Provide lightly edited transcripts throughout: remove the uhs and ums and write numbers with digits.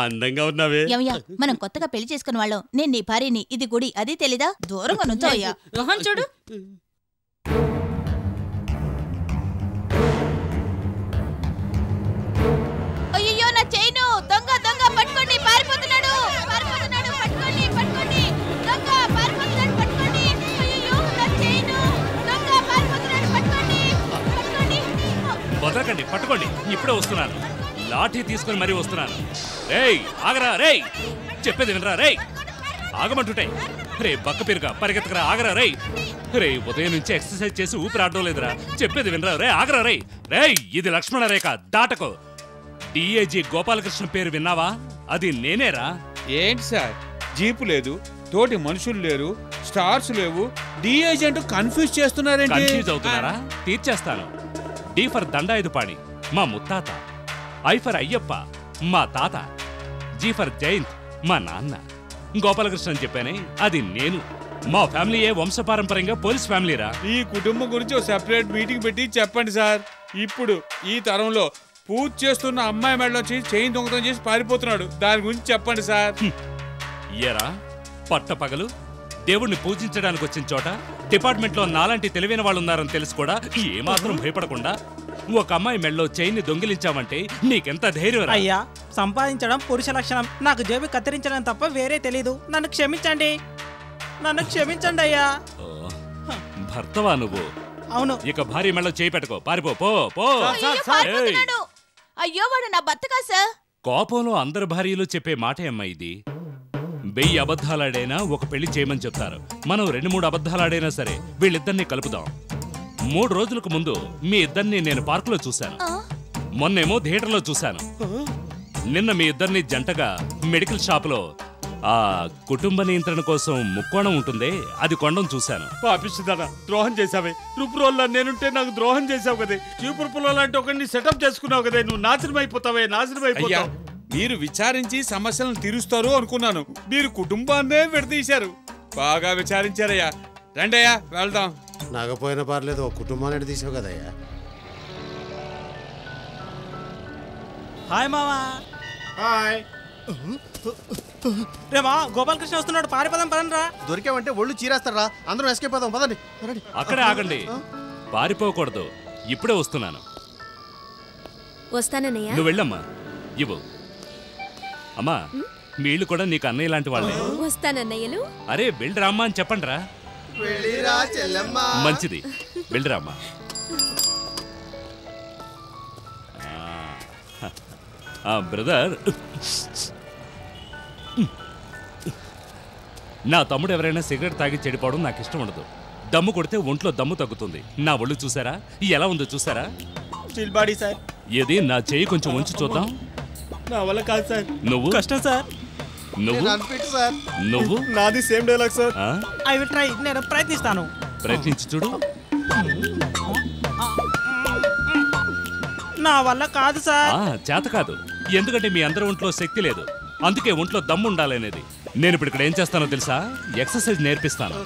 అందంగా ఉన్నావే. ఏమయ్యా, మనం కొత్తగా పెళ్లి చేసుకున్న వాళ్ళం. నేను నీ భార్యని, ఇది గుడి, అది తెలీదా? దూరంగా నుంచో అయ్యా. చూడు. అయ్యో, నా చైను! దొంగ దొంగ పట్టుకోండి, పారిపోతున్నాడు, పారిపోతున్నాడు, పట్టుకోండి, పట్టుకోండి, దొంగ పారిపోతున్నాడు, పట్టుకోండి. అయ్యో, నా చైను! దొంగ పారిపోతున్నాడు, పట్టుకోండి, పట్టుకోండి. వదలకండి, పట్టుకోండి, ఇప్పుడే వస్తున్నాను. లాఠీ తీసుకొని మరీ వస్తున్నాను. రేయ్ ఆగరా, రేయ్ చెప్పేది వినరా, రేయ్ ఆగమంటుంటే. రే బక్క పెరుగా, పరిగెత్తకరా, ఆగరా రేయ్. రే ఉదయం నుంచి ఎక్సర్సైజ్ చేసి ఊపిరి ఆడడం లేదురా, చెప్పేది వినరా, రే ఆగరా రేయ్. రేయ్ ఇది లక్ష్మణ రేఖ, దాటకు. డిఏజీ గోపాలకృష్ణ పేరు విన్నావా? అది నేనేరా. ఏంటి సార్, జీపు లేదు, తోటి మనుషులు లేరు, స్టార్స్ లేవు, డిఏజీ అంటూ కన్ఫ్యూజ్ చేస్తున్నారేంటి? కన్ఫ్యూజ్ అవుతున్నారా? తీర్చేస్తాను. డి ఫర్ దండాయుధపాణి, మా ముత్తాత. ఐ ఫర్ అయ్యప్ప, మా తాత. జీ ఫర్ జయంత్, మా నాన్న. గోపాలకృష్ణ అని చెప్పానే, అది నేను. మా ఫ్యామిలీయే వంశపారంపర్యంగా పోలీస్ ఫ్యామిలీరా. ఈ కుటుంబం గురించి ఒక సెపరేట్ మీటింగ్ పెట్టి చెప్పండి సార్. ఇప్పుడు ఈ తరంలో పూజ చేస్తున్న అమ్మాయి మెడలోంచి చైన్ దొంగతనం చేసి పారిపోతున్నాడు, దాని గురించి చెప్పండి సార్. ఏరా పట్టపగలు దేవుణ్ణి పూజించడానికి వచ్చిన చోట డిపార్ట్మెంట్లో నాలాంటి తెలివైన వాళ్ళు ఉన్నారని తెలుసు కూడా ఏమాత్రం భయపడకుండా ఒక అమ్మాయి మెడలో చైన్ ని దొంగిలించావంటే నీకెంత ధైర్యం? అయ్యా, సంపాదించడం పురుష లక్షణం. నాకు జేబు కత్తిరించడం తప్ప వేరే తెలీదు. నన్ను క్షమించండి, నన్ను క్షమించండి అయ్యా. భర్తవా నువ్వు? అవును. ఇక భార్య మెడలో చేయి పెట్టుకో, పారిపో, పో పో. అయ్యో, వాడు నా భర్తగా సార్. కోపంలో అందరి భార్యలు చెప్పే మాటే అమ్మా ఇది. 1000 అబద్ధాలాడైనా ఒక పెళ్లి చేయమని చెప్తారు. మనం 2-3 అబద్ధాలాడైనా సరే వీళ్ళిద్దరినీ కలుపుదాం. 3 రోజులకు ముందు మీ ఇద్దరిని నేను పార్కులో చూశాను, మొన్నేమో థియేటర్లో చూశాను, నిన్న మీ ఇద్దరిని జంటగా మెడికల్ షాపులో ఆ కుటుంబ నియంత్రణ కోసం ముక్కోణం ఉంటుందే అది కొండం చూశాను. పాపిస్తుందా, ద్రోహం చేసావే. రుపురోల్లో నేనుంటే నాకు ద్రోహం చేసావు కదే. చీపురుపులో లాంటి ఒకరిని సెటప్ చేసుకున్నావు కదే. నువ్వు నాశనం అయిపోతావే, నాశనం అయిపోతావు. మీరు విచారించి సమస్యలను తీరుస్తారు అనుకున్నాను, మీరు కుటుంబాన్నే విడదీశారు. బాగా విచారించారయ్యా. రండయ్యా వెళ్దాం. నాగపోయినా పర్లేదు, ఒక కుటుంబాన్ని తీసావు కదయ్యా. హాయ్ మామా. హాయ్. రేమా, గోపాలకృష్ణ వస్తున్నాడు, పారిపోదాం పదండ్రా. దొరికామంటే ఒళ్ళు చీరేస్తారా, అందరం ఎస్కేప్ అవుదాం పదండి. అక్కడే ఆగండి, పారిపోకూడదు, ఇప్పుడే వస్తున్నాను. వస్తానన్నయ్య. నువ్వు వెళ్ళమ్మా, ఇవ్వు. అమ్మా, వీళ్ళు కూడా నీకు అన్నయ్య లాంటి వాళ్ళే. వస్తానన్నయ్యలు. అరే వెళ్ళిరామ్మా అని చెప్పండి రా. మంచిది, వెళ్ళిరామ్మా. బ్రదర్, నా తమ్ముడు ఎవరైనా సిగరెట్ తాగి చెడిపోవడం నాకు ఇష్టం ఉండదు. దమ్ము కొడితే ఒంట్లో దమ్ము తగ్గుతుంది. నా ఒళ్ళు చూసారా ఎలా ఉందో చూసారా? Steel body sir. ఏది నా చెయ్యి కొంచెం ఉంచి చూద్దాం. నా వల్ల కాదు సార్. నువ్వు? కష్టం సార్. నువ్వు? నాది same dialogue sir. I will try, నేను ప్రయత్నిస్తాను. ప్రయత్నించి చూడు. నా వల్ల కాదు సార్. చేత కాదు, ఎందుకంటే మీ అందరి ఒంట్లో శక్తి లేదు, అందుకే ఒంట్లో దమ్ము ఉండాలనేది. నేను ఇప్పుడు ఇక్కడ ఏం చేస్తానో తెలుసా? ఎక్సర్సైజ్ నేర్పిస్తాను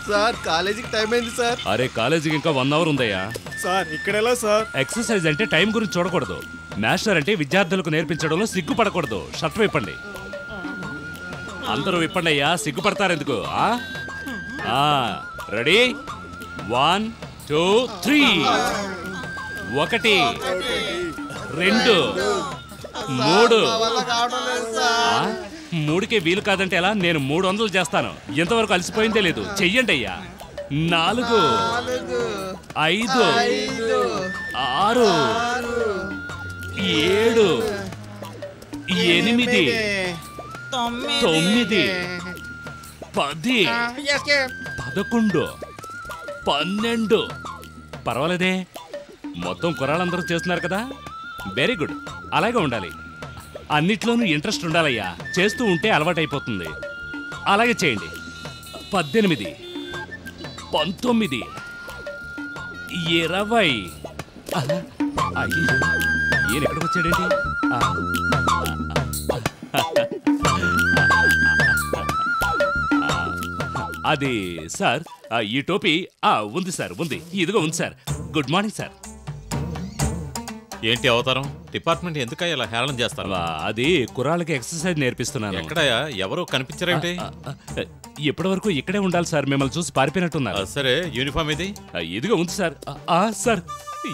సార్. కాలేజీకి టైం అయింది సార్. అరే కాలేజీకి ఇంకా 1 అవర్ ఉందయ్యా. సార్ ఇక్కడ ఎలా సార్? ఎక్సర్సైజ్ అంటే టైం గురించి చూడకూడదు. మాస్టర్ అంటే విద్యార్థులకు నేర్పించడంలో సిగ్గుపడకూడదు. షర్ట్ విప్పండి, అందరూ విప్పండి అయ్యా, సిగ్గుపడతారెందుకు? రెడీ? 1 2 3. 1 2 3. 3కే వీలు కాదంటే ఎలా? నేను 300 చేస్తాను. ఎంతవరకు అలసిపోయిందే లేదు. చెయ్యండి అయ్యా. 4 5 6 7 8 9 10 11 12. పర్వాలేదే, మొత్తం కుర్రాళ్ళందరూ చేస్తున్నారు కదా. వెరీ గుడ్, అలాగే ఉండాలి. అన్నిట్లోనూ ఇంట్రెస్ట్ ఉండాలయ్యా. చేస్తూ ఉంటే అలవాటైపోతుంది. అలాగే చేయండి. 18 19 20. ఈయన ఎక్కడికి వచ్చాడేంటి? అది సార్, ఈ టోపీ ఉంది సార్, ఉంది. ఇదిగో ఉంది సార్. Good morning sir. ఏంటి అవతారం? డిపార్ట్మెంట్ ఎందుకయ్యా ఇలా హేళన చేస్తారు? అది కుర్రాళ్ళకి ఎక్సర్సైజ్ నేర్పిస్తున్నాను. ఎక్కడయ్యా? ఎవరో కనిపించరేమిటి? ఇప్పటి వరకు ఇక్కడే ఉండాలి సార్, మిమ్మల్ని చూసి పారిపోయినట్టున్నారు. సరే, యూనిఫామ్ ఇది? ఇదిగా ఉంది సార్. సార్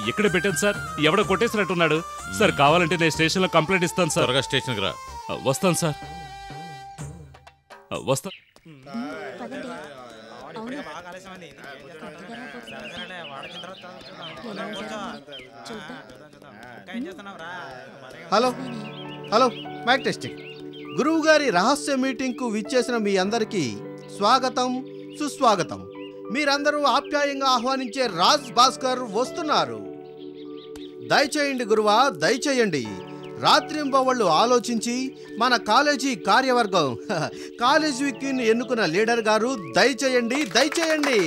ఇక్కడ పెట్టాను సార్, ఎవడో కొట్టేసినట్టున్నాడు సార్. కావాలంటే నేను స్టేషన్లో కంప్లైంట్ ఇస్తాను సార్. త్వరగా స్టేషన్కి రా. వస్తాను సార్, వస్తా. Hello hello, mike testing. గురువు గారి రహస్య మీటింగ్కు విచ్చేసిన మీ అందరికీ స్వాగతం, సుస్వాగతం. మీరందరూ ఆప్యాయంగా ఆహ్వానించే రాజ్ భాస్కర్ వస్తున్నారు. దయచేయండి గురువా, దయచేయండి. రాత్రింబవళ్ళు ఆలోచించి మన కాలేజీ కార్యవర్గం కాలేజ్ వీక్ని ఎన్నుకున్న లీడర్ గారు దయచేయండి, దయచేయండి.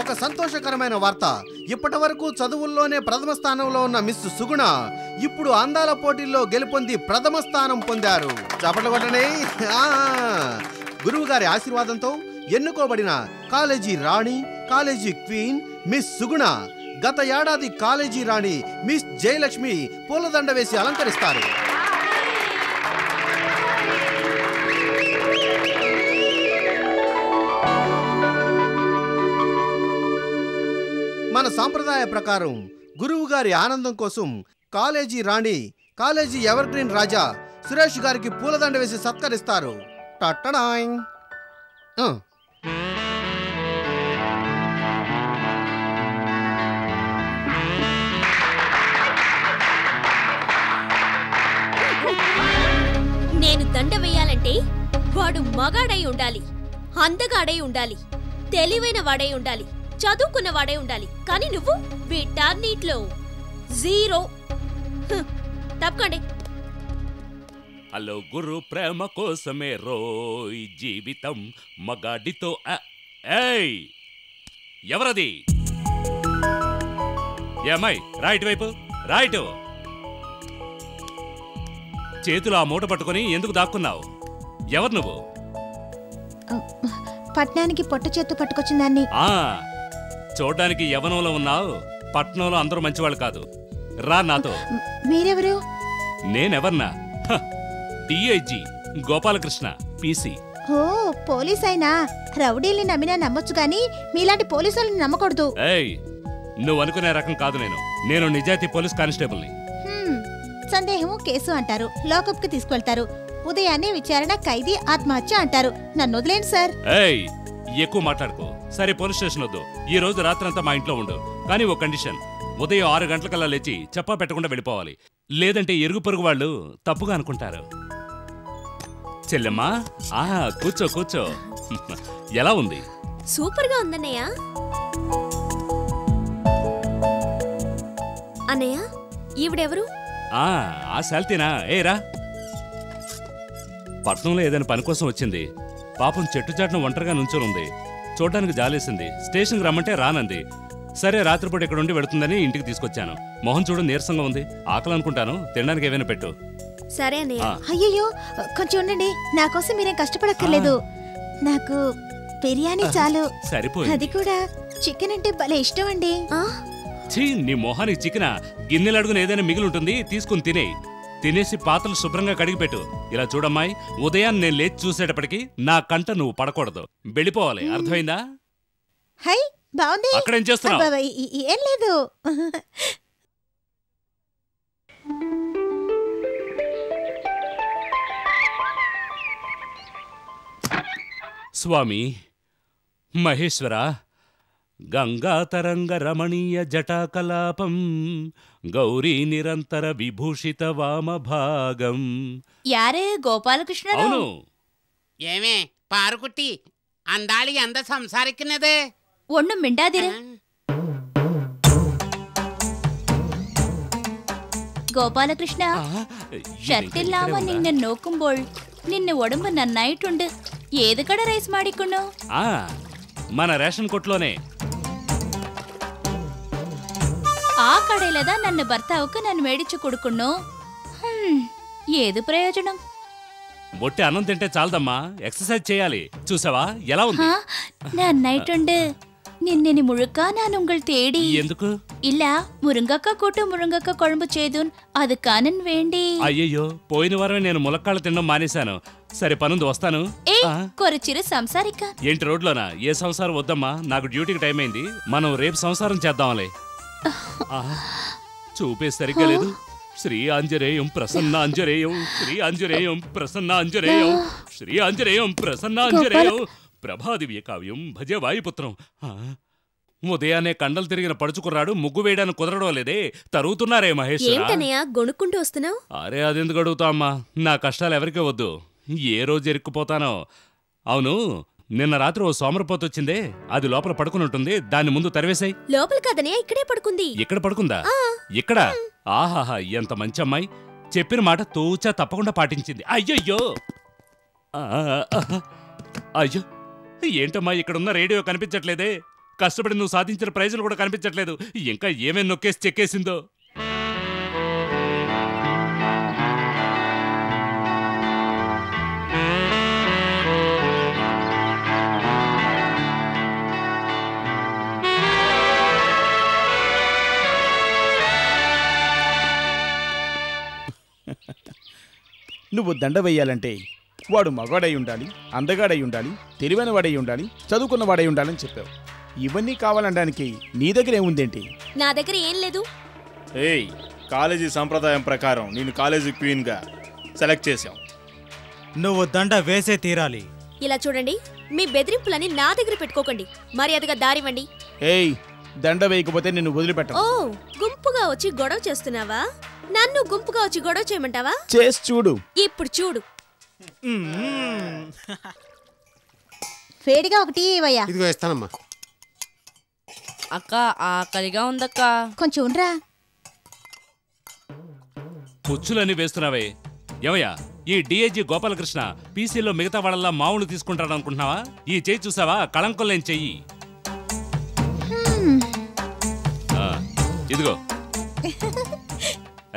ఒక సంతోషకరమైన వార్త. ఇప్పటి వరకు చదువుల్లోనే ప్రథమ స్థానంలో ఉన్న మిస్ సుగుణ ఇప్పుడు అందాల పోటీల్లో గెలుపొంది ప్రథమ స్థానం పొందారు. చప్పట్లు కొట్టండి. గురువు గారి ఆశీర్వాదంతో ఎన్నుకోబడిన కాలేజీ రాణి, కాలేజీ క్వీన్ మిస్ సుగుణ గత ఏడాది కాలేజీ రాణి మిస్ జయలక్ష్మి పూలదండ వేసి అలంకరిస్తారు. మన సాంప్రదాయ ప్రకారం గురువు గారి ఆనందం కోసం కాలేజీ రాణి, కాలేజీ ఎవర్ గ్రీన్ రాజా సురేష్ గారికి పూలదండ వేసి సత్కరిస్తారు. టట్టడాయ్. నేను దండ వేయాలంటే వాడు మగాడై ఉండాలి, అందగాడై ఉండాలి, తెలివైన వాడై ఉండాలి, చదువుకున్న వాడై ఉండాలి. కానీ నువ్వు వీటన్నిట్లో జీరో. తప్పకండి. హలో గురు, ప్రేమ కోసమే రోయ్ జీవితం మగాడితో. ఏయ్ ఎవరది? ఏమై రైట్ వైపు, రైట్. చేతులు ఆ మూట పట్టుకొని ఎందుకు దాక్కున్నావు? ఎవరు నువ్వు? పట్నానికి పొట్ట చేత్తు పట్టుకొచ్చిన దాన్ని. చూడ్డానికి యవనంలో ఉన్నావు, పట్నంలో అందరూ మంచివాళ్ళు కాదు. రా నాతో. మీరెవరు? నేనెవర్నా? DIG Gopalakrishna, PC. ఓ, పోలీస్ అయినా రౌడీల్ని నమ్మినా నమ్మొచ్చు గాని మీలాంటి పోలీసుల్ని నమ్మకూడదు. ఏయ్, నువ్వు అనుకునే రకం కాదు నేను. నేను నిజాయితీ పోలీస్ కానిస్టేబుల్ని. సందేహము కేసు అంటారు, లాకప్కి తీసుకెళ్తారు. ఉదయాన్నే విచారణ, ఖైదీ ఆత్మహత్య అంటారు. నన్ను వదిలేండి సార్. ఏయ్, ఎక్కువ మాట్లాడుకో. సరే, పోలీస్ స్టేషన్ వద్దు. ఈ రోజు రాత్రంతా మా ఇంట్లో ఉండు. కానీ ఓ కండిషన్, ఉదయం 6 గంటలకల్లా లేచి చెప్పా పెట్టకుండా వెళ్ళిపోవాలి. లేదంటే ఇరుగు పొరుగు వాళ్ళు తప్పుగా అనుకుంటారు. చెల్లెమ్మా, కూర్చో కూర్చో. ఎలా ఉంది? సూపర్ గా ఉందన్నయ్య. అన్నయ్య, ఈవిడెవరు? ఆ శాల్తీనా? ఏరా, పట్నంలో ఏదైనా పని కోసం వచ్చింది. పాపం చెట్టుచాటున ఒంటరిగా నుంచోనుంది. చూడ్డానికి జాలేసింది. స్టేషన్కి రమ్మంటే రానంది. సరే, రాత్రిపూట ఇక్కడ ఉండి వెళుతుందని ఇంటికి తీసుకొచ్చాను. మొహం చూడు, నీరసంగా ఉంది. ఆకలి అనుకుంటాను. తినడానికి ఏమైనా పెట్టు. సరే అన్నయ్య. అయ్యయ్యో, కొంచెం ఉండండి. నా కోసం మీరేం కష్టపడక్కర్లేదు. నాకు బిర్యానీ చాలు. సరిపోయింది. అది కూడా చికెన్ అంటే భలే ఇష్టం అండి. ఛీ, నీ మొహానికి చికెనా? గిన్నెలు అడుగున ఏదైనా మిగిలి ఉంటుంది, తీసుకుని తినేయి. తినేసి పాత్రలు శుభ్రంగా కడిగిపెట్టు. ఇలా చూడమ్మాయి, ఉదయాన్ని నేను లేచి చూసేటప్పటికి నా కంట నువ్వు పడకూడదు. వెళ్ళిపోవాలి, అర్థమైందా? హై, బాగుంది. అక్కడేం చేస్తున్నావు? ఏం లేదు. స్వామి మహేశ్వర, గంగాతరంగ రమణీయ జటాకలాపం గౌరీ నిరంతర విభూషిత వామభాగం. యారే గోపాలకృష్ణ? అవును. ஏமே பாருக்குட்டி அந்த ஆளி அந்த சம்சாரிக்கிறது ஒண்ணும் மிண்டாதிரு. ഗോപാലകൃഷ്ണ, ഷർട്ടില്ലാമ നിന്നെ നോക്കുമ്പോൾ നിന്നെ ഉടമ്പ് നന്നായിട്ടുണ്ട്. ഏത് കട റൈസ് മാടിക്കുന്നു? మన రేషన్ కొట్లోనే. ఆ కడేలదా నన్ను భర్తావుకు నన్ను మేడిచ్చు కొడుకును. ఏది ప్రయోజనం? బొట్టి అన్నం తింటే చాలదమ్మా, ఎక్సర్సైజ్ చేయాలి. చూసావా ఎలా ఉంది? నన్నైട്ടുണ്ട്. నిన్నని ముழுக்க நான் உங்கள் தேடி. ఎందుకు? இல்ல முருங்கக்காய் கூட்டு முருங்கக்காய் குழம்பு చేదున్ అది కానన్ వేండి. అయ్యయ్యో పోయిన వారమే నేను ములక్కాళ్ళు తినడం మానేశాను. సరే పనుంది వస్తాను. ఏ కొరచిరు సంసారిక. ఏంటి రోడ్లోనా? ఏ సంసారం వద్దమ్మా, నాకు డ్యూటీకి టైం అయింది. మనం రేపు సంసారం చేద్దాంలే. చూపే సరిగ్గా లేదు. శ్రీ ఆంజనేయం ప్రసన్నాంజనేయం, శ్రీ ఆంజనేయం ప్రసన్నాంజనేయం, శ్రీ ఆంజనేయం ప్రసన్నాంజనేయం, ప్రభాదివ్య కావ్యం భజ వాయుపుత్రం. ఉదయాన్నే కండలు తిరిగిన పడుచుకున్నాడు, ముగ్గు వేయడానికి కుదరడం లేదే. తరుగుతున్నారే మహేష్. గొణుక్కుంటూ వస్తున్నావు? అరే అదెందుకు అడుగుతా అమ్మా, నా కష్టాలు ఎవరికీ వద్దు. ఏ రోజు ఇరుక్కుపోతానో. అవును, నిన్న రాత్రి ఓ సోమరపోత వచ్చిందే, అది లోపల పడుకుని ఉంటుంది. దాన్ని ముందు తరివేశాయి. లోపల కదనే, ఇక్కడే పడుకుంది. ఇక్కడ పడుకుందా? ఇక్కడ? ఆహాహా, ఎంత మంచి అమ్మాయి. చెప్పిన మాట తూచా తప్పకుండా పాటించింది. అయ్యయ్యో అయ్యో, ఏంటమ్మా ఇక్కడున్న రేడియో కనిపించట్లేదే. కష్టపడి నువ్వు సాధించిన ప్రైజులు కూడా కనిపించట్లేదు. ఇంకా ఏమేమి నొక్కేసి చెక్కేసిందో. నువ్వు దండ వెయ్యాలంటే వాడు మగాడై ఉండాలి, అందగాడై ఉండాలి, తెలివైన వాడై ఉండాలి, చదువుకున్న వాడై ఉండాలని చెప్పావు. ఇవన్నీ కావాలనడానికి నీ దగ్గర ఏముందేంటి? నా దగ్గర ఏం లేదు. ఏయ్, కాలేజీ సంప్రదాయం ప్రకారం నేను కాలేజీ క్వీన్ గా సెలెక్ట్ చేశాం. నువ్వు దండ వేసే తీరాలి. ఇలా చూడండి, మీ బెదిరింపులని నా దగ్గర పెట్టుకోకండి. మర్యాదగా దారివ్వండి. ఏయ్, దండ వేయకపోతే నిన్ను వదిలిపెట్టను. ఓ, గుంపుగా వచ్చి గొడవ చేస్తున్నావా? నన్ను గుంపుగా వచ్చి గొడవ చేయమంటావా? చేసి చూడు. ఇప్పుడు చూడు. వేడిగా ఒకటి ఇవయ్యా. ఇదిగో ఇస్తానమ్మా. అక్క ఆకలిగా ఉందక్క. కొంచెం ఉండరా. పుచ్చులని వేస్తున్నావే. ఏమయ్యా, ఈ డిఐజీ గోపాలకృష్ణ పీసీలో మిగతా వాళ్ళల్లా మామూలు తీసుకుంటాడు అనుకుంటున్నావా? ఈ చెయ్యి చూసావా? కళంకం లేని చెయ్యి. ఇదిగో.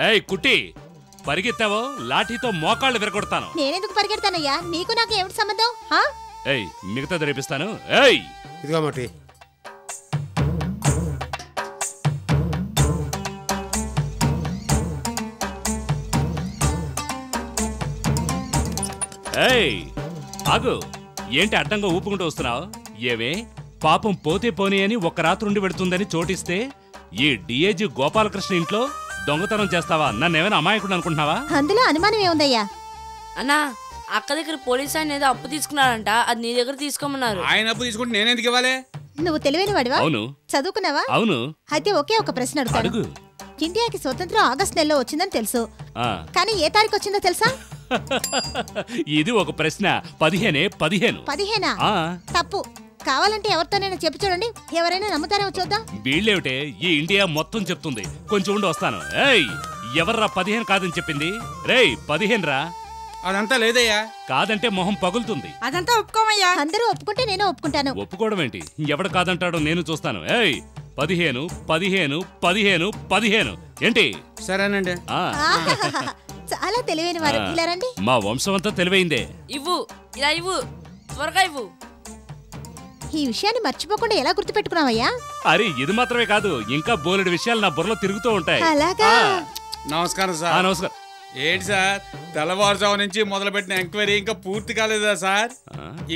ఏయ్ కుట్టి, పరిగెత్తావో లాఠీతో మోకాళ్ళు విరగొడతాను. నేనెందుకు పరిగెడతానయ్యా? నీకు నాకు ఏమిటి సంబంధం? ఏయ్, మిగతాది రేపిస్తాను. ఏయ్, ఇదిగో మటి. ఏయ్ ఆగు, ఏంటి అడ్డంగా ఊపుకుంటూ వస్తున్నావు? ఏవే పాపం పోతే పోనీ అని ఒక్క రాత్రి ఉండి పెడుతుందని చోటిస్తే ఈ డిఐజీ గోపాలకృష్ణ ఇంట్లో దొంగతనం చేస్తావా? నన్నేమైనా అమాయకుడు అనుకుంటున్నావా? అందులో అనుమానం ఏముందయ్యా? అన్నా, అక్క దగ్గర పోలీస్ ఆయన ఏదో అప్పు తీసుకున్నాడంట, అది నీ దగ్గర తీసుకోమన్నారు. ఆయన అప్పు తీసుకుంటే నేనెందుకు ఇవ్వాలి? నువ్వు తెలివైన వాడివా? అవును. చదువుకున్నావా? అవును. అయితే ఒకే ఒక ప్రశ్న అడుగుతాను. ఇండియాకి స్వతంత్రం ఆగస్టు నెలలో వచ్చిందని తెలుసు, కానీ ఏ తారీఖు వచ్చిందో తెలుసా? ఇది ఒక ప్రశ్న. 15 15 తప్పు. కావాలంటే ఎవరితోనైనా చెప్పి చూడండి, ఎవరైనా నమ్ముతారేమో చూద్దాం. వీళ్ళేమిటే ఈ ఇండియా మొత్తం చెప్తుంది. కొంచెం ఉండి వస్తాను. ఏయ్, ఎవర్రా 15 కాదని చెప్పింది? రేయ్ 15 రా. అదంతా లేదయ్యా. కాదంటే మొహం పగులుతుంది. అదంతా ఒప్పుకోమయ్యా. అందరూ ఒప్పుకుంటే నేను ఒప్పుకుంటాను. ఒప్పుకోవడం ఏంటి? ఎవడు కాదంటాడో నేను చూస్తాను. ఏయ్ 15 15 15 15 ఏంటి? సరేనండి. చాలా తెలివైన వారు. ఇలా రండి. మా వంశం అంతా తెలివైందే. ఇవ్వు, ఇలా ఇవ్వు, త్వరగా ఇవ్వు. ఈ విషయాన్ని మర్చిపోకుండా ఎలా గుర్తుపెట్టుకున్నావయ్యా? అరే ఇది మాత్రమే కాదు, ఇంకా బోలెడు విషయాలు నా బుర్రలో తిరుగుతూ ఉంటాయి. అలాగా? నమస్కారం సార్. నమస్కారం. ఏంటి సార్, తెల్లవారుజాము నుంచి మొదలుపెట్టిన ఎంక్వైరీ ఇంకా పూర్తి కాలేదా సార్?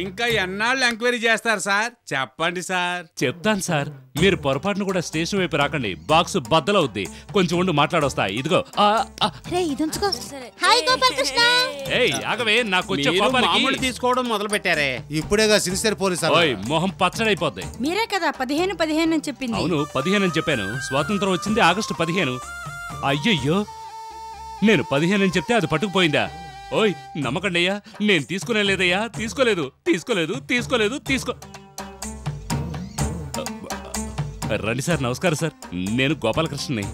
ఇంకా ఎన్నాళ్ళు ఎంక్వైరీ చేస్తారు సార్? చెప్పండి సార్. చెప్తాను సార్. మీరు పొరపాటును కూడా స్టేషన్ వైపు రాకండి, బాక్స్ బద్దలవుద్ది. కొంచెం ఉండి మాట్లాడొస్తా. ఇదిగో. హాయ్ గోపాలకృష్ణ. ఏయ్ ఆగవే, నాకు వచ్చే కోపానికి తీసుకోవడం మొదలు పెట్టారే. ఇప్పుడేగా సిన్సియర్ పోలీస్. ఓయ్ మొహం పచ్చడైపోద్ది. మీరే కదా 15 అని చెప్పింది. అవును 15 అని చెప్పాను. స్వాతంత్రం వచ్చింది ఆగస్టు 15. అయ్యయ్యో, నేను 15 అని చెప్తే అది పట్టుకుపోయిందా? ఓయ్ నమ్మకండి అయ్యా, నేను తీసుకునే లేదయ్యా. తీసుకోలేదు తీసుకోలేదు తీసుకోలేదు తీసుకో. రండి సార్. నమస్కారం సార్, నేను గోపాలకృష్ణని.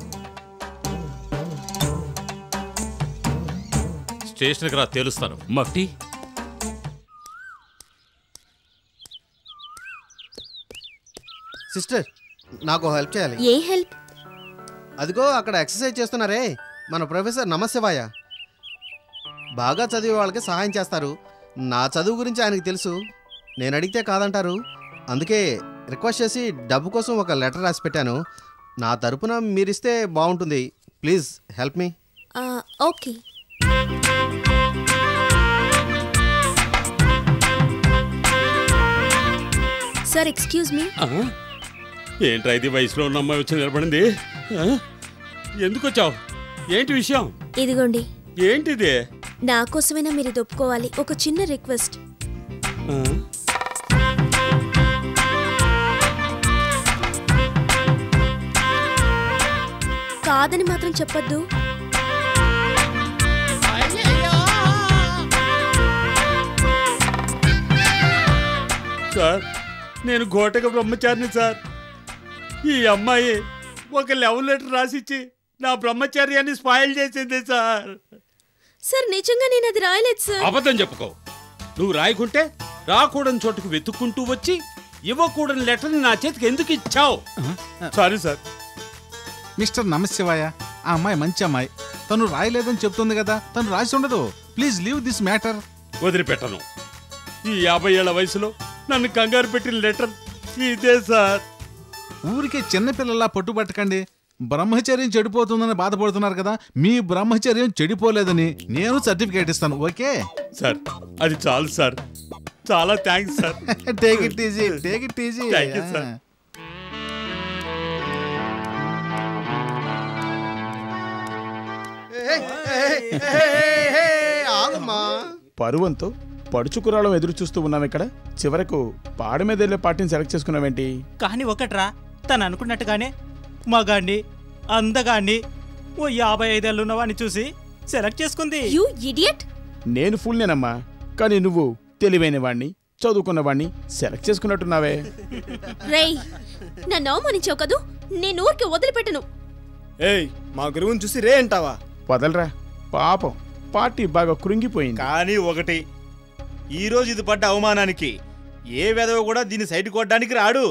స్టేషన్కి రా, తేలుస్తాను. మఫ్టీ, సిస్టర్ నాకు హెల్ప్ చేయాలి. ఏ హెల్ప్? అదిగో అక్కడ ఎక్సర్సైజ్ చేస్తున్నారే మన ప్రొఫెసర్ నమశివాయ. బాగా చదివే వాళ్ళకి సహాయం చేస్తారు. నా చదువు గురించి ఆయనకు తెలుసు, నేను అడిగితే కాదంటారు. అందుకే రిక్వెస్ట్ చేసి డబ్బు కోసం ఒక లెటర్ రాసి పెట్టాను. నా తరపున మీరిస్తే బాగుంటుంది. Please help me. Okay. Sir excuse me. ఏంట్రా ఇది? వయసులో ఉన్న అమ్మాయి వచ్చి నిలబడింది. ఎందుకు వచ్చావు? ఏంటి విషయం? ఇదిగోండి. ఏంటిది? నా కోసమైనా మీరు ఇది ఒప్పుకోవాలి. ఒక చిన్న రిక్వెస్ట్. కాదని మాత్రం చెప్పొద్దు. సార్, నేను ఘోటక బ్రహ్మచారిని సార్. ఈ అమ్మాయి ఒక లవ్ లెటర్ రాసిచ్చి నా బ్రహ్మచర్యాన్ని స్పాయిల్ చేసింది సార్. సార్ నిజంగా నేను అది రాయలేదు సార్. అబద్ధం చెప్పుకో. నువ్వు రాయకుంటే రాకూడని చోటుకు వెతుక్కుంటూ వచ్చి ఇవ్వకూడని లెటర్ని నా చేతికి ఎందుకు ఇచ్చావు? Sorry sir. మిస్టర్ నమశివాయ, ఆ అమ్మాయి మంచి అమ్మాయి. తను రాయలేదని చెప్తుంది కదా, తను రాసి ఉండదు. Please leave this matter. వదిలిపెట్టను. ఈ 50 ఏళ్ల వయసులో నన్ను కంగారు పెట్టిన లెటర్ ఇదే సార్. ఊరికే చిన్నపిల్లలా పట్టుబట్టకండి. బ్రహ్మచర్యం చెడిపోతుందని బాధపడుతున్నారు కదా, మీ బ్రహ్మచర్యం చెడిపోలేదని నేను సర్టిఫికేట్ ఇస్తాను. ఓకే సార్, అది చాలు సార్. చాలా thanks sir. Take it easy, take it easy. Thank you sir. పరువంతో పడుచుకురాళ్ళం ఎదురు చూస్తూ ఉన్నాం ఇక్కడ. చివరకు పాడ మీద వెళ్ళే పార్టీని సెలెక్ట్ చేసుకున్నావేంటి? కానీ ఒకట్రా, తను అనుకున్నట్టుగానే మగాన్ని అందగాన్ని ఓ 55 ఏళ్ళు ఉన్నవాడిని చూసి సెలెక్ట్ చేసుకుంది. You idiot. నేను ఫుల్ నేనమ్మా, కానీ నువ్వు తెలివైన వాణ్ణి, చదువుకున్న సెలెక్ట్ చేసుకున్నట్టున్నావే. రేయ్, నన్ను అవమానించావు కదూ, నేను ఊరికి వదిలిపెట్టను. ఏయ్, మా గురువుని చూసి రే అంటావా? వదలరా పాపం, పార్టీ బాగా కృంగిపోయింది. కానీ ఒకటి, ఈరోజు ఇది పడ్డ అవమానానికి ఏ వెదవ కూడా దీన్ని సైడ్ కొట్టడానికి రాడు.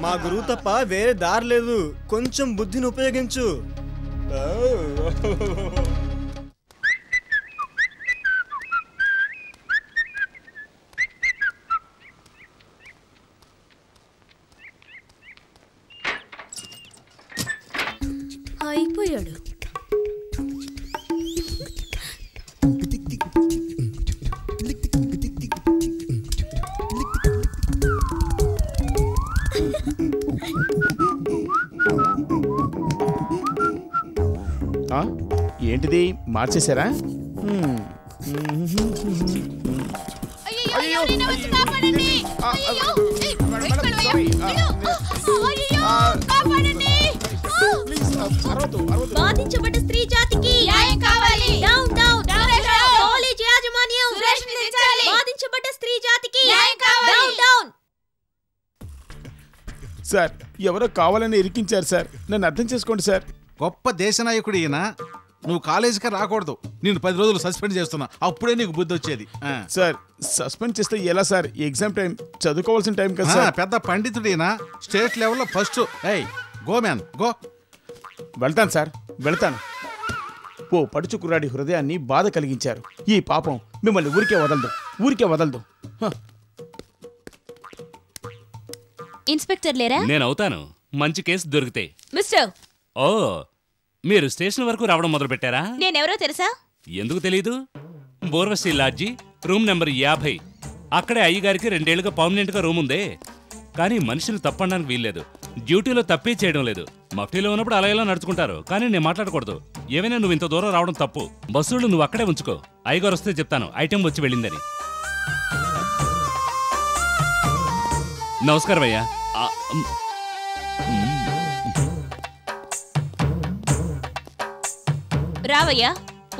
మా గురువు తప్ప వేరే దారి లేదు. కొంచెం బుద్ధిని ఉపయోగించు. అయిపోయాడు. ఏంటిది, మార్చేశారా? బాధించబడ్డ స్త్రీ జాతికి న్యాయం కావాలి. డౌన్ డౌన్ కాలేజ్ యాజమాన్యం బాధించబడ్డ స్త్రీ జాతికి న్యాయం కావాలి. Down down. సార్, ఎవరో కావాలని ఇరికించారు సార్, నన్ను అర్థం చేసుకోండి సార్. గొప్ప దేశ నాయకుడు ఈయన. నువ్వు కాలేజీకి రాకూడదు. నేను 10 రోజులు సస్పెండ్ చేస్తున్నా, అప్పుడే నీకు బుద్ధి వచ్చేది. సార్, సస్పెండ్ చేస్తే ఎలా సార్? ఎగ్జామ్ టైం, చదువుకోవాల్సిన టైం కదా సార్. పెద్ద పండితుడు ఈయన, స్టేట్ లెవెల్లో ఫస్ట్. ఏయ్ గో మ్యాన్ గో. వెళ్తాను సార్, వెళ్తాను. ఓ పడుచు కుర్రాడి హృదయాన్ని బాధ కలిగించారు. ఈ పాపం మిమ్మల్ని ఊరికే వదలదు. ఇన్స్పెక్టర్ లేరా? నేను అవుతాను, మంచి కేసు దొరికితే. మిస్టర్, ఓ, మీరు స్టేషన్ వరకు రావడం మొదలు పెట్టారా? నేనెవరో తెలుసా? ఎందుకు తెలీదు? బోర్వశ్రీ లాడ్జి, రూమ్ నెంబర్ 50. అక్కడే అయ్యగారికి 2 ఏళ్లుగా పర్మనెంట్ గా రూమ్ ఉందే. కానీ మనిషిని తప్పడానికి వీల్లేదు. డ్యూటీలో తప్పే చేయడం లేదు. మఫ్టీలో ఉన్నప్పుడు అలా ఇలా నడుచుకుంటారు, కానీ నేను మాట్లాడకూడదు. ఏమైనా నువ్వు ఇంత దూరం రావడం తప్పు. బస్సులు నువ్వు అక్కడే ఉంచుకో. అయ్యగారు వస్తే చెప్తాను ఐటెం వచ్చి వెళ్ళిందని. నమస్కారం అయ్యా. రావయ్యా,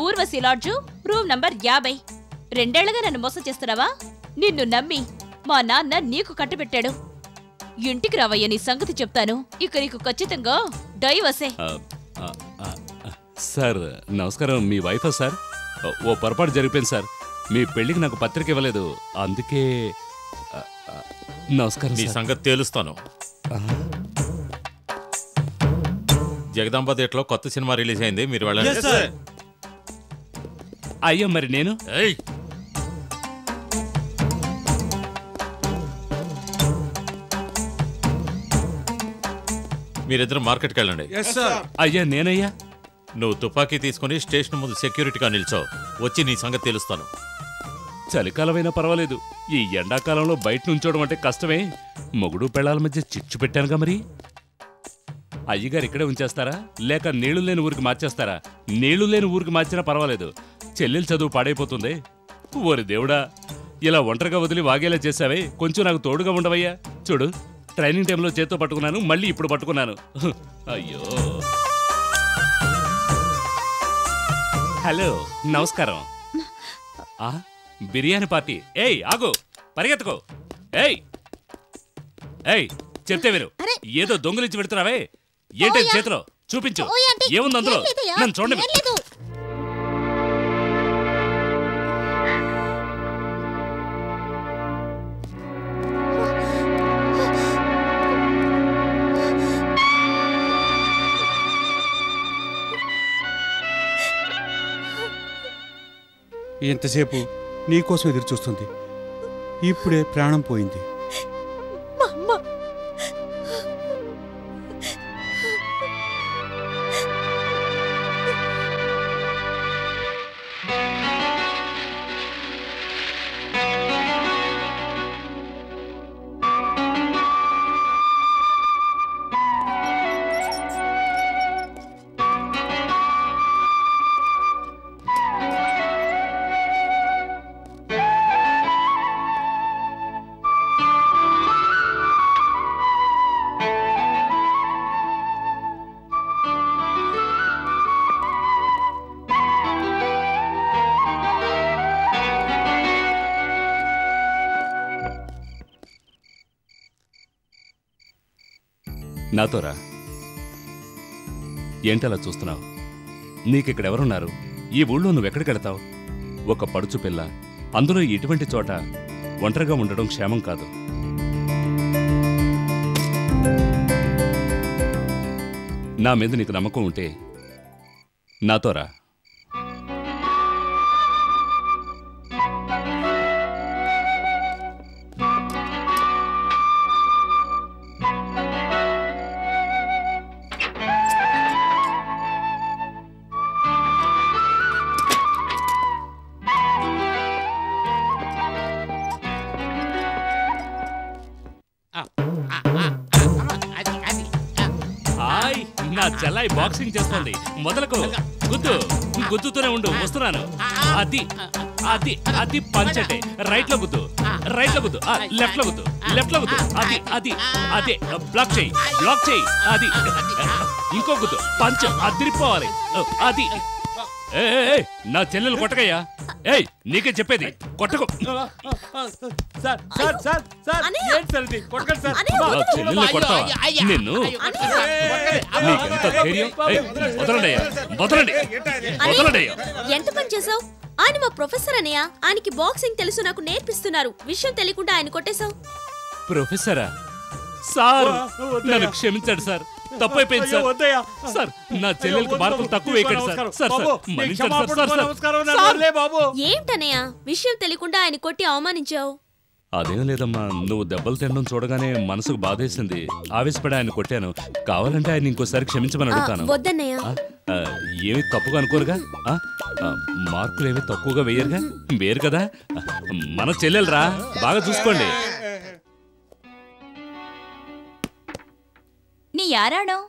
ఊర్వశి లాడ్జు, రూమ్ నంబర్ 50. 2 ఏళ్లుగా నన్ను మోసం చేస్తున్నావా? నిన్ను నమ్మి మా నాన్న నీకు కట్టుబెట్టాడు. ఇంటికి రావయ్యా, నీ సంగతి చెప్తాను. ఇక నీకు ఖచ్చితంగా డైవర్సే. సార్ నమస్కారం, మీ వైఫా సార్? ఓ పొరపాటు జరిగిపోయింది సార్. మీ పెళ్లికి నాకు పత్రిక ఇవ్వలేదు, అందుకే. నమస్కారం. మీ సంగతి తేలుస్తాను. జగదాంబ థియేటర్లో కొత్త సినిమా రిలీజ్ అయింది, మీరు వెళ్ళండి. అయ్యో, మరి నేను? మీరిద్దరు మార్కెట్కి వెళ్ళండి. అయ్యా నేనయ్యా. నువ్వు తుపాకీ తీసుకుని స్టేషన్ ముందు సెక్యూరిటీగా నిల్చో. వచ్చి నీ సంగతి తెలుస్తాను. చలికాలమైనా పర్వాలేదు, ఈ ఎండాకాలంలో బయట నుంచోవడం అంటే కష్టమే. మొగుడు పెళ్ళాల మధ్య చిచ్చు పెట్టానుగా మరి. అయ్యగారు ఇక్కడే ఉంచేస్తారా లేక నీళ్లు లేని ఊరికి మార్చేస్తారా? నీళ్లు లేని ఊరికి మార్చినా పర్వాలేదు, చెల్లెలు చదువు పాడైపోతుంది. ఓరి దేవుడా, ఇలా ఒంటరిగా వదిలి వాగేలా చేసావే, కొంచెం నాకు తోడుగా ఉండవయ్యా. చూడు, ట్రైనింగ్ టైంలో చేత్తో పట్టుకున్నాను, మళ్ళీ ఇప్పుడు పట్టుకున్నాను. అయ్యో. హలో, నమస్కారం. బిర్యానీ పార్టీ. ఏయ్ ఆగు, పరిగెత్తుకో. ఏయ్ ఏయ్ చెప్తే విను. ఏదో దొంగలించి పెడుతున్నావే, ఏంటి చేతిలో? చూపించు, ఏముంది అందులో? నన్ను చూడండి. ఎంతసేపు నీకోసం ఎదురు చూస్తుంది, ఇప్పుడే ప్రాణం పోయింది. నాతోరా. ఏంటలా చూస్తున్నావు? నీకిక్కడెవరున్నారు? ఈ ఊళ్ళో నువ్వెక్కడికెడతావు? ఒక పడుచు పిల్ల, అందులో ఇటువంటి చోట ఒంటరిగా ఉండడం క్షేమం కాదు. నా మీద నీకు నమ్మకం ఉంటే నాతోరా. నా చెల్లాయి బాక్సింగ్ చేస్తోంది. మొదలకు గుద్దు, గుద్దుతూనే ఉండు, వస్తున్నాను. అది అది అది పంచటే. రైట్ లో గుద్దు, రైట్ లో గుద్దు, లెఫ్ట్ లో గుద్దు, లెఫ్ట్ లో గుద్దు. అది అది అదే బ్లాక్ చేయి, బ్లాక్ చేయి. అది ఇంకో గుద్దు, పంచ్ అదిరిపోవాలి. అది నా చెల్లెలు కొట్టకయ్యా. ఏయ్ నీకే చెప్పేది, కొట్టకు. చెల్లెల్ని కొడతావా నిన్ను? నీకెంత ధైర్యం? వదలండి అయ్యా, వదలండి, వదలండి అయ్యా. ఎంత పని చేసావు? ఆయన మా ప్రొఫెసర్ అన్నయ్య, ఆయనకి బాక్సింగ్ తెలుసు, నాకు నేర్పిస్తున్నారు. విషయం తెలియకుండా ఆయన కొట్టేశావు. ప్రొఫెసరా? సార్ నన్ను క్షమించండి సార్, తప్పైపోయింది సార్. సార్ నా చెల్లెలకు మార్కులు తక్కువ వేయకండి సార్. సార్ ఏంటన్నయ్య, విషయం తెలియకుండా ఆయన కొట్టి అవమానించావు? అదేం లేదమ్మా, నువ్వు దెబ్బలు తినడం చూడగానే మనసుకు బాధేసింది, ఆవేశపడి ఆయన కొట్టాను. కావాలంటే ఆయన ఇంకోసారి క్షమించమని అడుగుతాను. వద్దన్నయ్య. ఏమి తప్పుగా అనుకోరుగా? మార్కులు ఏమి తక్కువగా వేయరుగా? వేరు కదా, మన చెల్లెలరా, బాగా చూసుకోండి. నీ యారాణం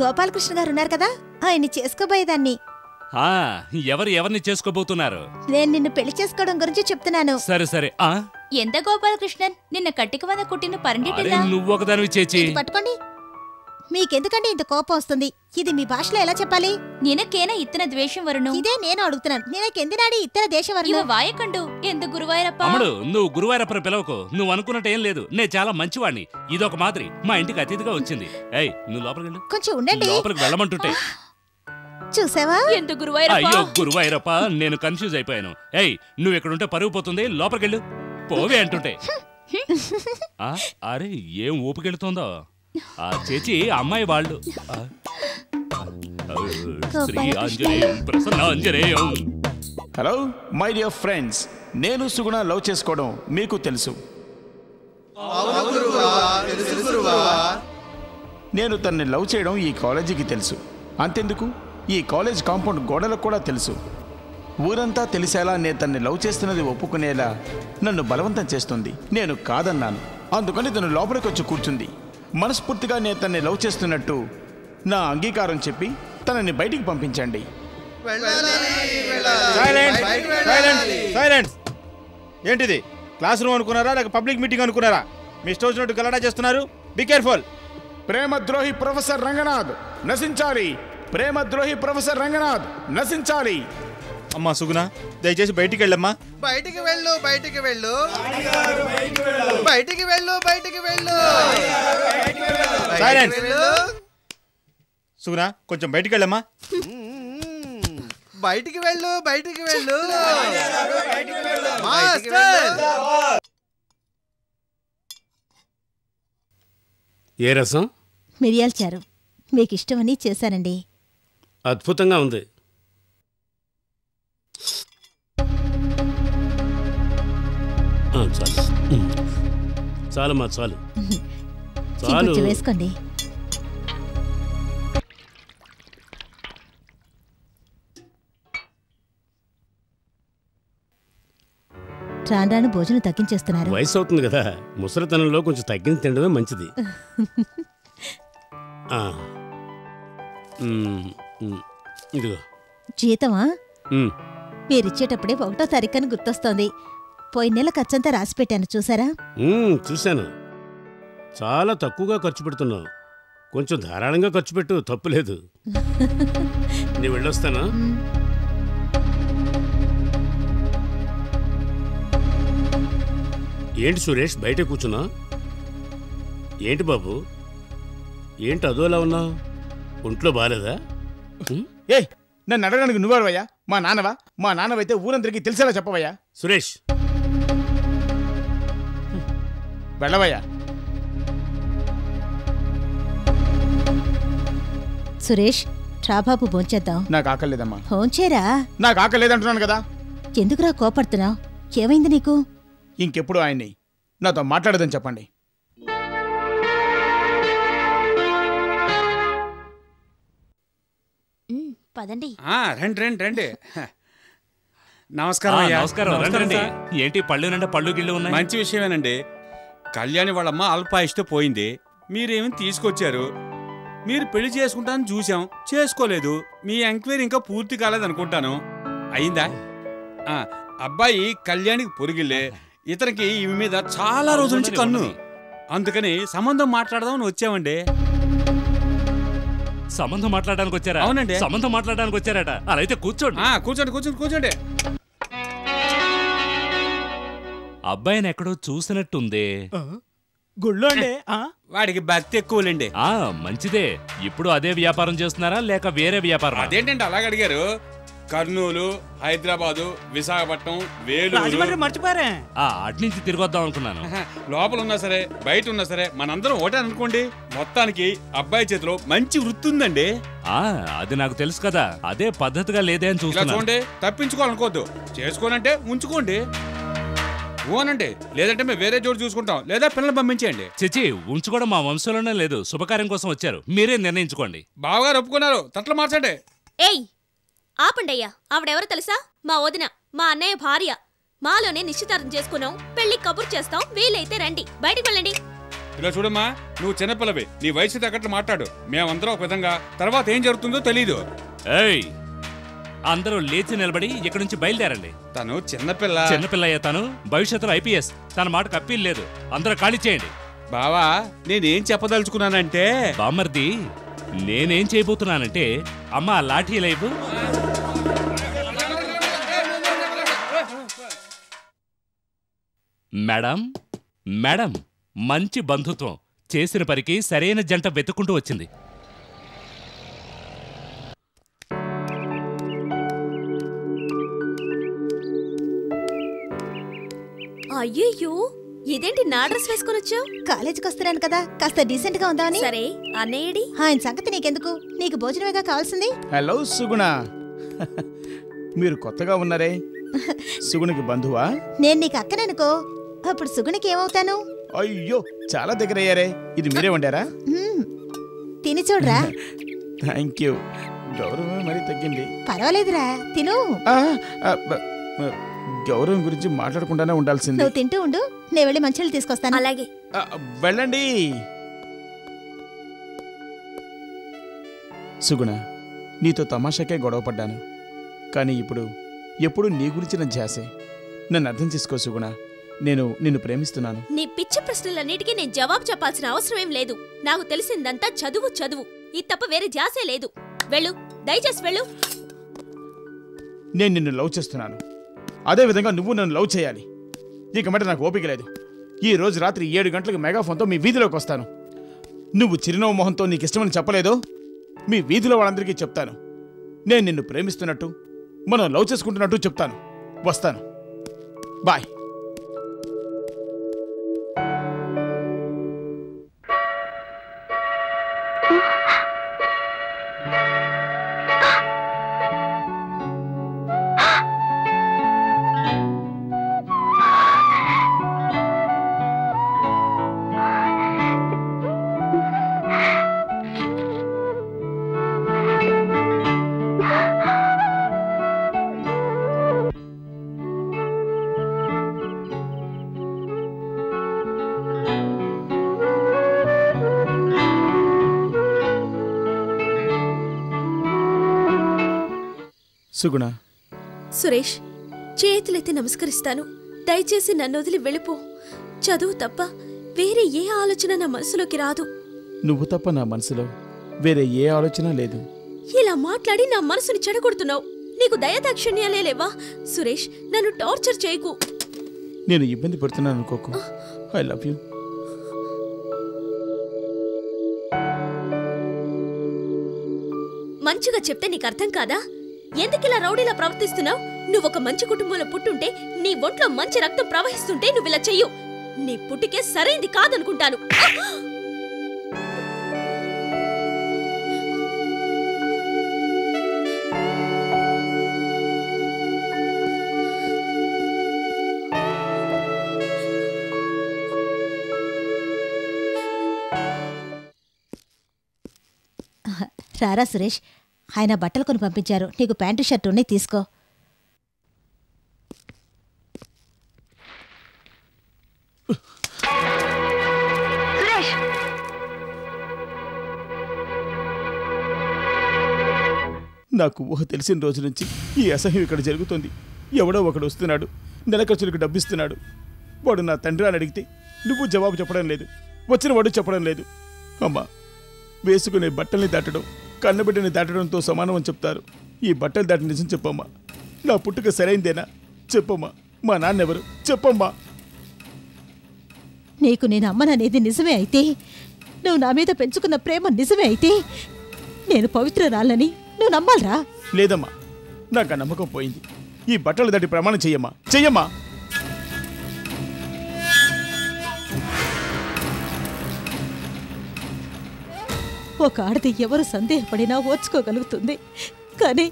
గోపాలకృష్ణ గారు ఉన్నారు కదా, ఆయన్ని చేసుకోబోయేదాన్ని. ఎవరు ఎవరిని చేసుకోబోతున్నారు? నేను నిన్ను పెళ్లి చేసుకోవడం గురించి చెప్తున్నాను. సరే సరే. ఎంత గోపాలకృష్ణన్ నిన్న కట్టిక వద కుట్టిన పరండిటిలా నువ్వు ఒకదానివి చేచి పట్టుకోండి. మీకెందుకంటే ఇంత కోపం వస్తుంది? ఇది మీ భాషలో ఎలా చెప్పాలి? నినకేనా ఇత్తన ద్వేషం వరును? ఇదే నేను అడుగుతున్నాను. నినకెందినాడి ఇత్తన దేశ వరును? వాయకండు ఎందు గురువాయరప్ప. అమ్ముడు, నువ్వు గురువాయరప్పని పిలవకు. నువ్వు అనుకున్నట్టు ఏం లేదు, నేను చాలా మంచివాడిని. ఇదొక మాదిరి మా ఇంటికి అతిథిగా వచ్చింది. ఏయ్ నువ్వు లోపలికి వెళ్ళు. కొంచెం ఉండండి. లోపలికి వెళ్ళమంటుంటే చూసావా? ఎందు గురువాయరప్ప. అయ్యో గురువాయరప్ప, నేను కన్ఫ్యూజ్ అయిపోయాను. ఏయ్ నువ్వు ఎక్కడుంటే పరుగు పోతుంది, లోపలికి వెళ్ళు. పోవే అంటుంటే. అరే ఏం ఊపికెళ్తుందో ఆ చేచి అమ్మాయి వాళ్ళు. Shri Anjaneyam Prasannanjaneyam. Hello my dear friends, నేను సుగుణ లవ్ చేసుకోవడం మీకు తెలుసు. నేను తన్ని లవ్ చేయడం ఈ కాలేజీకి తెలుసు. అంతెందుకు, ఈ కాలేజ్ కాంపౌండ్ గోడలకు కూడా తెలుసు. ఊరంతా తెలిసేలా నేను తన్ని లవ్ చేస్తున్నది ఒప్పుకునేలా నన్ను బలవంతం చేస్తుంది. నేను కాదన్నాను. అందుకని తను లోపలికి వచ్చి కూర్చుంది. మనస్ఫూర్తిగా నేను తన్ని లవ్ చేస్తున్నట్టు నా అంగీకారం చెప్పి తనని బయటికి పంపించండి. సైలెన్స్. ఏంటిది, క్లాస్ రూమ్ అనుకున్నారా లేక పబ్లిక్ మీటింగ్ అనుకున్నారా? మీ ఇష్టం వచ్చినట్టు గలాటా చేస్తున్నారు. Be careful. ప్రేమద్రోహి ప్రొఫెసర్ రంగనాథ్ నశించాలి. ప్రేమద్రోహి ప్రొఫెసర్ రంగనాథ్ నశించాలి. అమ్మా సుగుణ, దయచేసి బయటికి వెళ్ళమ్మా. బయటికి వెళ్ళు, బయటికి వెళ్ళు, బయటికి వెళ్ళు, బయటికి వెళ్ళు. సైలెన్స్. సుగుణ, కొంచెం బయటికి వెళ్ళమ్మా. బయటికి వెళ్ళు, బయటికి వెళ్ళు. ఏ రసం? మిరియాల చారు. మీకు ఇష్టమని చేశానండి. అద్భుతంగా ఉంది. చాలు చాలమ్మా, చాలు చాలు. వేసుకోండి. రాను భోజనం తగ్గించేస్తున్నారు. వయసు అవుతుంది కదా, ముసలితనంలో కొంచెం తగ్గించి తినడమే మంచిది. ఇదిగో జీతమా? మీరిచ్చేటప్పుడే 1వ తారీఖుని గుర్తొస్తోంది. పోయిన నెల ఖర్చంతా రాసి పెట్టాను, చూసారా? చూశాను. చాలా తక్కువగా ఖర్చు పెడుతున్నావు. కొంచెం ధారాళంగా ఖర్చు పెట్టు, తప్పులేదు. నీ వెళ్ళొస్తానా? ఏంటి సురేష్, బయట కూర్చున్నా? ఏంటి బాబు, ఏంటి అదోలా ఉన్నా? ఒంట్లో బాలేదా? ఏ, నన్ను అడగడానికి నువ్వెవరవయ్యా? మా నాన్నవా? మా నాన్నవైతే ఊరందరికీ తెలిసేలా చెప్పవయ్యా. సురేష్, వెళ్ళవయ్యా. సురేష్, ట్రాబాబు భోంచేద్దాం. నాకు ఆకలేదమ్మా. భోంచేరా. నాకు ఆకలేదంటున్నాను కదా. ఎందుకురా కోపడుతున్నావు? ఏమైంది నీకు? ఇంకెప్పుడు ఆయన్ని నాతో మాట్లాడదని చెప్పండి. పదండి. రండి రండి రండి. నమస్కారం. నమస్కారం. ఏంటి పళ్ళు నిండా పళ్ళు గిళ్ళు ఉన్నాయి? మంచి విషయమేనండి. కళ్యాణి వాళ్ళమ్మ అల్పాయుష్తో పోయింది. మీరేమి తీసుకొచ్చారు. మీరు పెళ్లి చేసుకుంటానని చూసాం, చేసుకోలేదు. మీ ఎంక్వైరీ ఇంకా పూర్తి కాలేదనుకుంటాను. అయిందా? అబ్బాయి కళ్యాణికి పొరిగిల్లే. ఇతనికి ఇవి మీద చాలా రోజుల నుంచి కన్ను. అందుకని సంబంధం మాట్లాడదామని వచ్చామండి. సంబంధం మాట్లాడడానికి వచ్చారా? అవునండి. సంబంధం మాట్లాడడానికి వచ్చారట. అలా అయితే కూర్చోండి. కూర్చోండి కూర్చోండి కూర్చోండి. అబ్బాయిని ఎక్కడో చూసినట్టుంది. గుళ్ళో అండి. వాడికి భక్తి ఎక్కువలేండి. మంచిదే. ఇప్పుడు అదే వ్యాపారం చేస్తున్నారా లేక వేరే వ్యాపారం? అదేంటండి అలాగ అడిగారు? కర్నూలు, హైదరాబాదు, విశాఖపట్నం, వేలూరు మర్చిపోయారే. అట్నుంచి తిరిగి వద్దాం అనుకున్నాను. లోపల ఉన్నా సరే బయట ఉన్నా సరే మనందరం ఒకటే అనుకోండి. మొత్తానికి అబ్బాయి చేతిలో మంచి వృత్తి ఉందండి. అది నాకు తెలుసు కదా. అదే పద్ధతిగా లేదే అని చూసుకోండి. తప్పించుకోవాలనుకోవద్దు. చేసుకోనంటే ఉంచుకోండి. ఓనండి, లేదంటే మేము వేరే జోడు చూసుకుంటాం, లేదా పిల్లలు పంపించేయండి. చిచి, ఉంచుకోవడం మా వంశంలోనే లేదు. శుభకార్యం కోసం వచ్చారు, మీరే నిర్ణయించుకోండి. బావగారు ఒప్పుకున్నారు, తట్లు మార్చండి. ఏయ్ ఆపండయ్యా. ఆవిడెవరో తెలుసా? మా వదిన, మా అన్నయ్య భార్య. మాలోనే నిశ్చితార్థం చేసుకున్నాం, పెళ్లి కబుర్ చేస్తాం. వీలైతే రండి, బయటికి వెళ్ళండి. ఇలా చూడమ్మా, నువ్వు చిన్నపిల్లవి, నీ వయసు తగ్గట్లు మాట్లాడు. మేమందరం ఒక విధంగా, తర్వాత ఏం జరుగుతుందో తెలీదు. ఏయ్, అందరూ లేచి నిలబడి ఇక్కడి నుంచి బయలుదేరండి. తను చిన్నపిల్లయ్య. తను భవిష్యత్తులో IPS. తన మాటకు అప్పీల్ లేదు. అందరూ ఖాళీ చేయండి. బావా, నేనేం చెప్పదలుచుకున్నానంటే, బామ్మర్ది, నేనేం చేయబోతున్నానంటే, అమ్మ లాఠీ లైవ్. మేడం, మంచి బంధుత్వం. చేసిన పనికి సరైన జంట వెతుక్కుంటూ వచ్చింది. అయ్యయ్యో, ఇదేంటి నా డ్రెస్ వేసుకొని వచ్చావు? కాలేజీకి వస్తున్నాను కదా, కాస్త డీసెంట్ గా ఉందామని. సరే, అన్నయ్యడి? ఆయన సంగతి నీకెందుకు? నీకు భోజనమేగా కావాల్సింది. హలో సుగుణ, మీరు కొత్తగా ఉన్నారే. సుగుణకి బంధువా? నేను నీకు అక్కననుకో, అప్పుడు సుగుణకి ఏమవుతాను? అయ్యో, చాలా దగ్గర అయ్యారే. ఇది మీరే వండారా? తిని చూడరా. Thank you. గౌరవం మరీ తగ్గింది. పర్వాలేదురా, తిను. గౌరవం గురించి మాట్లాడకుండానే ఉండాల్సింది. నువ్వు తింటూ ఉండు, నేను వెళ్ళి మంచినీళ్ళు తీసుకొస్తాను. అలాగే. వెళ్ళండి. సుగుణ, నీతో తమాషాకే గొడవపడ్డాను, కానీ ఇప్పుడు ఎప్పుడు నీ గురించిన ధ్యాసే. నన్ను అర్థం చేసుకో సుగుణ, నేను నిన్ను ప్రేమిస్తున్నాను. నీ పిచ్చి ప్రశ్నలన్నిటికీ నేను జవాబు చెప్పాల్సిన అవసరం ఏం లేదు. నాకు తెలిసిందంతా చదువు చదువు, ఇది తప్ప వేరే ధ్యాసే లేదు. వెళ్ళు, దయచేసి వెళ్ళు. నేను నిన్ను లవ్ చేస్తున్నాను, అదేవిధంగా నువ్వు నన్ను లవ్ చేయాలి. ఇక మాట నాకు ఓపిక లేదు. ఈ రోజు రాత్రి 7 గంటలకు మెగాఫోన్తో మీ వీధిలోకి వస్తాను. నువ్వు చిరునవ్వు మొహంతో నీకు ఇష్టమని చెప్పలేదో మీ వీధిలో వాళ్ళందరికీ చెప్తాను. నేను నిన్ను ప్రేమిస్తున్నట్టు, మనం లవ్ చేసుకుంటున్నట్టు చెప్తాను. వస్తాను. బాయ్. సుగుణ. సురేష్, చేతులెత్తి నమస్కరిస్తాను. దయచేసి నన్ను వదిలి వెళ్ళిపో. చదువు తప్ప వేరే ఏ ఆలోచన నా మనసులోకి రాదు. నువ్వు తప్ప నా మనసులో వేరే ఏ ఆలోచన లేదు. ఇలా మాట్లాడి నా మనసుని చెడగొడుతున్నావు. నీకు దయాదాక్షిణ్యాలే లేవా? సురేష్, నన్ను టార్చర్ చేయకు. నేను ఇబ్బంది పడుతున్నాను అనుకోకు. I love you. మంచిగా చెప్తే నీకు అర్థం కాదా? ఎందుకిలా రౌడీలా ప్రవర్తిస్తున్నావు? నువ్వొక మంచి కుటుంబంలో పుట్టుంటే, నీ ఒంట్లో మంచి రక్తం ప్రవహిస్తుంటే నువ్విలా చెయ్యు. నీ పుట్టికే సరైంది కాదనుకుంటాను. రారా సురేష్, ఆయన బట్టలు కొని పంపించారు. నీకు ప్యాంటు షర్టు ఉన్నాయి, తీసుకో. నాకు ఊహ తెలిసిన రోజు నుంచి ఈ అసహ్యం ఇక్కడ జరుగుతుంది. ఎవడో ఒకడు వస్తున్నాడు, నెల ఖర్చులకు డబ్బిస్తున్నాడు. వాడు నా తండ్రి అని అడిగితే నువ్వు జవాబు చెప్పడం లేదు, వచ్చిన వాడు చెప్పడం లేదు. అమ్మా, వేసుకునే బట్టల్ని దాటడం కన్నబిడ్డని దాటడంతో సమానం అని చెప్తారు. ఈ బట్టలు దాటి నిజం చెప్పమ్మా. నా పుట్టుక సరైందేనా చెప్పమ్మా. మా నాన్నెవరు చెప్పమ్మా. నీకు నేను అమ్మననేది నిజమే అయితే, నువ్వు నా మీద పెంచుకున్న ప్రేమ నిజమే అయితే, నేను పవిత్రరాలని నువ్వు నమ్మాలరా? లేదమ్మా, నాకు ఆ నమ్మకం పోయింది. ఈ బట్టలు దాటి ప్రమాణం చెయ్యమ్మా, చెయ్యమ్మా. ఒక ఆడది ఎవరు సందేహపడినా ఓర్చుకోగలుగుతుంది, కానీ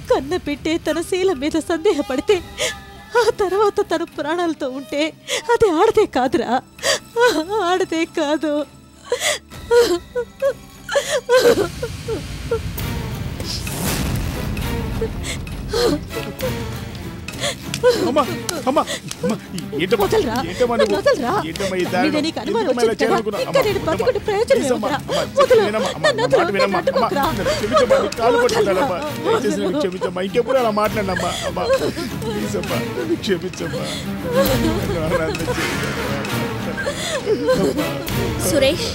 కన్న పెట్టే తన శీలం మీద సందేహపడితే ఆ తర్వాత తన ప్రాణాలతో ఉంటే అది ఆడదే కాదురా, ఆడదే కాదు. ఇంకెప్పుడు అలా మాట్లాడమ్మా. అమ్మా క్షమించమ్మా. సురేష్,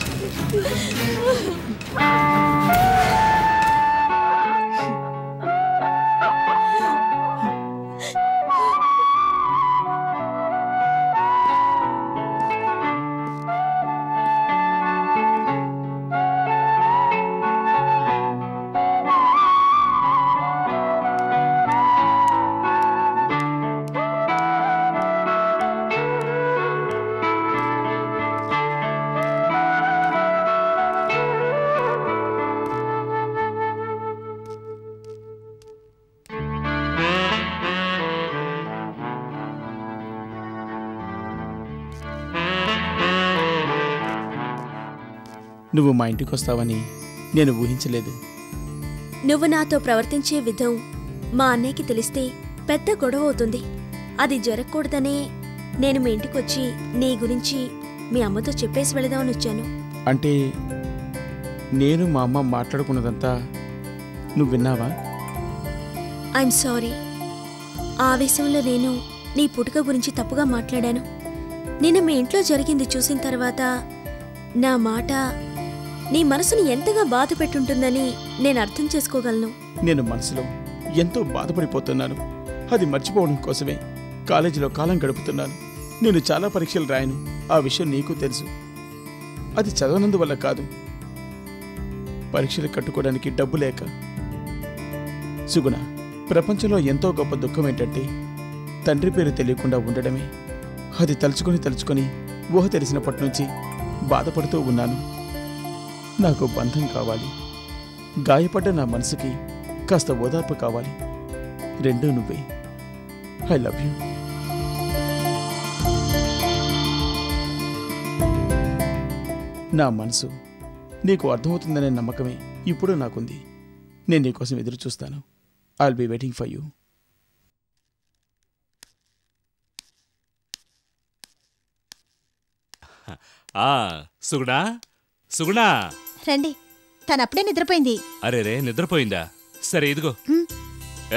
నువ్వు మా ఇంటికి వస్తావని నేను ఊహించలేదు. నువ్వు నాతో ప్రవర్తించే విధం మా అన్నయ్యకి తెలిస్తే పెద్ద గొడవ అవుతుంది. అది జరగకూడదనే నేను మీ ఇంటికొచ్చి నీ గురించి మీ అమ్మతో చెప్పేసి వెళదామని వచ్చాను. అంటే నేను మా అమ్మ మాట్లాడుకున్నదంతా నువ్వు విన్నావా? I'm sorry. ఆవేశంలో నేను నీ పుట్టుక గురించి తప్పుగా మాట్లాడాను. నిన్న మీ ఇంట్లో జరిగింది చూసిన తర్వాత నా మాట నీ మనసుని ఎంతగా బాధ పెట్టుంటుందని నేను అర్థం చేసుకోగలను. నేను మనసులో ఎంతో బాధపడిపోతున్నాను. అది మర్చిపోవడం కోసమే కాలేజీలో కాలం గడుపుతున్నాను. నేను చాలా పరీక్షలు రాయను, ఆ విషయం నీకు తెలుసు. అది చదవనందువల్ల కాదు, పరీక్షలు కట్టుకోవడానికి డబ్బు లేక. సుగుణ, ప్రపంచంలో ఎంతో గొప్ప దుఃఖం ఏంటంటే తండ్రి పేరు తెలియకుండా ఉండడమే. అది తలుచుకొని ఊహ తెలిసినప్పటి నుంచి బాధపడుతూ ఉన్నాను. నాకు బంధం కావాలి, గాయపడ్డ నా మనసుకి కాస్త ఓదార్పు కావాలి. రెండూ నువ్వే. I love you. నా మనసు నీకు అర్థమవుతుందనే నమ్మకమే ఇప్పుడు నాకుంది. నేను నీకోసం ఎదురు చూస్తాను. I'll be waiting for you. Suguna, Suguna రండి. తనప్పుడే నిద్రపోయింది. అరే రే, నిద్రపోయిందా? సరే ఇదిగో.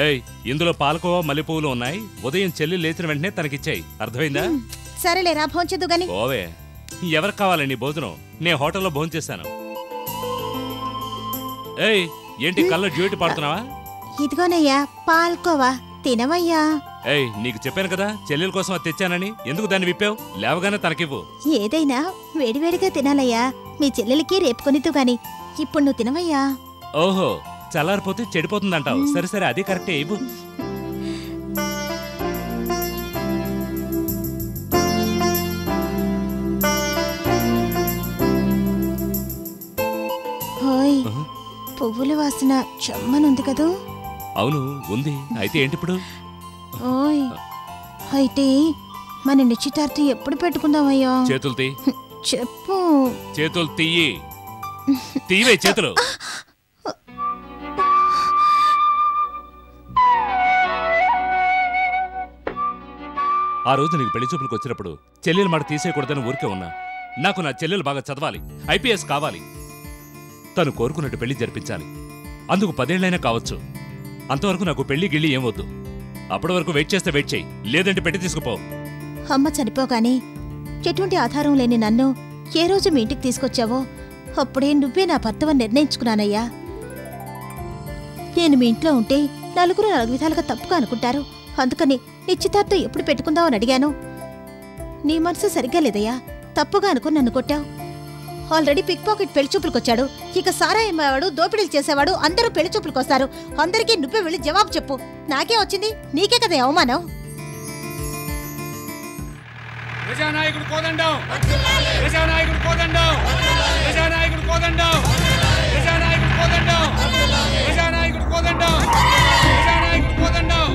ఏయ్, ఇందులో పాలకోవా మల్లెపూలు ఉన్నాయి. ఉదయం చెల్లి లేచిన వెంటనే తనకిచ్చాయి. అర్థమైందా? సరేలేరా, భోంచేద్దు గాని. ఓవే, ఎవరికి కావాలి నీ భోజనం? నేను హోటల్లో భోంచేశాను. ఏయ్, ఏంటి కళ్ళ డ్యూటీ పాడుతున్నావా? ఇదిగోనయ్యా పాల్కోవా, తినవయ్యా. ఏయ్, నీకు చెప్పాను కదా చెల్లెల కోసం అది తెచ్చానని. ఎందుకు దాన్ని విప్పావు? లేవగానే తనకివ్వు. ఏదైనా వేడివేడిగా తినాలయ్యా. మీ చెల్లెలకి రేపు కొనితూ గాని. ఇప్పుడు నువ్వు తినవయ్యా. ఓహో, చల్లారిపోతే చెడిపోతుందంటావు. సరే సరే, అది కరెక్టే. ఇవ్వు. ఓయ్, పువ్వుల వాసన చెమ్మనుంది కదూ? అవును, ఉంది. అయితే ఏంటి ఇప్పుడు? ఓయ్, అయితే మన నిశ్చితార్థం ఎప్పుడు పెట్టుకుందామయ్యా? చేతులు తీ. చెప్పు. చేతులు తీయి. తీవే చేతులు. ఆ రోజు నీకు పెళ్లి చూపులకు వచ్చినప్పుడు చెల్లెలు మాట తీసేయకూడదని ఊరికే ఉన్నా. నాకు నా చెల్లెలు బాగా చదవాలి, ఐపీఎస్ కావాలి. తను కోరుకున్నట్టు పెళ్లి జరిపించాలి. అందుకు 10 ఏళ్లైనా కావచ్చు. అంతవరకు నాకు పెళ్లి గిళ్ళి ఏం వద్దు. అప్పటి వరకు వెయిట్ చేస్తే వెయిట్ చేయి, లేదంటే పెట్టి తీసుకుపో. అమ్మ చనిపోగానే ఎటువంటి ఆధారం లేని నన్ను ఏ రోజు మీ ఇంటికి తీసుకొచ్చావో అప్పుడే నువ్వే నా భర్తవని నిర్ణయించుకున్నానయ్యా. నేను మీ ఇంట్లో ఉంటే నలుగురు 4 విధాలుగా తప్పుగా అనుకుంటారు. అందుకని నిశ్చితార్థం ఎప్పుడు పెట్టుకుందామని అడిగాను. నీ మనసు సరిగ్గా లేదయ్యా. తప్పుగా అనుకుని నన్ను కొట్టావు. ఆల్రెడీ పిక్ పాకెట్ పెళ్లి చూపులకొచ్చాడు. ఇక సారాయి అమ్మేవాడు, దోపిడీలు చేసేవాడు అందరూ పెళ్లి చూపులకొస్తారు. అందరికీ నువ్వే వెళ్ళి జవాబు చెప్పు. నాకే వచ్చింది, నీకే కదా అవమానం. ప్రజానాయకుడు కోదండం, ప్రజానాయకుడు కోదండం, ప్రజానాయకుడు కోదండం, ప్రజానాయకుడు కోదండం, ప్రజానాయకుడు కోదండం, ప్రజానాయకుడు కోదండం,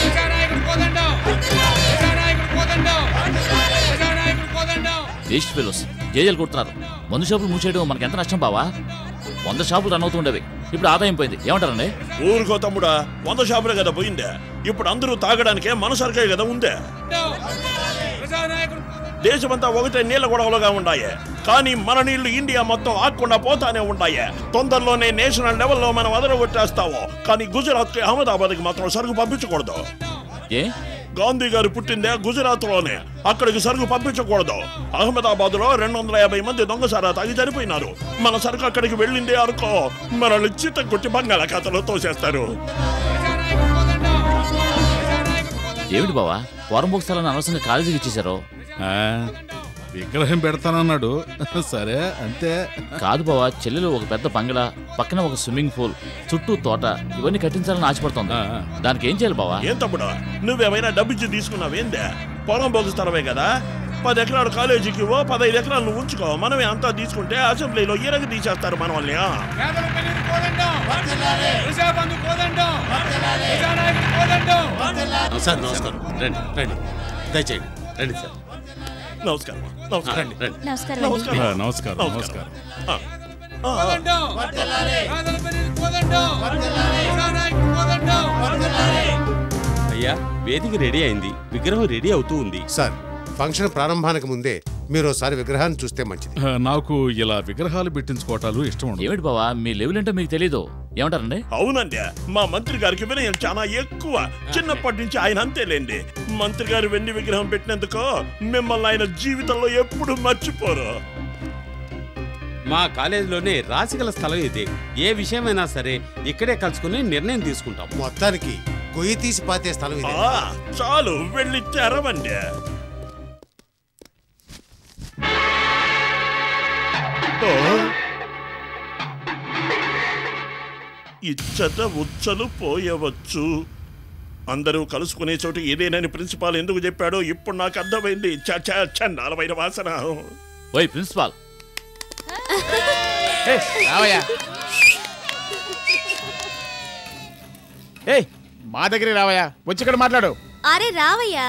ప్రజానాయకుడు కోదండం, ప్రజానాయకుడు కోదండం, ప్రజానాయకుడు కోదండం. వేస్ట్ ఫెలోస్ జేజలు కొడుతున్నారు. మందు షాపులు మూసేయడం మనకి ఎంత నష్టం బావా? 100 షాపులు రన్ అవుతుండేవి, ఇప్పుడు ఆదాయం పోయింది. ఏమంటారండి? ఊరుకో తమ్ముడా, 100 షాపులే కదా పోయిందే. ఇప్పుడు అందరూ తాగడానికే మన సరికే కదా ఉందే. దేశమంతా ఒకటే నీళ్ళ గొడవలుగా ఉండాయే, కానీ మన నీళ్లు ఇండియా మొత్తం ఆకుండా పోతానే ఉండాయే. తొందరలోనే నేషనల్ లెవెల్లో మనం అదరగొట్టేస్తావో, కానీ గుజరాత్కి అహ్మదాబాద్కి మాత్రం సరుకు పంపించకూడదు. ఏ? గాంధీ గారు పుట్టిందే గుజరాత్ లోనే, అక్కడికి సరుకు పంపించకూడదు. అహ్మదాబాద్ లో 250 మంది దొంగసారా తాగి చనిపోయినారు. మన సరుకు అక్కడికి వెళ్ళిందే అనుకో, మనల్ని చిత్త కొట్టి బంగాళాఖాతంలో తోసేస్తారు. ఏమిటి బావా, పోరంబోక్ స్థలాన్ని అనవసరంగా కాలేజీకి ఇచ్చేశారు? విగ్రహం పెడతానన్నాడు. సరే అంతే. కాదు బావా, చెల్లెలు ఒక పెద్ద బంగ్లా, పక్కన ఒక స్విమ్మింగ్ పూల్, చుట్టూ తోట, ఇవన్నీ కట్టించాలని ఆశపడుతోంది. దానికి ఏం చేయాలి బావా? ఏం తమ్ముడా, నువ్వేమైనా డబ్బిచ్చి తీసుకున్నావేందే? పొలం పోగుస్తారవే కదా. 10 ఎకరాలు కాలేజీకి ఇవ్వో, 15 ఎకరాలు నువ్వు ఉంచుకో. మనమే అంతా తీసుకుంటే అసెంబ్లీలో ఈరగ తీసేస్తారు మన వాళ్ళని. సార్ నమస్కారం. రండి రండి, దయచేయండి. రండి సార్. నమస్కారం నమస్కారం నమస్కారం. నమస్కారం నమస్కారం. అయ్యా వేదిక రెడీ అయింది, విగ్రహం రెడీ అవుతూ ఉంది. సార్ ఫంక్షన్ ప్రారంభానికి ముందే మీరు ఒకసారి విగ్రహాన్ని చూస్తే మంచిది. నాకు ఇలా విగ్రహాలు పెట్టించుకోవటాలు ఇష్టం ఉండదు. ఏమిటి బావా మీ లెవెల్ ఏంటో మీకు తెలీదు. ఏమంటారండి? అవునండి, మా మంత్రి గారికి వినయం చాలా ఎక్కువ. చిన్నప్పటి నుంచి ఆయన అంతేలేండి. మంత్రి గారు వెండి విగ్రహం పెట్టినందుకు మిమ్మల్ని ఆయన జీవితంలో ఎప్పుడు మర్చిపోరు. మా కాలేజీలోనే రాసిగల స్థలం ఇది. ఏ విషయమైనా సరే ఇక్కడే కలుసుకుని నిర్ణయం తీసుకుంటాం. మొత్తానికి గొయ్యి తీసి పాతే స్థలం ఇది. చాలు వెళ్ళి తెరవండి. ఇచ్చట ఉచ్చలు పోయవచ్చు. అందరూ కలుసుకునే చోటు ఇదేనని ప్రిన్సిపాల్ ఎందుకు చెప్పాడో ఇప్పుడు నాకు అర్థమైంది. చండాలమైన వాసన. ఓయ్ ప్రిన్సిపాల్, మా దగ్గరికి రావయ్యా, వచ్చి ఇక్కడ మాట్లాడు. అరే రావయ్యా.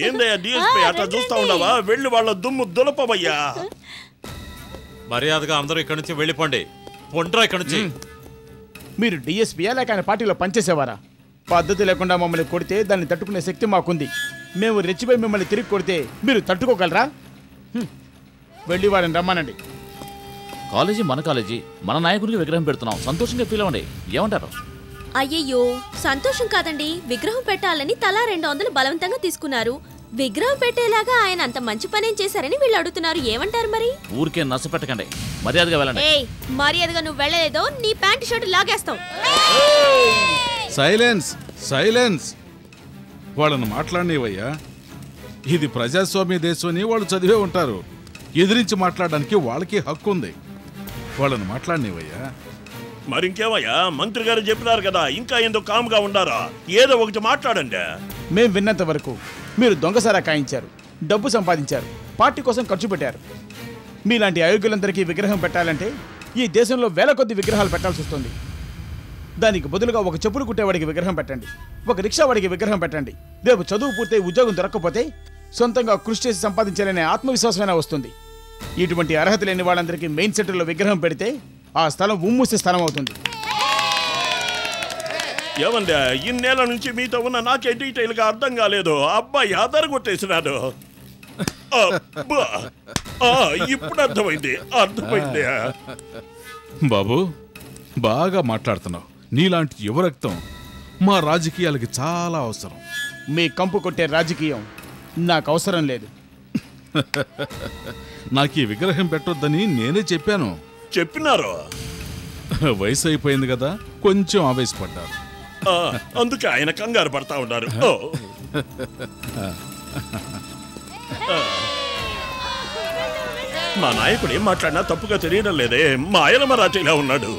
ఏందయ్యా డిఎస్పీ అట్లా చూస్తా ఉండవా? వెళ్ళి వాళ్ళ దుమ్ము దులపవయ్యా. మర్యాదగా అందరూ ఇక్కడి నుంచి వెళ్ళిపోండి. పొండ్రా ఇక్కడి నుంచి. మీరు డిఎస్పీయా లేక ఆయన పార్టీలో పనిచేసేవారా? పద్ధతి లేకుండా మమ్మల్ని కొడితే దాన్ని తట్టుకునే శక్తి మాకుంది. మేము రెచ్చిపోయి మిమ్మల్ని తిరిగి కొడితే మీరు తట్టుకోగలరా? వెళ్ళి వారిని రమ్మనండి. కాలేజీ మన కాలేజీ, మన నాయకుడికి విగ్రహం పెడుతున్నాం, సంతోషంగా ఫీల్ అవ్వండి. ఏమంటారు? అయ్యయ్యో సంతోషం కాదండి, విగ్రహం పెట్టాలని తలా 200 బలవంతంగా తీసుకున్నారు. విగ్రహం పెట్టేలాగా ఆయన అంత మంచి పనేం చేశారని వీళ్ళు అడుగుతున్నారు. ఏమంటారు మరి? ఊరికే నచ్చ పెట్టకండి, మర్యాదగా వెళ్ళండి. ఏయ్ మర్యాదగా నువ్వు వెళ్ళలేదో నీ ప్యాంటు షర్ట్ లాగేస్తాం. Silence silence. వాళ్ళని మాట్లాడినవయ్యా. ఇది ప్రజాస్వామ్య దేశం అని వాళ్ళు చదివే ఉంటారు. ఎదిరించి మాట్లాడడానికి వాళ్ళకి హక్కు ఉంది. వాళ్ళని మాట్లాడినవయ్యా. మరి ఇంకేమయ్యా, మంత్రి గారు చెప్పినారు కదా, ఇంకా ఎందుకు కామ్గా ఉండారా? ఏదో ఒకటి మాట్లాడండి. మేం విన్నంత వరకు మీరు దొంగసారా కాయించారు, డబ్బు సంపాదించారు, పార్టీ కోసం ఖర్చు పెట్టారు. మీలాంటి అయోగ్యులందరికీ విగ్రహం పెట్టాలంటే ఈ దేశంలో వేల కొద్ది విగ్రహాలు పెట్టాల్సి వస్తుంది. దానికి బదులుగా ఒక చెప్పులు కుట్టేవాడికి విగ్రహం పెట్టండి, ఒక రిక్షా వాడికి విగ్రహం పెట్టండి. రేపు చదువు పూర్తయి ఉద్యోగం దొరకకపోతే సొంతంగా కృషి చేసి సంపాదించాలనే ఆత్మవిశ్వాసమైనా వస్తుంది. ఇటువంటి అర్హత లేని వాళ్ళందరికీ మెయిన్ సెంటర్లో విగ్రహం పెడితే ఆ స్థలం ఉమ్మూసే స్థలం అవుతుంది. ఏమండి, ఇన్నేళ్ల నుంచి మీతో ఉన్న నాకే డీటెయిల్ గా అర్థం కాలేదు. అబ్బాయి అదరగొట్టేసినాడు. ఇప్పుడు అర్థమైంది. బాబు బాగా మాట్లాడుతున్నావు. నీలాంటి యువరక్తం మా రాజకీయాలకి చాలా అవసరం. మీ కంపు కొట్టే రాజకీయం నాకు అవసరం లేదు. నాకు ఈ విగ్రహం పెట్టొద్దని నేనే చెప్పాను. చెప్పినారు. వయసు అయిపోయింది కదా, కొంచెం ఆవేశపడ్డారు. అందుకే ఆయన కంగారు పడతా ఉన్నారు. మా నాయకుడు ఏం మాట్లాడినా తప్పుగా తెలియడం లేదే. మా ఆయన మరాఠీలా ఉన్నాడు.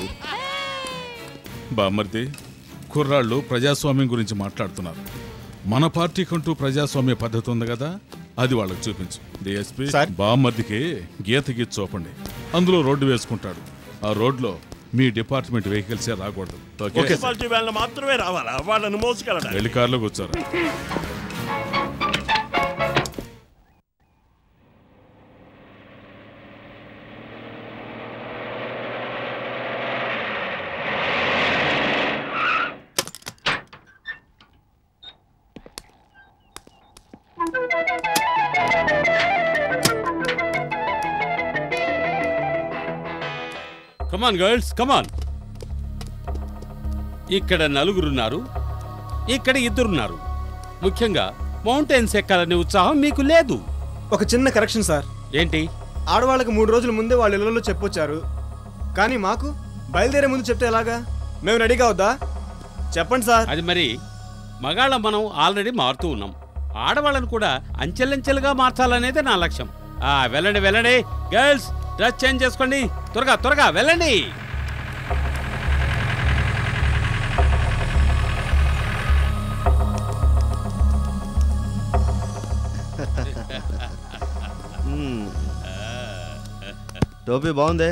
బామ్మర్ది, కుర్రాళ్ళు ప్రజాస్వామ్యం గురించి మాట్లాడుతున్నారు. మన పార్టీకంటూ ప్రజాస్వామ్య పద్ధతి ఉంది కదా, అది వాళ్ళకి చూపించు. డిఎస్పీ బామ్మర్దికి గీత గీత చూపండి. అందులో రోడ్డు వేసుకుంటాడు. ఆ రోడ్లో మీ డిపార్ట్మెంట్ వెహికల్సే రాకూడదు. మున్సిపాలిటీ వాళ్ళని మాత్రమే రావాలా? వాళ్ళని మోసుకెళ్ళడానికి వెళ్ళి కార్లో కూర్చోరు. కమాన్ గర్ల్స్, కమాన్. ఇక్కడ నలుగురున్నారు, ఇక్కడ ఇద్దరున్నారు. ముఖ్యంగా మౌంటైన్స్ ఎక్కాలనే ఉత్సాహం మీకు లేదు. ఒక చిన్న కరెక్షన్ సార్. ఏంటి? ఆడవాళ్ళకి 3 రోజుల ముందే వాళ్ళ ఇళ్లలో చెప్పొచ్చారు, కానీ మాకు బయలుదేరే ముందు చెప్తే ఎలాగా? మేము రెడీగా వద్దా? చెప్పండి సార్. అది మరి మగాళ్ళ మనం ఆల్రెడీ మారుతూ ఉన్నాం. ఆడవాళ్ళను కూడా అంచెలంచెలుగా మార్చాలనేదే నా లక్ష్యం. వెళ్ళండి వెళ్ళండి గర్ల్స్, డ్రెస్ చేంజ్ చేసుకోండి. త్వరగా త్వరగా వెళ్ళండి. టోపీ బాగుందే,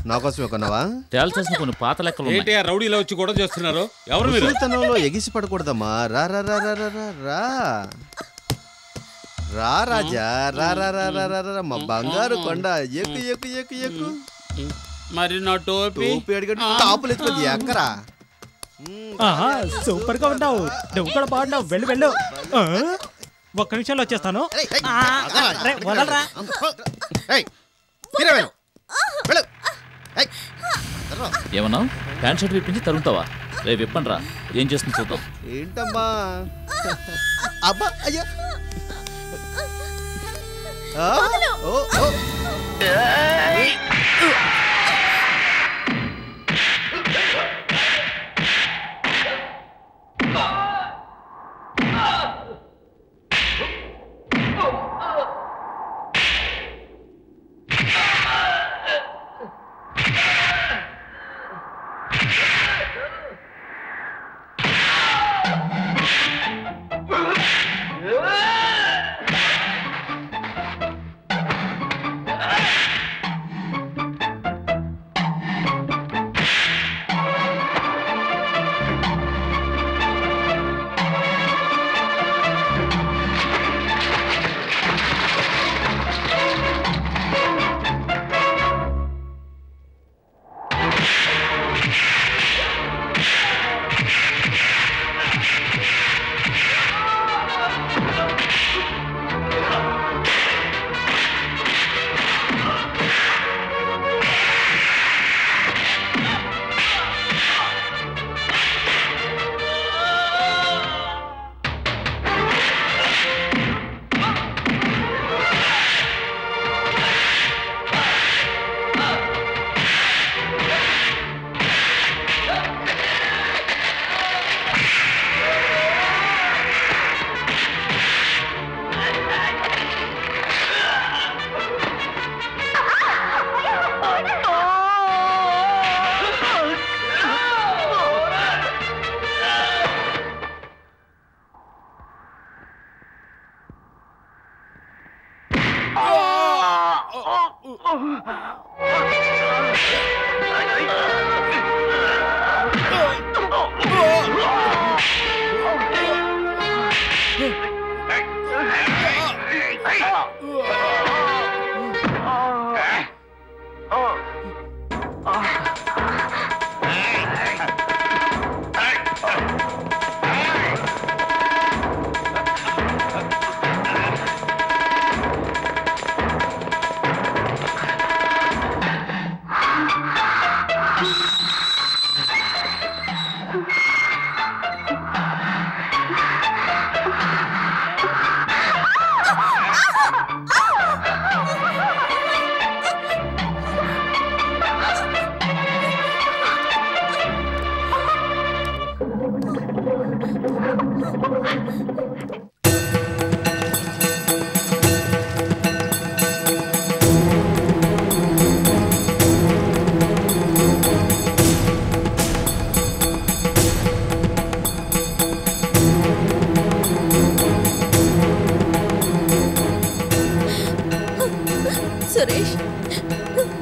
నా కోసమే కొన్నావా? తేల్చేసిన కొన్ని పాత లెక్కలు ఉన్నాయి. ఏంటి రౌడీలో వచ్చి కూడా చేస్తున్నారు? ఎవరు మీరు? ముసలితనంలో ఎగిసి పడకూడదమ్మా. రా రా రా రా రా రా రా రా రాజా, రా రా రా రా రా రా, మా బంగారు కొండ. ఎక్కు ఎక్కు ఎక్కు ఎక్కు. మరి నా టోపీ అడిగట్టు టాపులు ఎత్తుకుంది ఎక్కరా. సూపర్ గా ఉన్నావు, నువ్వు కూడా బాగున్నావు. వెళ్ళు వెళ్ళు. ఒక్క నిమిషంలో వచ్చేస్తాను. వదలరా. ఏమన్నా ప్యాంట్ షర్ట్ విప్పించి తరుగుతావా? రే విప్పండి రా, ఏం చేస్తుంది చూద్దాం. ఏంటమ్మా? అబ్బా అయ్యా. సురేష్,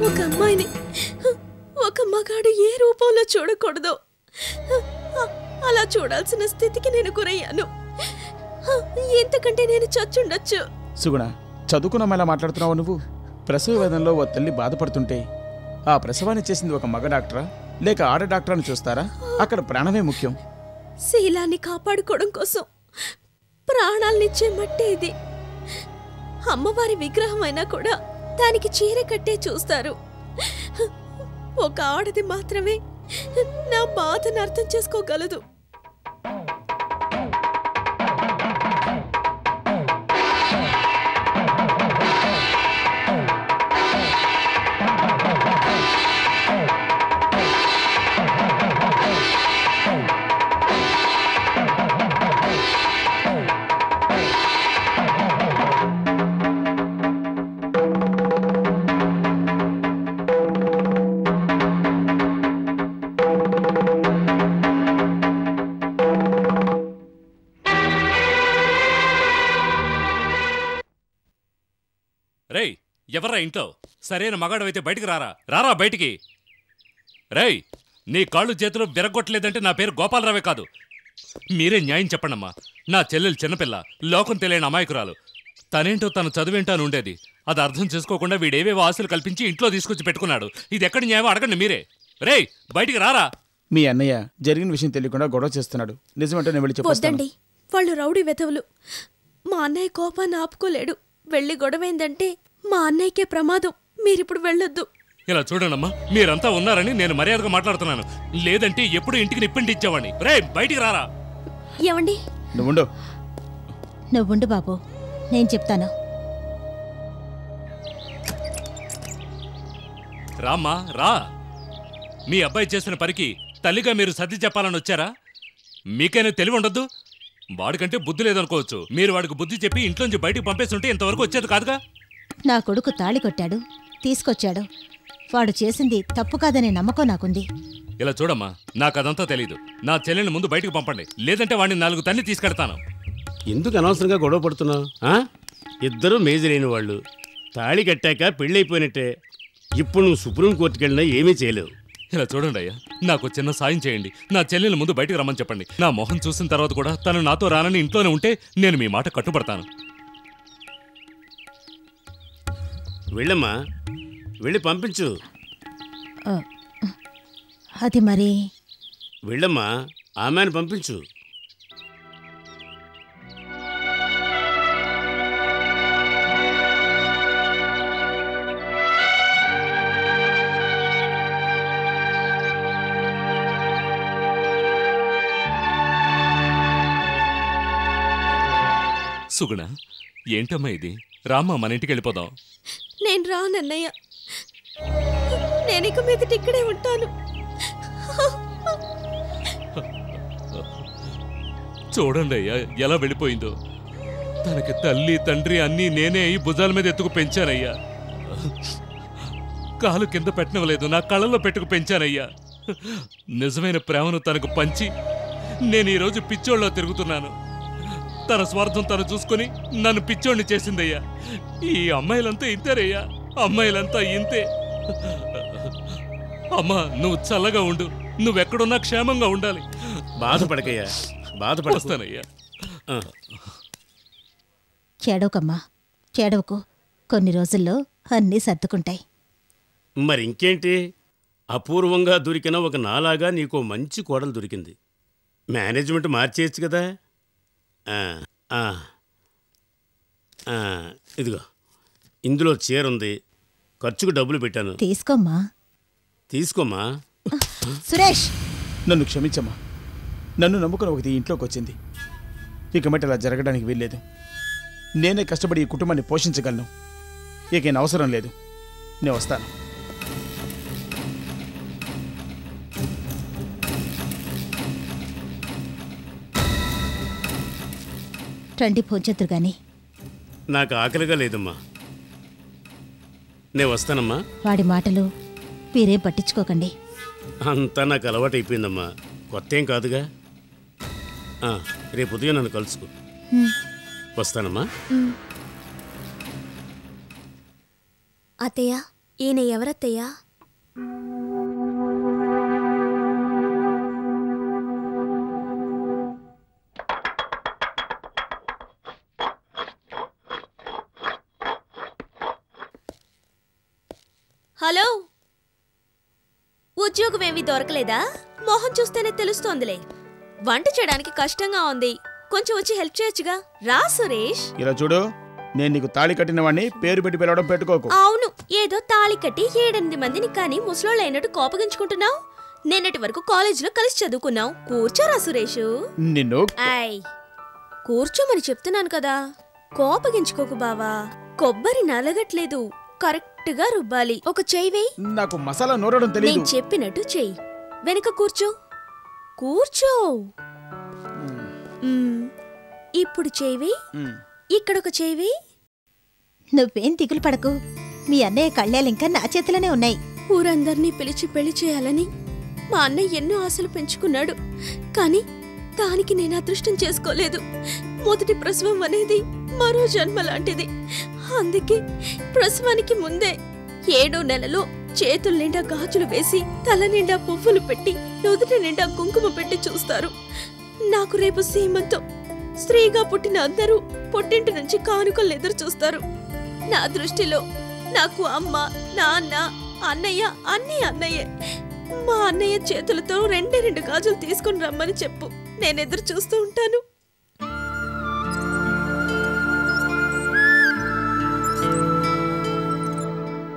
ఒక అమ్మాయిని ఒక మగాడు ఏ రూపంలో చూడకూడదు, అలా చూడాల్సిన స్థితికి నేను గురయ్యాను. ఎంతకంటే నేను చచ్చుండొచ్చు. సుగుణ, చదువుకున్న అమ్మాయిలా మాట్లాడుతున్నావు నువ్వు. ప్రసవ వేదనలో ఓ తల్లి బాధపడుతుంటే ఆ ప్రసవాన్ని చేసింది ఒక మగ డాక్టరా లేక ఆడ డాక్టర్ అని చూస్తారా? అక్కడ ప్రాణమే ముఖ్యం. శీలాన్ని కాపాడుకోవడం కోసం ప్రాణాలనిచ్చే మట్టే ఇది. అమ్మవారి విగ్రహం అయినా కూడా దానికి చీర కట్టే చూస్తారు. ఒక ఆడది మాత్రమే నా బాధను అర్థం చేసుకోగలదు. రేయ్, ఎవర్రా ఇంట్లో? సరైన మగాడవైతే బయటికి రారా. రారా బయటికి. రేయ్, నీ కాళ్ళు చేతులు విరగొట్టలేదంటే నా పేరు గోపాలరావే కాదు. మీరే న్యాయం చెప్పండమ్మా. నా చెల్లెలు చిన్నపిల్ల, లోకం తెలియని అమాయకురాలు. తనేంటో తన చదువేంటో అని ఉండేది. అది అర్థం చేసుకోకుండా వీడేవేవో ఆశలు కల్పించి ఇంట్లో తీసుకొచ్చి పెట్టుకున్నాడు. ఇది ఎక్కడి న్యాయం అడగండి మీరే. రేయ్ బయటికి రారా. మీ అన్నయ్య జరిగిన విషయం తెలియకుండా గొడవ చేస్తున్నాడు. నిజమంటే నేను వెళ్ళి చెప్పొస్తాను. వద్దండి, వాళ్ళు రౌడీ వెధవులు. మా అన్నయ్య కోపాన్ని ఆపుకోలేడు. వెళ్ళి గొడవైందంటే మా అన్నయ్యకే ప్రమాదం. మీరిప్పుడు వెళ్ళొద్దు. ఇలా చూడండమ్మా, మీరంతా ఉన్నారని నేను మర్యాదగా మాట్లాడుతున్నాను. లేదంటే ఎప్పుడు ఇంటికి నిప్పిండి ఇచ్చేవాడిని. రేయ్ బయటికి రారా. ఏమండి నువ్వుండు బాబు, నేను చెప్తాను. రామ్మా రా. మీ అబ్బాయి చేసిన పనికి తల్లిగా మీరు సర్ది చెప్పాలని వచ్చారా? మీకైనా తెలివి ఉండొద్దు. వాడికంటే బుద్ధి లేదనుకోవచ్చు. మీరు వాడికి బుద్ధి చెప్పి ఇంట్లోంచి బయటికి పంపేస్తుంటే ఇంతవరకు వచ్చేది కాదుగా. నా కొడుకు తాళి కొట్టాడు, తీసుకొచ్చాడు. వాడు చేసింది తప్పు కాదనే నమ్మకం నాకుంది. ఇలా చూడమ్మా, నాకదంతా తెలీదు. నా చెల్లెని ముందు బయటికి పంపండి, లేదంటే వాడిని 4 తన్ని తీసుకెడతాను. ఎందుకు అనవసరంగా గొడవ పడుతున్నావు? ఇద్దరూ మేజరైన వాళ్ళు. తాళి కట్టాక పెళ్ళైపోయినట్టే. ఇప్పుడు నువ్వు సుప్రీంకోర్టుకి వెళ్ళినా ఏమీ చేయలేవు. ఇలా చూడండి అయ్యా, నాకు చిన్న సాయం చేయండి. నా చెల్లెని ముందు బయటికి రమ్మని చెప్పండి. నా మొహం చూసిన తర్వాత కూడా తను నాతో రానని ఇంట్లోనే ఉంటే నేను మీ మాట కట్టుబడతాను. వెళ్ళమ్మా, వెళ్ళి పంపించు. అది మరి వెళ్ళమ్మా, ఆమెను పంపించు. సుగుణ, ఏంటమ్మా ఇది? రామ్మా, మన ఇంటికి వెళ్ళిపోదాం. నేను రానన్నయ్య. నేను ఇక మీదట ఇక్కడే ఉంటాను. చూడండి అయ్యా ఎలా వెళ్ళిపోయిందో. తనకి తల్లి తండ్రి అన్నీ నేనే ఈ భుజాల మీద ఎత్తుకు పెంచానయ్యా. కాలు కింద పెట్టనివ్వలేదు, నా కళ్ళల్లో పెట్టుకు పెంచానయ్యా. నిజమైన ప్రేమను తనకు పంచి నేను ఈరోజు పిచ్చోళ్ళలో తిరుగుతున్నాను. తన స్వార్థం తను చూసుకుని నన్ను పిచ్చోడిని చేసిందయ్యా. ఈ అమ్మాయిలంతా ఇంతేరయ్యా, అమ్మాయిలంతా ఇంతే. అమ్మా, నువ్వు చల్లగా ఉండు. నువ్వెక్కడున్నా క్షేమంగా ఉండాలి. బాధపడకయ్యా, బాధపడస్తానయ్యా. చేడవకమ్మా, చేడవకు. కొన్ని రోజుల్లో అన్నీ సర్దుకుంటాయి. మరి ఇంకేంటి, అపూర్వంగా దొరికిన ఒక నాలాగా నీకో మంచి కోడలు దొరికింది. మేనేజ్మెంట్ మార్చేయచ్చు కదా. ఇదిగో, ఇందులో చీర ఉంది, ఖర్చుకు డబ్బులు పెట్టాను. తీసుకోమ్మా. తీసుకోమ్మా. సురేష్, నన్ను క్షమించమ్మా. నన్ను నమ్ముకుని ఒకటి ఇంట్లోకి వచ్చింది. ఇక మట్టి అలా జరగడానికి వీల్లేదు. నేనే కష్టపడి ఈ కుటుంబాన్ని పోషించగలను. ఇక అవసరం లేదు. నేను వస్తాను. రండి భోజెద్దురు గాని. నాకు ఆకలిగా లేదమ్మా, నేను వస్తానమ్మా. వాడి మాటలు మీరేం పట్టించుకోకండి. అంతా నాకు అలవాటు అయిపోయిందమ్మా, కొత్త ఏం కాదుగా. రేపు ఉదయం నన్ను కలుసుకో. వస్తానమ్మా. అత్తయ్య, ఈయన ఎవరత్తయ్యా? హలో, ఉద్యోగం ఏమీ దొరకలేదా? మొహం చూస్తేనే తెలుస్తోందిలే. వంట చేయడానికి కష్టంగా ఉంది, కొంచెం వచ్చి హెల్ప్ చేయొచ్చుగా. రా సురేష్. ఇలా చూడు, నేను నీకు తాళి కట్టిన వాడిని పేరు పెట్టి పిలవడం పెట్టుకోకు. అవును, ఏదో తాళి కట్టి 7-8 మందిని కానీ ముసలోళ్ళు అయినట్టు కోపగించుకుంటున్నావు. నిన్నటి వరకు కాలేజీలో కలిసి చదువుకున్నావు. కూర్చోరా సురేష్. నిన్ను కూర్చోమని చెప్తున్నాను కదా. కోపగించుకోకు బావా. కొబ్బరి నలగట్లేదు, కరెక్ట్ గా రుబ్బాలి. ఒక చెయ్యి వేయి. నాకు మసాలా నూరడం తెలియదు. నేను చెప్పినట్టు చెయ్యి. వెనక కూర్చో. కూర్చో. ఇప్పుడు చెయ్యి వేయి. ఇక్కడొక చెయ్యి వేయి. నువ్వేం దిగులు పడకు. మీ అన్నయ్య కళ్యాలింకా నా చేతిలోనే ఉన్నాయి. ఊరందరినీ పిలిచి పెళ్లి చేయాలని మా అన్నయ్య ఎన్నో ఆశలు పెంచుకున్నాడు. కానీ దానికి నేను అదృష్టం చేసుకోలేదు. మొదటి ప్రసవం అనేది మరో జన్మ లాంటిది. అందుకే ప్రసవానికి ముందే 7వ నెలలో చేతుల నిండా గాజులు వేసి, తల నిండా పువ్వులు పెట్టి, నుదుటి నిండా కుంకుమ పెట్టి చూస్తారు. నాకు రేపు సీమంతం. స్త్రీగా పుట్టిన అందరూ పుట్టింటి నుంచి కానుకలు ఎదురు చూస్తారు. నా దృష్టిలో నాకు అమ్మ, నాన్న, అన్నయ్య అన్నీ అన్నయ్యే. మా అన్నయ్య చేతులతో 2 గాజులు తీసుకుని రమ్మని చెప్పు. నేను ఎదురు చూస్తూ ఉంటాను.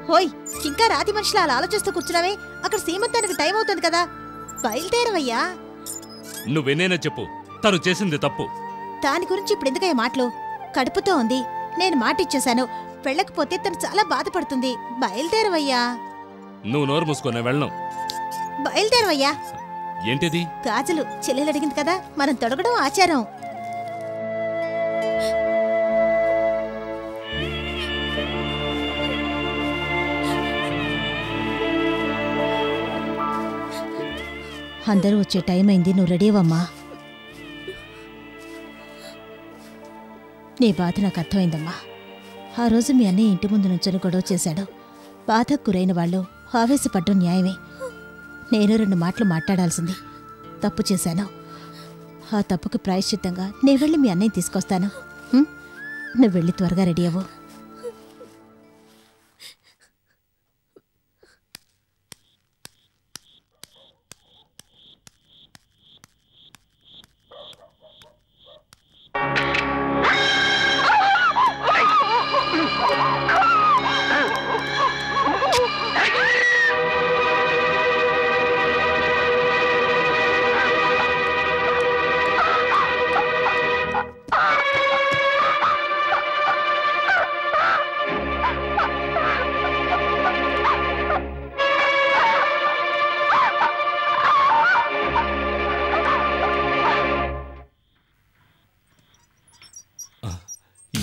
హోయ్, ఇంకా రాతి మనుషులు అలా ఆలోచిస్తూ కూర్చున్నావే? అక్కడ సీమంతానికి టైం అవుతుంది కదా, బయలుదేరవయ్యా. నువ్వేనేనా చెప్పు, తను చేసింది తప్పు. దాని గురించి ఇప్పుడు ఎందుకయ్యా మాటలు? కడుపుతో ఉంది, నేను మాట ఇచ్చేశాను. వెళ్ళకపోతే తను చాలా బాధపడుతుంది. బయలుదేరవయ్యా. నువ్వు నోరు మూసుకునే వెళ్ళను. బయలుదేరవయ్యా. ఏంటిది? గాజులు చెల్లెలు అడిగింది కదా, మనం తొడగడం ఆచారం. అందరూ వచ్చే టైం అయింది, నువ్వు రెడీ అవ్వమ్మా. నీ బాధ నాకు అర్థమైందమ్మా. ఆ రోజు మీ అన్నయ్య ఇంటి ముందు నుంచొని గొడవ చేశాడు. బాధకు గురైన వాళ్ళు ఆవేశపడ్డం న్యాయమే. నేను 2 మాటలు మాట్లాడాల్సింది. తప్పు చేశాను. ఆ తప్పుకి ప్రాయశ్చిత్తంగా నేను వెళ్ళి మీ అన్నయ్య తీసుకొస్తాను. నువ్వు వెళ్ళి త్వరగా రెడీ అవ్వు.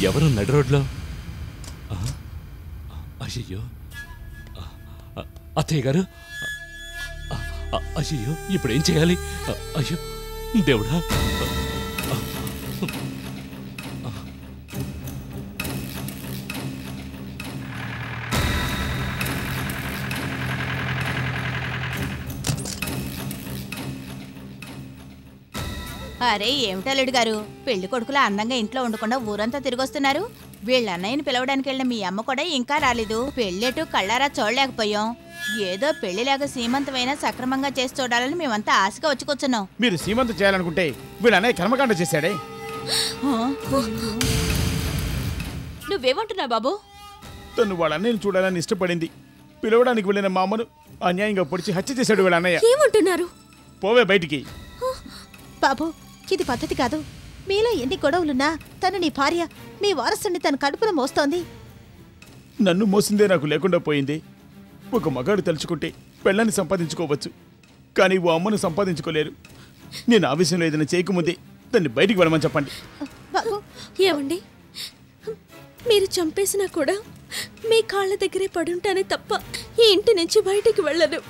ఎవరు నడి రోడ్లో? అయ్యో, అత్తయ్య గారు, అయ్యో, ఇప్పుడు ఏం చేయాలి? అయ్యో దేవుడా! అరే ఏమిటల్లుడు గారు, పెళ్లి కొడుకులా అందంగా ఇంట్లో ఉండకుండా ఊరంతా తిరిగొస్తున్నారు. వీళ్ళ అన్నయ్యని పిలవడానికి వెళ్ళిన మీ అమ్మ కూడా ఇంకా రాలేదు. పెళ్ళేటు కళ్ళారా చూడలేకపోయాం. ఏదో పెళ్లిలాగా సీమంతమైనా సక్రమంగా చేసి చూడాలని మేమంతా ఆశగా వచ్చి కూర్చున్నాం. మీరు సీమంతం చేయాలనుకుంటే వీళ్ళ అన్నయ్య కర్మకాండ చేశాడే. నువ్వేమంటున్నావు బాబు? తను వాళ్ళ అన్నయ్యని చూడాలని ఇష్టపడింది. పిలవడానికి వెళ్ళిన మా అమ్మను అన్యాయంగా పొడిచి హత్య చేశాడు వీళ్ళ అన్నయ్య. ఏమంటున్నారు? పోవే బయటికి. బాబు, ఇది పద్ధతి కాదు. మీలో ఎన్ని గొడవలున్నా తను నీ భార్య, మీ వారసుని తన కడుపున మోస్తోంది. నన్ను మోసిందే నాకు లేకుండా పోయింది. ఒక మగాడు తలుచుకుంటే పెళ్ళాన్ని సంపాదించుకోవచ్చు, కానీ ఓ అమ్మను సంపాదించుకోలేరు. నేను ఆ విషయంలో ఏదైనా చేయకముందే దాన్ని బయటికి వెళ్ళమని చెప్పండి. ఏమండి, మీరు చంపేసినా కూడా మీ కాళ్ళ దగ్గరే పడుంటానే తప్ప ఈ ఇంటి నుంచి బయటికి వెళ్ళను.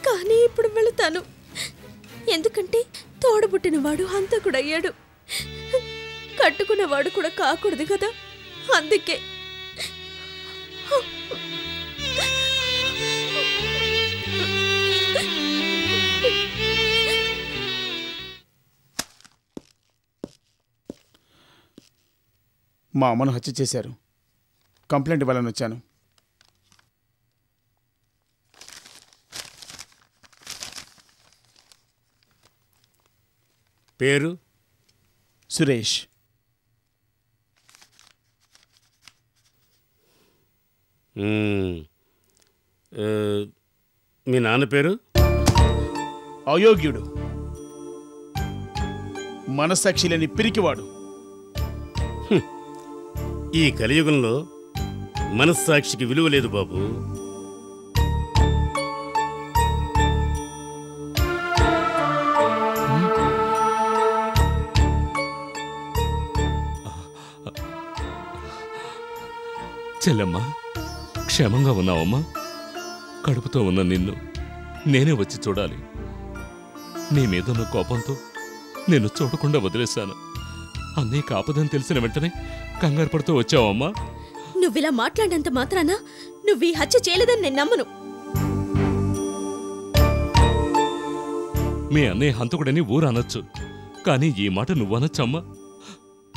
కానీ ఇప్పుడు వెళతాను. ఎందుకంటే తోడబుట్టినవాడు హంతకుడయ్యాడు, కట్టుకున్నవాడు కూడా కాకూడదు కదా, అందుకే. మా అమ్మను హత్య చేశారు. కంప్లైంట్ ఇవ్వాలని వచ్చాను. పేరు? సురేష్. మీ నాన్న పేరు? అయోగ్యుడు, మనస్సాక్షి లేని పిరికివాడు. ఈ కలియుగంలో మనస్సాక్షికి విలువ లేదు బాబు. చెల్లెమ్మా, క్షేమంగా ఉన్నావమ్మా? కడుపుతో ఉన్న నిన్ను నేనే వచ్చి చూడాలి. నీ మీదున్న కోపంతో నేను చూడకుండా వదిలేశాను. అన్నయ్య కాపదని తెలిసిన వెంటనే కంగారు పడుతూ వచ్చావమ్మా. నువ్విలా మాట్లాడినంత మాత్రాన నువ్వు ఈ హత్య చేయలేదని నేను నమ్మను. మీ అన్నయ్య హంతకుడని ఊరు అనొచ్చు, కానీ ఈ మాట నువ్వనొచ్చమ్మా?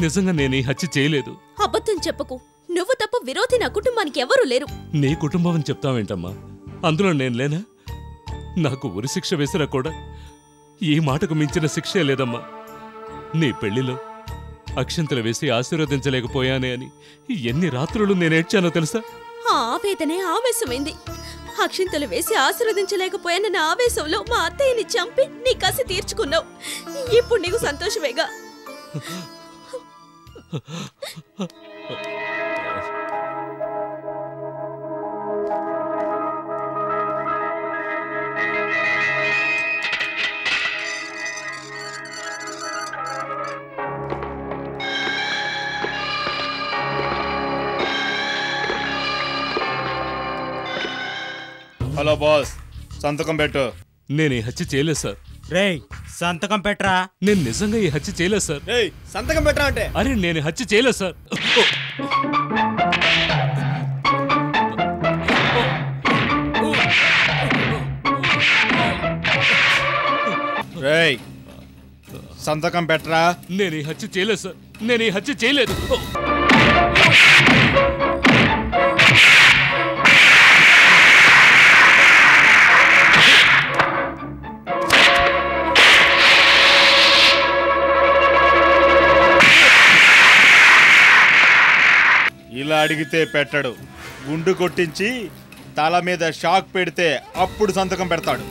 నిజంగా నేను ఈ హత్య చేయలేదు. అబద్ధం చెప్పకు. నువ్వు తప్ప విరోధి నా కుటుంబానికి ఎవరూ లేరు. నీ కుటుంబం అని చెప్తావేంటమ్మా? అందులో నేను లేనా? నాకు ఉరిశిక్ష వేసినా కూడా ఈ మాటకు మించిన శిక్షే లేదమ్మా. నీ పెళ్లిలో అక్షంతలు వేసి ఆశీర్వదించలేకపోయానే అని ఎన్ని రాత్రులు నేనేడ్చానో తెలుసా? ఆ ఆవేదనే ఆవేశమైంది. అక్షింతలు వేసి ఆశీర్వదించలేకపోయానన్న ఆవేశంలో మా అత్తయ్యని చంపి నీ కసి తీర్చుకున్నావు. ఇప్పుడు నీకు సంతోషమేగా? హలో బాస్, సంతకం పెట్టు. నేను ఈ హత్య చేయలేదు సార్. రేయ్ సంతకం పెట్టరా. నేను నిజంగా ఈ హత్య చేయలేదు సార్. రేయ్ సంతకం పెట్టరా అంటే. అరే నేను హత్య చేయలేదు సార్. రేయ్ సంతకం పెట్టరా. నేను ఈ హత్య చేయలేదు సార్. నేను ఈ హత్య చేయలేదు. ఇలా అడిగితే పెట్టడు. గుండు కొట్టించి తల మీద షాక్ పెడితే అప్పుడు సంతకం పెడతాడు.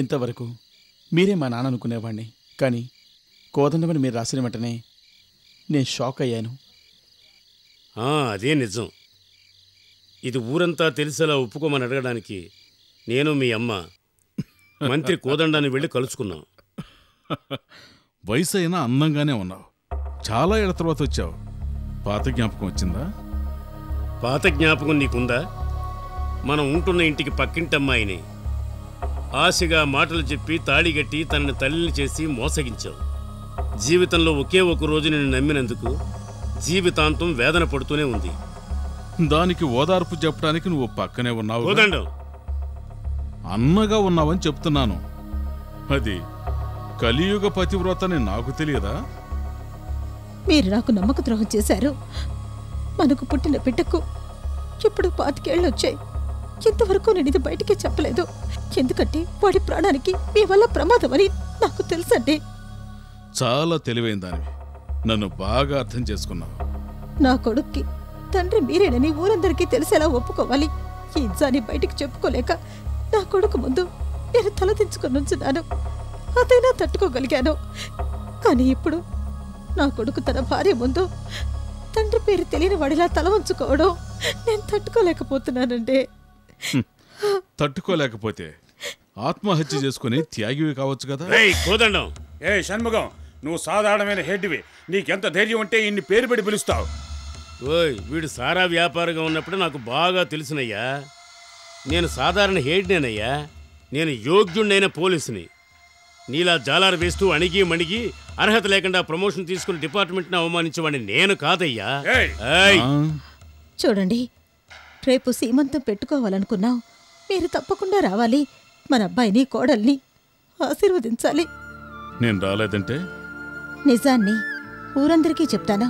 ఇంతవరకు మీరే మా నాన్న అనుకునేవాడిని, కానీ కోదండమని మీరు రాసిన వెంటనే నేను షాక్ అయ్యాను. అదే నిజం. ఇది ఊరంతా తెలిసేలా ఒప్పుకోమని అడగడానికి నేను మీ అమ్మ మంత్రి కోదండాన్ని వెళ్ళి కలుసుకున్నాం. వయసు అయినా అందంగానే ఉన్నావు. చాలా ఏళ్ల తర్వాత వచ్చావు. పాత జ్ఞాపకం వచ్చిందా? పాత జ్ఞాపకం నీకుందా? మనం ఉంటున్న ఇంటికి పక్కింటి అమ్మాయిని ఆశగా మాటలు చెప్పి తాళిగట్టి తనని తల్లిని చేసి మోసగించావు. జీవితంలో ఒకే ఒక రోజు నిన్ను నమ్మినందుకు జీవితాంతం వేదన పడుతూనే ఉంది. దానికి ఓదార్పు చెప్పడానికి నువ్వు పక్కనే ఉన్నావు. కోదండం, అన్నగా ఉన్నావని చెప్తున్నాను. అది కలియుగ పతివ్రతని నాకు తెలియదా? మీరు నాకు నమ్మక ద్రోహం చేశారు. మనకు పుట్టిన బిడ్డకు ఇప్పుడు 25 ఏళ్ళు వచ్చాయి. ఇంతవరకు నేను ఇది బయటికి చెప్పలేదు. ఎందుకంటే వాడి ప్రాణానికి మీ వల్ల ప్రమాదం అని నాకు తెలుసండి. చాలా తెలివైన దానివి. నన్ను బాగా అర్థం చేసుకున్నావు. నా కొడుక్కి తండ్రి మీరేనని ఊరందరికీ తెలిసేలా ఒప్పుకోవాలి. ఈ నిజాన్ని బయటికి చెప్పుకోలేక నా కొడుకు ముందు నేను తలదించుకొని ఉంచున్నాను. అదైనా తట్టుకోగలిగాను. కానీ ఇప్పుడు నా కొడుకు తన భార్య ముందు తండ్రి పేరు తెలియని వాడిలా తల వంచుకోవడం నేను తట్టుకోలేకపోతున్నానండి. తట్టుకోలేకపోతే ఆత్మహత్య చేసుకుని త్యాగివి కావచ్చు కదా. కోదండం, ఏ షణ్ముఖం, నువ్వు సాధారణమైన హెడ్వి, నీకెంత ధైర్యం ఉంటే ఇన్ని పేరు పెట్టి పిలుస్తావు? ఓయ్, వీడు సారా వ్యాపారంగా ఉన్నప్పుడు నాకు బాగా తెలుసునయ్యా. నేను సాధారణ హెడ్నేనయ్యా. నేను యోగ్యుణ్ణైన పోలీసుని. నీలా జాలారు వేస్తూ అణిగి మణిగి అర్హత లేకుండా ప్రమోషన్ తీసుకుని డిపార్ట్మెంట్ని అవమానించేవాడిని నేను కాదయ్యా. చూడండి, రేపు సీమంతం పెట్టుకోవాలనుకున్నాం. మీరు తప్పకుండా రావాలి. మన అబ్బాయిని కోడల్ని ఆశీర్వదించాలి. నేను రాలేదంటే నిజాన్ని ఊరందరికీ చెప్తానా?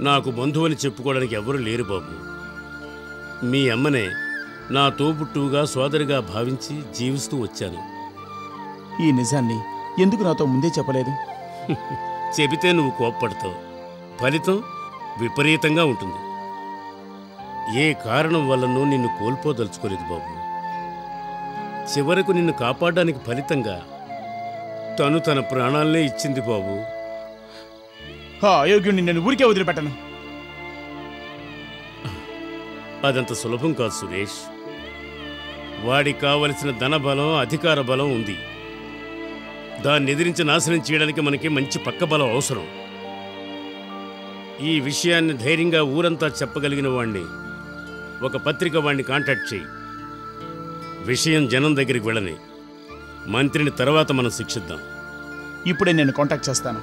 నాకు బంధువుని చెప్పుకోవడానికి ఎవరు లేరు బాబు. మీ అమ్మనే నా తోబుట్టువుగా సోదరిగా భావించి జీవిస్తూ వచ్చాను. ఈ నిజాన్ని ఎందుకు నాతో ముందే చెప్పలేదు? చెబితే నువ్వు కోప్పడతావు. ఫలితం విపరీతంగా ఉంటుంది. ఏ కారణం వల్లనూ నిన్ను కోల్పోదలుచుకోలేదు బాబు. చివరకు నిన్ను కాపాడడానికి ఫలితంగా తను తన ప్రాణాలనే ఇచ్చింది బాబు. అయోగ్యుడిని నేను ఊరికే వదిలిపెట్టను. అదంత సులభం కాదు సురేష్. వాడికి కావలసిన ధనబలం, అధికార బలం ఉంది. దాన్ని ఎదిరించి నాశనం చేయడానికి మనకి మంచి పక్కబలం అవసరం. ఈ విషయాన్ని ధైర్యంగా ఊరంతా చెప్పగలిగిన వాణ్ణి ఒక పత్రిక వాణ్ణి కాంటాక్ట్ చేయి. విషయం జనం దగ్గరికి వెళ్ళని. మంత్రిని తర్వాత మనం శిక్షిద్దాం. ఇప్పుడే నేను కాంటాక్ట్ చేస్తాను.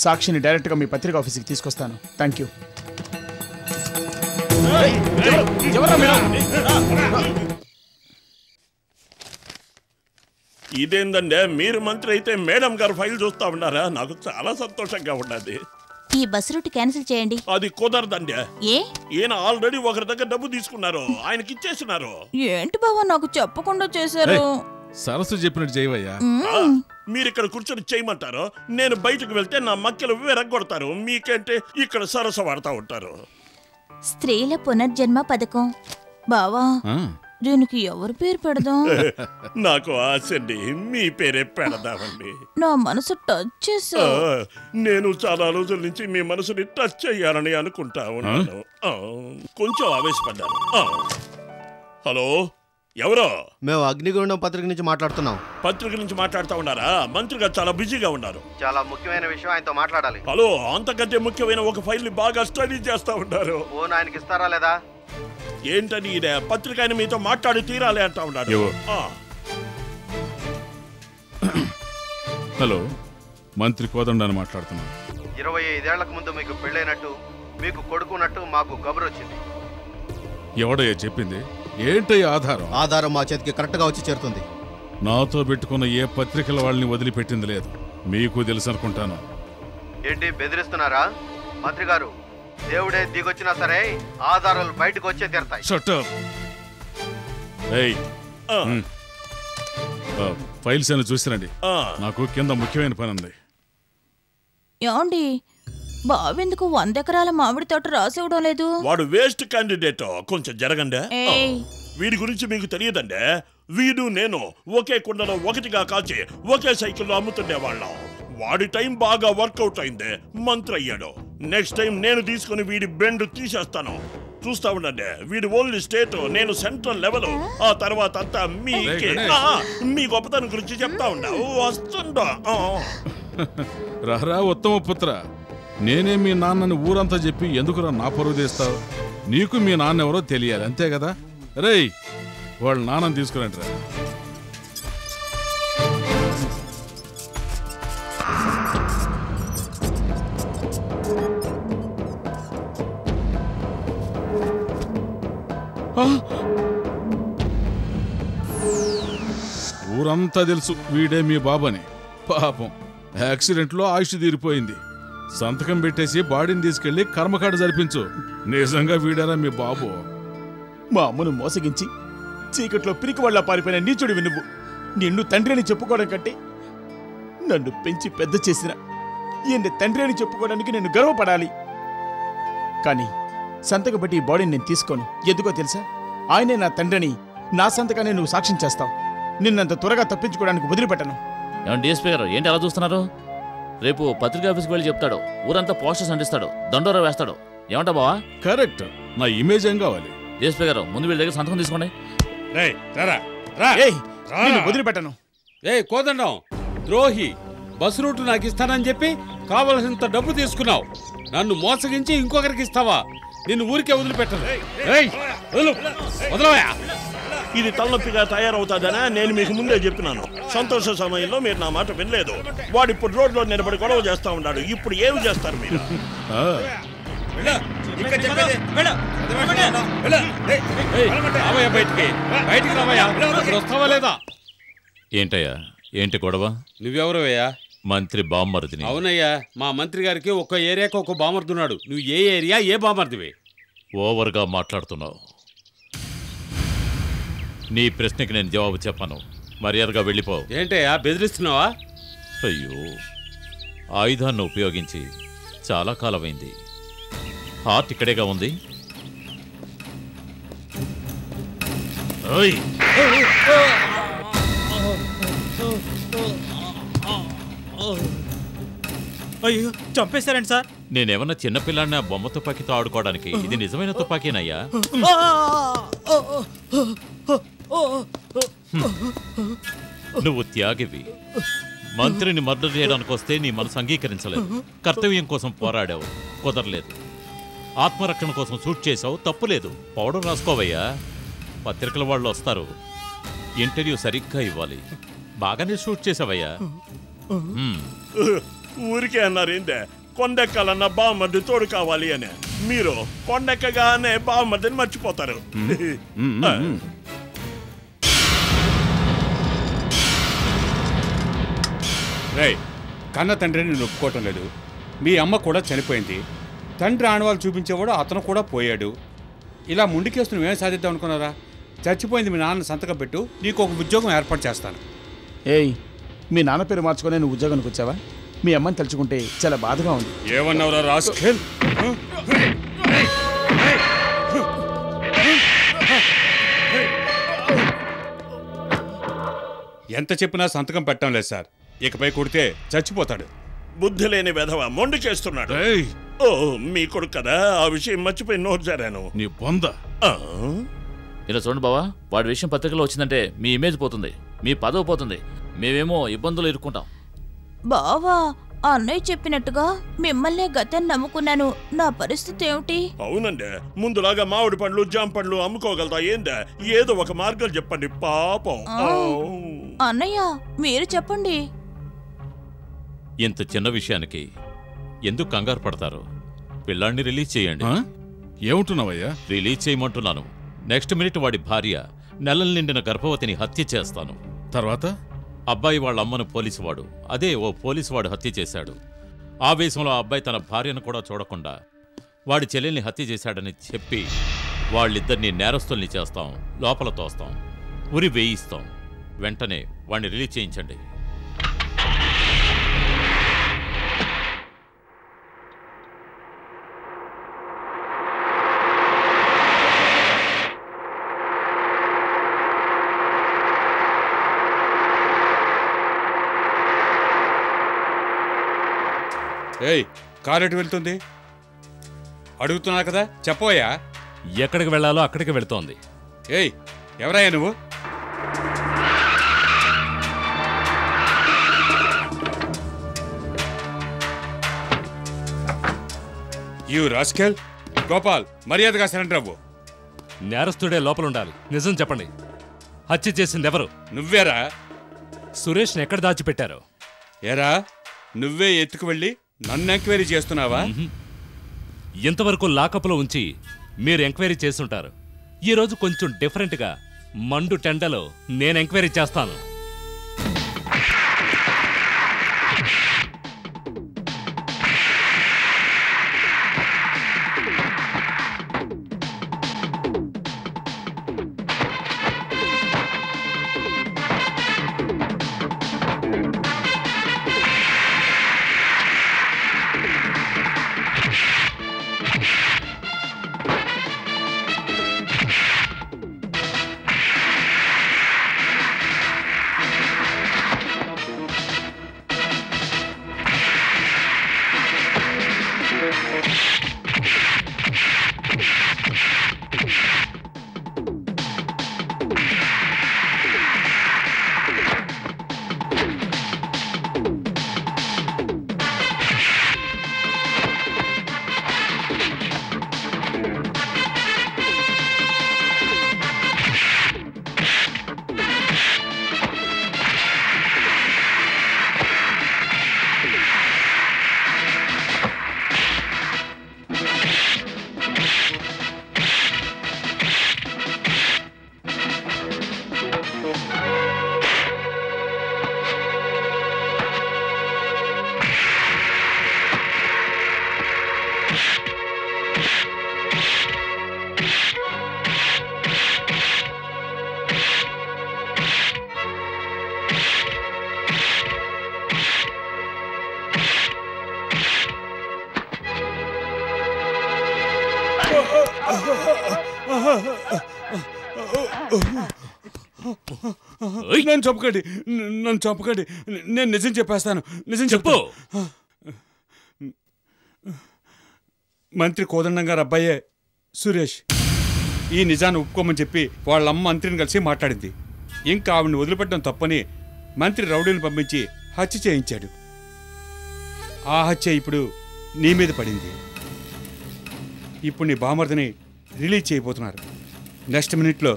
సాక్షిని డైరెక్ట్గా మీ పత్రిక ఆఫీస్కి తీసుకొస్తాను. Thank you. ఇదేందంటే మీరు మంత్రి అయితే మేడం గారు ఫైల్ చూస్తా ఉన్నారా? నాకు చాలా సంతోషంగా ఉన్నది. ఈ బస్ రూట్ క్యాన్సిల్ చేయండి. అది కుదరదండి. ఏ? ఈయన ఆల్రెడీ ఒకరి దగ్గర డబ్బు తీసుకున్నారు, ఆయనకి ఇచ్చేసినారు. ఏంటి బావా నాకు చెప్పకుండా చేశారు? సరస్సు చెప్పినట్టు చేయవయ్యా. మీరు ఇక్కడ కూర్చొని చేయమంటారు, నేను బయటకు వెళ్తే నా మక్కలు విరగొడతారు. మీకంటే ఇక్కడ సరస్సు వాడుతూ ఉంటారు. స్త్రీల పునర్జన్మ పథకం బావా, దీనికి ఎవరు పేరు పెడదాం? నాకు ఆశండి, మీ పేరే పెడదామండి. నా మనసు టచ్ చేసా. నేను చాలా రోజుల నుంచి మీ మనసుని టచ్ చేయాలని అనుకుంటా ఉన్నాను. కొంచెం ఆవేశపడ్డాను. హలో, ఎవరో? మేము అగ్నిగుండం పత్రిక నుంచి మాట్లాడుతున్నాం. పత్రిక నుంచి మాట్లాడుతూ ఉన్నారా? మంత్రి గారు చాలా బిజీగా ఉన్నారు. చాలా ముఖ్యమైన విషయం ఆయనతో మాట్లాడాలి. హలో, అంతకంటే ముఖ్యమైన ఒక ఫైల్ ని బాగా స్టడీ చేస్తా ఉంటారు. ఫోన్ ఆయనకి ఇస్తారా లేదా? ఏంటని ఇదే పత్రిక ఆయన మీతో మాట్లాడి తీరాలి అంటా ఉన్నాడు. హలో, మంత్రి కోదండాన్ని మాట్లాడుతున్నాను. 25 ఏళ్లకు ముందు మీకు పెళ్ళైనట్టు, మీకు కొడుకున్నట్టు మాకు కబురు వచ్చింది. ఎవడయ్యా చెప్పింది? ఏంటయ్యా ఆధారం? ఆధారం మా చేతికి కరెక్ట్ గా వచ్చి చేరుతుంది. నాతో పెట్టుకున్న ఏ పత్రికల వాళ్ళని వదిలిపెట్టింది లేదు. మీకు తెలుసు అనుకుంటాను. ఏంటి బెదిరిస్తున్నారా? మంత్రి గారు, దేవుడే దిగొచ్చినా సరే ఆధారాలు బయటకు వచ్చే తీరతాయి. ఫైల్స్ అని చూసిరండి. నాకు కింద ముఖ్యమైన పని ఉంది. ఏమండి, బావెందుకు 100 ఎకరాల మామిడి తోట రాసివ్వడం లేదు? వాడు వేస్ట్ క్యాండిడేట్. కొంచెం జరగండి. వీడి గురించి మీకు తెలియదండి. వీడు నేను ఒకే కుండలో ఒకటిగా కాల్చి ఒకే సైకిల్లో అమ్ముతుండేవాళ్ళం. వాడి టైం బాగా వర్కౌట్ అయింది, మంత్రి అయ్యాడు. నెక్స్ట్ టైం నేను తీసుకుని వీడి బెండ్ తీసేస్తాను. చూస్తా ఉండండి. వీడి ఓన్లీ స్టేట్, నేను సెంట్రల్ లెవెల్. ఆ తర్వాత అంతా మీకే. మీ గొప్పతనం గురించి చెప్తా ఉండా. వస్తుండా? రహరా ఉత్తమ పుత్ర, నేనే మీ నాన్నని ఊరంతా చెప్పి ఎందుకురా నా పరువు తీస్తావు? నీకు మీ నాన్న ఎవరో తెలియాలి, అంతే కదా? రేయ్, వాళ్ళ నాన్నని తీసుకురండిరా. ఊరంతా తెలుసు వీడే మీ బాబని. పాపం యాక్సిడెంట్లో ఆయుష్ తీరిపోయింది. సంతకం పెట్టేసి బాడీని తీసుకెళ్లి కర్మకాడ జరిపించు. నిజంగా వీడారా మీ బాబు? మా అమ్మను మోసగించి చీకట్లో పిరికి వాళ్ళ పారిపోయిన నీచుడివి నువ్వు. నిన్ను తండ్రి అని చెప్పుకోవడం కంటే నన్ను పెంచి పెద్ద చేసిన ఈయన తండ్రి అని చెప్పుకోవడానికి నేను గర్వపడాలి. కానీ సంతకం పెట్టి ఈ బాడీని నేను తీసుకోను. ఎందుకో తెలుసా? ఆయనే నా తండ్రిని, నా సంతకాన్ని నువ్వు సాక్ష్యం చేస్తావు. నిన్నంత త్వరగా తప్పించుకోవడానికి వదిలిపెట్టను. ఏమంటే డిఎస్పీ గారు ఏంటి అలా చూస్తున్నారు? రేపు పత్రికా ఆఫీస్కి వెళ్ళి చెప్తాడు, ఊరంతా పోస్టర్స్ అంటిస్తాడు, దండోరా వేస్తాడు. ఏమంటా బావా? కరెక్ట్. నా ఇమేజ్ ఏం కావాలి? డిఎస్పీ గారు ముందు వీళ్ళ దగ్గర సంతకం తీసుకోండి. వదిలిపెట్టను. కోదండం ద్రోహి, బస్ రూట్ నాకు ఇస్తానని చెప్పి కావలసినంత డబ్బు తీసుకున్నావు. నన్ను మోసగించి ఇంకొకరికి ఇస్తావా? నిన్ను ఊరికే వదిలిపెట్టను. వదలవా? ఇది తలనొప్పిగా తయారవుతాదనా నేను మీకు ముందే చెప్పినాను. సంతోష సమయంలో మీరు నా మాట వినలేదు. వాడు ఇప్పుడు రోడ్లో నిలబడి గొడవ చేస్తా ఉన్నాడు. ఇప్పుడు ఏమి చేస్తారు మీరు? వస్తావా లేదా? ఏంటయ్యా, ఏంటి గొడవ? నువ్వెవరవయ్యా? మంత్రి బామ్మర్దిని. అవునయ్యా, మా మంత్రి గారికి ఒక్క ఏరియాకి ఒక బామర్దున్నాడు. నువ్వు ఏ ఏరియా, ఏ బామర్దివి? ఓవర్గా మాట్లాడుతున్నావు. నీ ప్రశ్నకి నేను జవాబు చెప్పను. మర్యాదగా వెళ్ళిపో. ఏంటయ్యా బెదిరిస్తున్నావా? అయ్యో, ఆయుధాన్ని ఉపయోగించి చాలా కాలమైంది. హార్ట్ ఇక్కడేగా ఉంది. అయ్యో, చంపేశారండి సార్. నేనేమన్నా చిన్నపిల్లాడిని ఆ బొమ్మ తుపాకీతో ఆడుకోవడానికి? ఇది నిజమైన తుపాకీనయ్యా. నువ్వు త్యాగివి. మంత్రిని మర్డర్ చేయడానికి వస్తే నీ మనసు అంగీకరించలేదు. కర్తవ్యం కోసం పోరాడావు, కుదరలేదు. ఆత్మరక్షణ కోసం షూట్ చేసావు, తప్పులేదు. పౌడర్ రాసుకోవయ్యా. పత్రికల వాళ్ళు వస్తారు, ఇంటర్వ్యూ సరిగ్గా ఇవ్వాలి. బాగానే షూట్ చేసావయ్యా. ఊరికే అన్నారేందే కొండెక్కాలన్న బామ్మర్ది తోడు కావాలి అని. మీరు కొండెక్కగానే బామ్మర్దిని మర్చిపోతారు. కన్న తండ్రిని నేను ఒప్పుకోవటం లేదు. మీ అమ్మ కూడా చనిపోయింది. తండ్రి ఆనవాళ్ళు చూపించేవాడు, అతను కూడా పోయాడు. ఇలా ముందుకేస్తూ నువ్వేం సాధిద్దాం అనుకున్నారా? చచ్చిపోయింది మీ నాన్న సంతకం పెట్టు, నీకు ఒక ఉద్యోగం ఏర్పాటు చేస్తాను. ఏయ్, మీ నాన్న పేరు మార్చుకొని నువ్వు ఉద్యోగానికి వచ్చావా? మీ అమ్మని తలుచుకుంటే చాలా బాధగా ఉంది. ఏమన్నావురా రాస్కెల్? ఎంత చెప్పినా సంతకం పెట్టడం లేదు సార్. ఇకపై కొడితే చచ్చిపోతాడు. బుద్ధి లేని వెధవ మొండి చేస్తున్నాడు. ఓ మీ కొడుకు కదా, ఆ విషయం మర్చిపోయి నోరు జారాను. నీ బొంద. ఇలా చూడండి బావా, వాడి విషయం పత్రికలో వచ్చిందంటే మీ ఇమేజ్ పోతుంది, మీ పదవి పోతుంది. మేమేమో ఇబ్బందులు ఇరుక్కుంటాం. బావా, అన్నయ్య చెప్పినట్టుగా మిమ్మల్నే గతాన్ని నమ్ముకున్నాను. నా పరిస్థితి ఏమిటి? అవునండి, ముందులాగా మామిడి పండ్లు జామ పండ్లు అమ్ముకోగలదా ఏందా? ఏదో ఒక మార్గం చెప్పండి పాపం. అన్నయ్య మీరు చెప్పండి. ఇంత చిన్న విషయానికి ఎందుకు కంగారు పడతారు? పిల్లాన్ని రిలీజ్ చేయండి. ఏమంటున్నావయ్యా? రిలీజ్ చేయమంటున్నాను. నెక్స్ట్ మినిట్ వాడి భార్య నెలలు నిండిన గర్భవతిని హత్య చేస్తాను. తర్వాత అబ్బాయి వాళ్ళ అమ్మను పోలీసువాడు, అదే ఓ పోలీసువాడు హత్య చేశాడు. ఆవేశంలో ఆ అబ్బాయి తన భార్యను కూడా చూడకుండా వాడి చెల్లెల్ని హత్య చేశాడని చెప్పి వాళ్ళిద్దరినీ నేరస్తుల్ని చేస్తాం, లోపల తోస్తాం, ఉరి వేయిస్తాం. వెంటనే వాడిని రిలీజ్ చేయించండి. ఏయ్, కారు ఎటు వెళ్తుంది? అడుగుతున్నా కదా, చెప్పవయ్యా. ఎక్కడికి వెళ్ళాలో అక్కడికి వెళుతోంది. ఏయ్, ఎవరయ్యా నువ్వు? You rascal. గోపాల్, మర్యాదగా సరెండర్ అవ్వు. నేరస్తుడే లోపలుండాలి. నిజం చెప్పండి, హత్య చేసింది ఎవరు? నువ్వేరా? సురేష్ని ఎక్కడ దాచిపెట్టారు? ఏరా, నువ్వే ఎత్తుకు వెళ్ళి నన్ను ఎంక్వైరీ చేస్తున్నావా? ఇంతవరకు లాకప్లో ఉంచి మీరు ఎంక్వైరీ చేస్తుంటారు. ఈరోజు కొంచెం డిఫరెంట్గా మండు టెండలో నేను ఎంక్వైరీ చేస్తాను. నన్ను చంపకండి, నన్ను చంపకండి. నేను నిజం చెప్పేస్తాను, నిజం చెప్పు. మంత్రి కోదండం గారు అబ్బాయే సురేష్. ఈ నిజాన్ని ఒప్పుకోమని చెప్పి వాళ్ళమ్మ మంత్రిని కలిసి మాట్లాడింది. ఇంకా ఆవిడని వదిలిపెట్టడం తప్పని మంత్రి రౌడీని పంపించి హత్య చేయించాడు. ఆ హత్య ఇప్పుడు నీ మీద పడింది. ఇప్పుడు నీ బామర్దిని రిలీజ్ చేయబోతున్నారు. నెక్స్ట్ మినిట్లో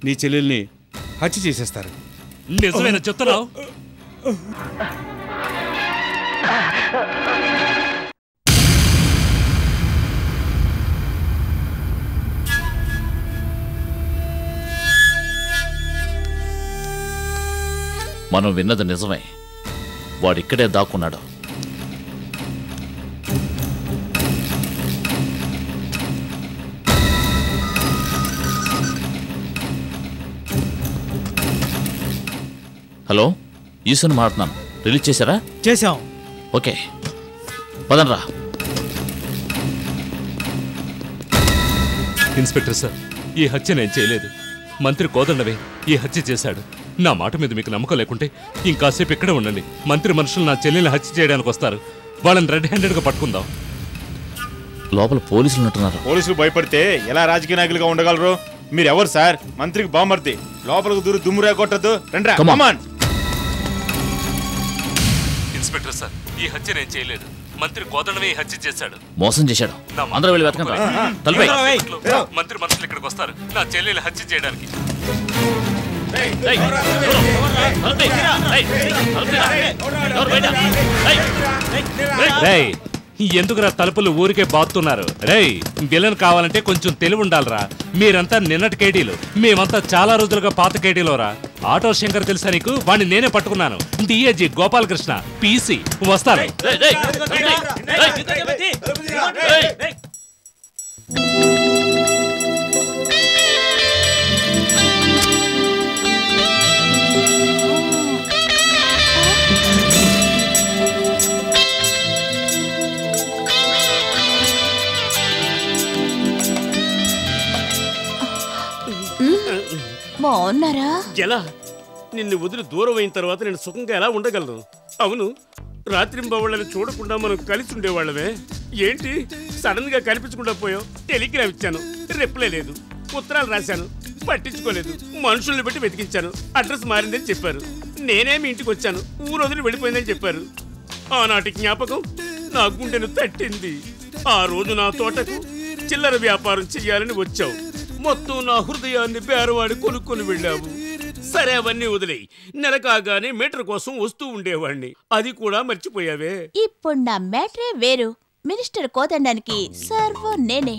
నీ చెల్లెల్ని హత్య చేసేస్తారు. నిజమేనా చెప్తున్నావు? మనం విన్నది నిజమే. వాడిక్కడే దాక్కున్నాడు. హలో, ఈశ్వర్ మాట్లాడుతున్నాను. రిలీజ్ చేశారా? చేశాం. ఓకే, పదండ్రా. ఇన్స్పెక్టర్ సార్, ఈ హత్య నేను చేయలేదు. మంత్రి కోదండవే ఈ హత్య చేశాడు. నా మాట మీద మీకు నమ్మకం లేకుంటే ఇంకాసేపు ఇక్కడే ఉండండి. మంత్రి మనుషులు నా చెల్లెల్ని హత్య చేయడానికి వస్తారు. వాళ్ళని రెడ్ హ్యాండెడ్గా పట్టుకుందాం. లోపల పోలీసులు ఉంటున్నారు. పోలీసులు భయపడితే ఎలా రాజకీయ నాయకులుగా ఉండగలరు? మీరెవరు సార్? మంత్రికి బామర్ది. లోపలికి దూరి దుమ్ము రేగొట్టద్దు. రండ్రా. ఇన్స్పెక్టర్ సార్, ఈ హత్య నేను చేయలేదు. మంత్రి కోదండవే ఈ హత్య చేశాడు. మోసం చేశాడు. అందరూ వెళ్ళి వెతకండి. మంత్రి మనుషులు ఇక్కడికి వస్తారు నా చెల్లెల్ని హత్య చేయడానికి. ఎందుకురా తలుపులు ఊరికే బాతున్నారు? రేయ్, విలన్ కావాలంటే కొంచెం తెలివి ఉండాలరా. మీరంతా నిన్నటి కేడీలు, మేమంతా చాలా రోజులుగా పాత కేడీలోరా. ఆటో శంకర్ తెలుసా నీకు? వాడిని నేనే పట్టుకున్నాను. డిఏజీ గోపాలకృష్ణ పీసీ వస్తారు. బాగున్నారా? ఎలా నిన్ను వదిలి దూరం అయిన తర్వాత నేను సుఖంగా ఎలా ఉండగలను? అవును, రాత్రింబవళ్ళని చూడకుండా మనం కలిసి ఉండేవాళ్ళమే. ఏంటి సడన్ గా కనిపించకుండా పోయావు? టెలిగ్రామ్ ఇచ్చాను, రిప్లై లేదు. ఉత్తరాలు రాశాను, పట్టించుకోలేదు. మనుషుల్ని బట్టి వెతికించాను, అడ్రస్ మారిందని చెప్పారు. నేనే మీ ఇంటికి వచ్చాను, ఊరు వదిలి వెళ్ళిపోయిందని చెప్పారు. ఆనాటి జ్ఞాపకం నా గుండెను తట్టింది. ఆ రోజు నా తోటకు చిల్లర వ్యాపారం చెయ్యాలని వచ్చావు. మొత్తం నా హృదయాన్ని బేరవాడి కొనుక్కొని వెళ్ళావు. సరే, అవన్నీ వదిలేయి. నెల కాగానే మీటర్ కోసం వస్తూ ఉండేవాడిని, అది కూడా మర్చిపోయావే. ఇప్పుడు నా మ్యాటరే వేరు. మినిస్టర్ కోదండానికి సర్వం నేనే.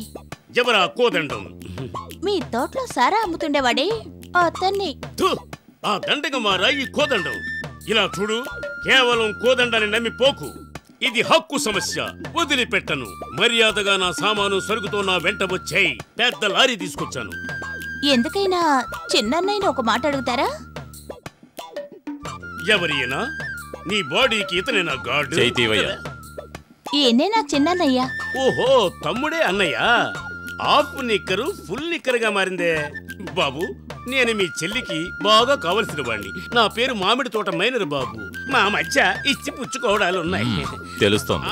ఎవరా కోదండం? మీ తోటలో సారా అమ్ముతుండేవాడే అతన్ని. ఆ దండగమారా ఈ కోదండం. ఇలా చూడు, కేవలం కోదండాన్ని నమ్మి పోకు. ఇది హక్కు సమస్య, వదిలిపెట్టను. మర్యాదగా నా సామాను సరుకుతో నా వెంట వచ్చేయి. పెద్ద లారీ తీసుకొచ్చాను. ఎందుకైనా చిన్నన్నయ్యని ఒక మాట అడుగుతారా? ఎవరియనా? నీ బాడీకి ఇతనేనా గాడ్? ఈయనే నా చిన్నన్నయ్య. ఓహో, తమ్ముడే అన్నయ్య. హాఫ్ నిక్కరు ఫుల్ నిక్కర్ గా మారిందే. బాబు, నేను మీ చెల్లికి బాగా కావలసిన వాడిని. నా పేరు మామిడి తోట మైనర్ బాబు. మా మధ్య ఇచ్చి పుచ్చుకోవడాలు ఉన్నాయి. తెలుస్తోంది.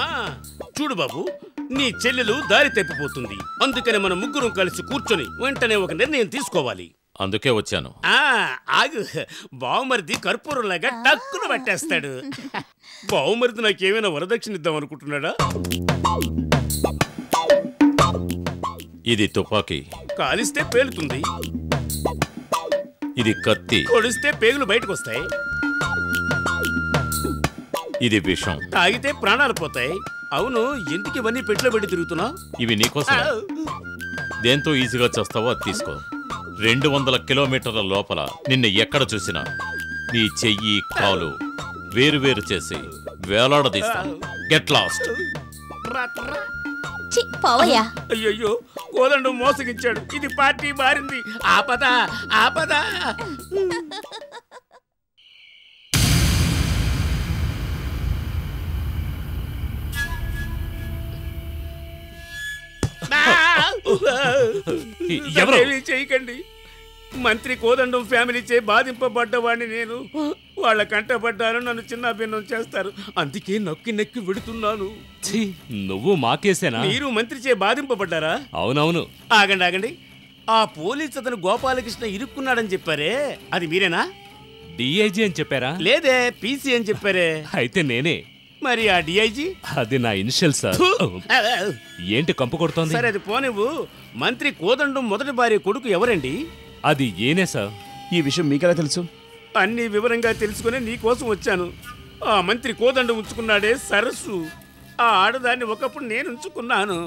చూడు బాబు, నీ చెల్లెలు దారి తప్పిపోతుంది. అందుకని మనం ముగ్గురం కలిసి కూర్చొని వెంటనే ఒక నిర్ణయం తీసుకోవాలి. అందుకే వచ్చాను. ఆగు, బావుమరిది కర్పూరంలాగా టక్కున పట్టేస్తాడు. బావుమరిది నాకేమైనా వరదక్షిణ ఇద్దాం అనుకుంటున్నాడా? ఇది తుపాకీ, కాలిస్తే పేలుతుంది. ఇది కత్తి, కొడిస్తే పేగులు బయటకు వస్తాయి. ఇది విషం, తాగితే ప్రాణాలు పోతాయి. అవును, ఎందుకు ఇవన్నీ పెట్లో పెట్టి తిరుగుతున్నా? ఇవి నీకోసం. దేంతో ఈజీగా చేస్తావో అది తీసుకో. 200 కిలోమీటర్ల లోపల నిన్ను ఎక్కడ చూసినా నీ చెయ్యి కాలు వేరు చేసి వేలాడదీస్తాను. Get lost. పోవయ్యా. అయ్యయ్యో, కోదండం మోసగించాడు. ఇది పార్టీ మారింది. ఆపదా ఆపదా. ఎవరు? ఏమీ చేయకండి. మంత్రి కోదండం ఫ్యామిలీచే బాధింపబడ్డవాడిని నేను. వాళ్ళ కంటపడ్డాను, నన్ను చిన్న భిన్నం చేస్తారు. అందుకే నొక్కి నొక్కి విడుతున్నాను. నువ్వు మాకేసేనా? మీరు మంత్రిచే బాధింపబడ్డారా? అవునవును. ఆగండి. ఆ పోలీస్ అతను గోపాలకృష్ణ ఇరుక్కున్నాడని చెప్పారే, అది మీరేనా? డిఐజీ అని చెప్పారా? లేదే, పీసీ అని చెప్పారే. అయితే నేనే. మరి ఆ డిఐజీ? అది నా ఇనిషియల్ సార్. ఏంటి కంపు కొడుతోంది? సరే అది పోనివ్వు. మంత్రి కోదండం మొదటి భార్య కొడుకు ఎవరండి? అది ఏనే సార్. ఈ విషయం మీకెలా తెలుసు? అన్ని వివరంగా తెలుసుకుని నీకోసం వచ్చాను. ఆ మంత్రి కోదండం ఉంచుకున్నాడే సరస్సు, ఆ ఆడదాన్ని ఒకప్పుడు నేను ఉంచుకున్నాను.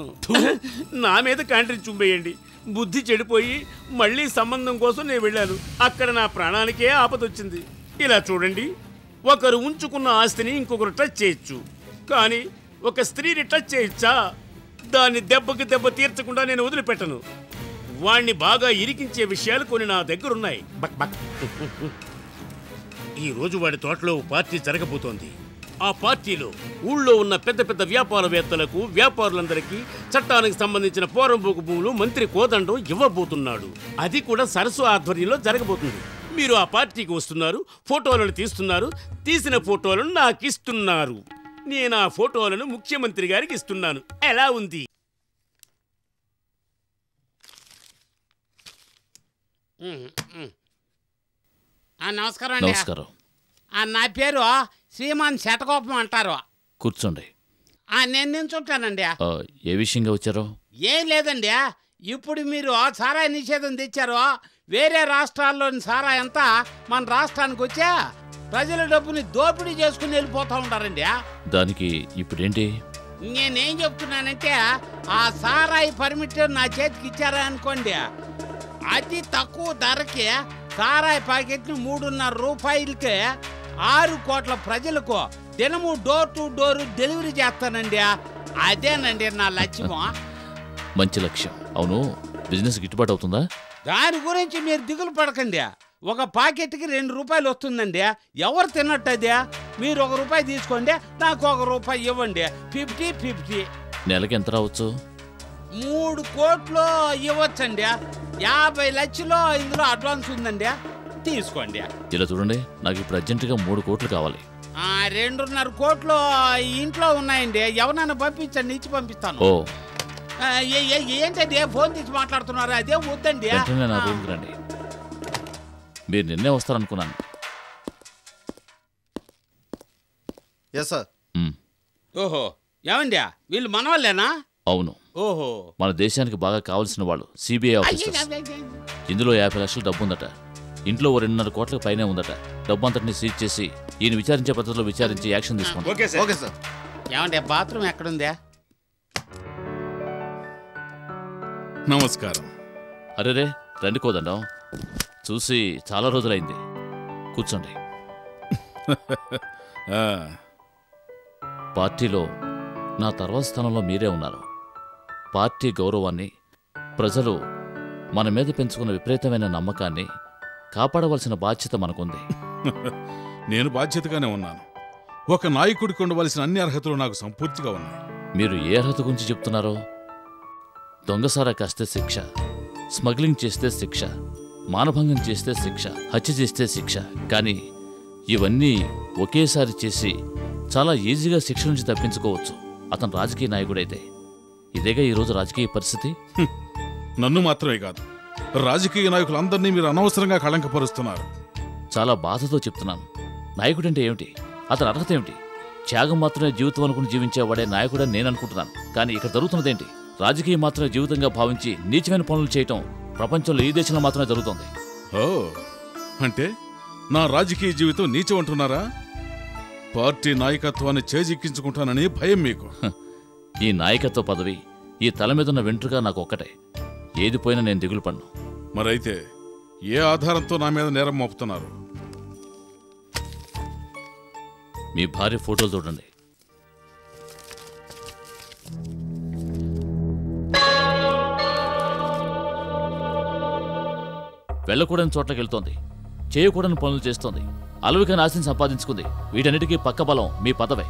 నా మీద కాంట్రీ చుంబేయండి. బుద్ధి చెడిపోయి మళ్ళీ సంబంధం కోసం నేను వెళ్ళాను. అక్కడ నా ప్రాణానికే ఆపదొచ్చింది. ఇలా చూడండి, ఒకరు ఉంచుకున్న ఆస్తిని ఇంకొకరు టచ్ చేయొచ్చు, కానీ ఒక స్త్రీని టచ్ చేయొచ్చా? దాన్ని దెబ్బకి దెబ్బ తీర్చకుండా నేను వదిలిపెట్టను. వాణ్ణి బాగా ఇరికించే విషయాలు కొన్ని నా దగ్గరున్నాయి. బక్ బక్. ఈ రోజు వాడి తోటలో పార్టీ జరగబోతోంది. ఆ పార్టీలో ఊళ్ళో ఉన్న పెద్ద పెద్ద వ్యాపారవేత్తలకు, వ్యాపారులందరికీ చట్టానికి సంబంధించిన పోరంబోకు భూములు మంత్రి కోదండం ఇవ్వబోతున్నాడు. అది కూడా సరస్సు ఆధ్వర్యంలో జరగబోతుంది. మీరు ఆ పార్టీకి వస్తున్నారు, ఫోటోలను తీస్తున్నారు, తీసిన ఫోటోలను నాకు ఇస్తున్నారు. నేను ఆ ఫోటోలను ముఖ్యమంత్రి గారికి ఇస్తున్నాను. ఎలా ఉంది? నమస్కారం అండి. నమస్కారం. నా పేరు శ్రీమాన్ శటకోపం అంటారు. కూర్చోండి. నేను నించుంటానండి. ఏ విషయంగా వచ్చారో? ఏం లేదండి, ఇప్పుడు మీరు సారాయి నిషేధం తెచ్చారు. వేరే రాష్ట్రాల్లోని సారాయి అంతా మన రాష్ట్రానికి వచ్చా ప్రజల డబ్బుని దోపిడీ చేసుకుని వెళ్ళిపోతూ ఉంటారండి. దానికి ఇప్పుడేంటి? నేనేం చెప్తున్నానంటే, ఆ సారాయి పర్మిట్ నా చేతికి ఇచ్చారా అనుకోండి, అతి తక్కువ ధరకి సారాయి ప్యాకెట్ని 3.5 రూపాయలకి 6 కోట్ల ప్రజలకు దినము డోర్ టు డోర్ డెలివరీ చేస్తానండి. అదేనండి నా లక్ష్యం. మంచి లక్ష్యం. అవును, బిజినెస్ గిట్టుబాటు అవుతుందా? దాని గురించి మీరు దిగులు పడకండి. ఒక ప్యాకెట్కి 2 రూపాయలు వస్తుందండి. ఎవరు తిన్నట్టదే? మీరు 1 రూపాయి తీసుకోండి, నాకు 1 రూపాయి ఇవ్వండి. 50-50. నెలకి ఎంత రావచ్చు? 3 కోట్లు ఇవ్వచ్చండి. 50 లక్షలు ఇందులో అడ్వాన్స్ ఉందండి, తీసుకోండి. ఇలా చూడండి, నాకు ఇప్పుడు అర్జెంటుగా 3 కోట్లు కావాలి. 2.5 కోట్లు ఇంట్లో ఉన్నాయండి. ఎవరన్నా పంపించండి, ఇచ్చి పంపిస్తాను. ఓ, ఏంటండి ఫోన్ తీసి మాట్లాడుతున్నారు? అదే వద్దండి. వెంటనే నా రూమ్కి రండి. మీరు నిన్నే వస్తారనుకున్నాను. ఓహో, ఏమండి వీళ్ళు మన వాళ్ళేనా? అవును. ఓహో, మన దేశానికి బాగా కావాల్సిన వాళ్ళు సిబిఐ ఆఫీసర్స్. ఇందులో 50 లక్షలు డబ్బు ఉందట. ఇంట్లో 2.5 కోట్లకు పైనే ఉందట. డబ్బు అంతటిని సీజ్ చేసి ఈయన విచారించే పద్ధతిలో విచారించి యాక్షన్ తీసుకుంటాం. Okay sir. ఏమండి బాత్రూమ్ ఎక్కడుందా? నమస్కారం. అరేరే, రండి కోదండం. చూసి చాలా రోజులైంది. కూర్చోండి. పార్టీలో నా తర్వాత స్థానంలో మీరే ఉన్నారు. పార్టీ గౌరవాన్ని, ప్రజలు మన మీద పెంచుకున్న విపరీతమైన నమ్మకాన్ని కాపాడవలసిన బాధ్యత మనకుంది. నేను బాధ్యతగానే ఉన్నాను. ఒక నాయకుడికి ఉండవలసిన అన్ని అర్హతలు నాకు సంపూర్తిగా ఉన్నాయి. మీరు ఏ అర్హత గురించి చెప్తున్నారో? దొంగసారా కాస్తే శిక్ష, స్మగ్లింగ్ చేస్తే శిక్ష, మానభంగం చేస్తే శిక్ష, హత్య చేస్తే శిక్ష. కానీ ఇవన్నీ ఒకేసారి చేసి చాలా ఈజీగా శిక్ష నుంచి తప్పించుకోవచ్చు అతను రాజకీయ నాయకుడైతే. ఇదేగా ఈరోజు రాజకీయ పరిస్థితి. నన్ను మాత్రమే కాదు, రాజకీయ నాయకులందరినీ మీరు అనవసరంగా కళంకపరుస్తున్నారు. చాలా బాధతో చెప్తున్నాను. నాయకుడంటే ఏమిటి? అతని అర్హత ఏమిటి? త్యాగం మాత్రమే జీవితం అనుకుని జీవించేవాడే నాయకుడని నేను అనుకుంటున్నాను. కానీ ఇక్కడ జరుగుతున్నదేంటి? రాజకీయం మాత్రమే జీవితంగా భావించి నీచమైన పనులు చేయటం ప్రపంచంలో ఈ దేశంలో మాత్రమే జరుగుతుంది. ఓ, అంటే నా రాజకీయ జీవితం నీచం అంటున్నారా? పార్టీ నాయకత్వాన్ని చేజిక్కించుకుంటానని భయం మీకు? ఈ నాయకత్వ పదవి, ఈ తల మీదున్న వెంట్రుగా నాకు ఒక్కటే. ఏది పోయినా నేను దిగులు పడ్ను. మరైతే ఏ ఆధారంతో నా మీద నేరం మోపుతున్నారు? మీ భార్య ఫోటోలు చూడండి. వెళ్ళకూడని చోట్లకి వెళ్తోంది, చేయకూడని పనులు చేస్తోంది, అలవికని ఆశని సంపాదించుకుంది. వీటన్నిటికీ పక్క బలం మీ పదవే.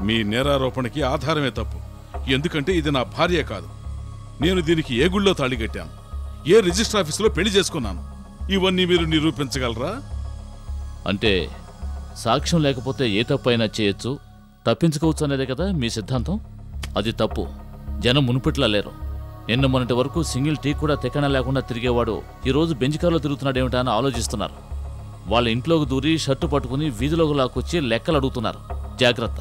మీ నేరారోపణకి ఆధారమే తప్పు. ఎందుకంటే ఇది నా భార్య కాదు, నేను దీనికి ఏ గుళ్ళో తాళి కట్టాను, ఏ రిజిస్టర్ ఆఫీసులో పెళ్లి చేసుకున్నాను, ఇవన్నీ మీరు నిరూపించగలరా? అంటే సాక్ష్యం లేకపోతే ఏ తప్పు అయినా చేయొచ్చు, తప్పించుకోవచ్చు అనేదే కదా మీ సిద్ధాంతం? అది తప్పు. జనం మునుపట్లా లేరు. నిన్న మొన్నటి వరకు సింగిల్ టీ కూడా తెకన లేకుండా తిరిగేవాడు ఈరోజు బెంచ్ కారులో తిరుగుతున్నాడేమిటా అని ఆలోచిస్తున్నారు. వాళ్ళ ఇంట్లోకి దూరి షర్టు పట్టుకుని వీధిలోకి లాక్కొచ్చి లెక్కలు అడుగుతున్నారు. జాగ్రత్త.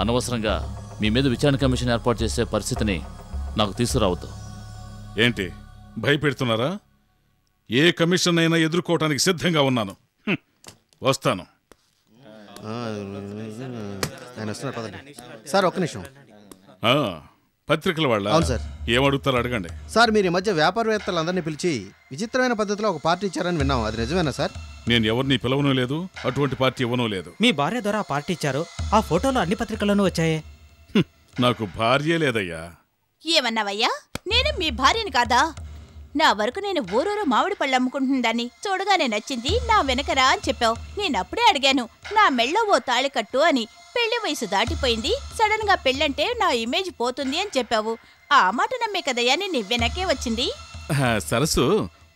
అనవసరంగా మీ మీద విచారణ కమిషన్ ఏర్పాటు చేసే పరిస్థితిని నాకు తీసుకురావద్దు. ఏంటి భయపెడుతున్నారా? ఏ కమిషన్ అయినా ఎదుర్కోవటానికి సిద్ధంగా ఉన్నాను. వస్తాను. సార్ ఒక్క నిమిషం. పత్రికల వాళ్ళ? అవును సార్. ఏమడుగుతారో అడగండి. సార్ మీరు ఈ మధ్య వ్యాపారవేత్తలందరినీ పిలిచి విచిత్రమైన పద్ధతిలో ఒక పార్టీ ఇచ్చారని విన్నాం, అది నిజమేనా సార్? నేను ఎవరిని పిలవనూ లేదు, అటువంటి పార్టీ ఇవ్వనూ లేదు. మీ భార్య ద్వారా ఆ పార్టీ ఇచ్చారు. ఆ ఫోటోలు అన్ని పత్రికల్లోనూ వచ్చాయే. నాకు భార్య లేదయ్యా. ఏమన్నావయ్యా? నేను మీ భార్యని కాదా? నా వరకు నేను ఊరూరు మామిడి పళ్ళు అమ్ముకుంటుందాన్ని చూడగానే నచ్చింది, నా వెనకరా అని చెప్పావు. నేనప్పుడే అడిగాను నా మెళ్ళో ఓ తాళి కట్టు అని. పెళ్లి వయసు దాటిపోయింది, సడన్ గా పెళ్ళంటే నా ఇమేజ్ పోతుంది అని చెప్పావు. ఆ మాట నమ్మే కదయ్యా నేను వెనకే వచ్చింది. సరస్సు,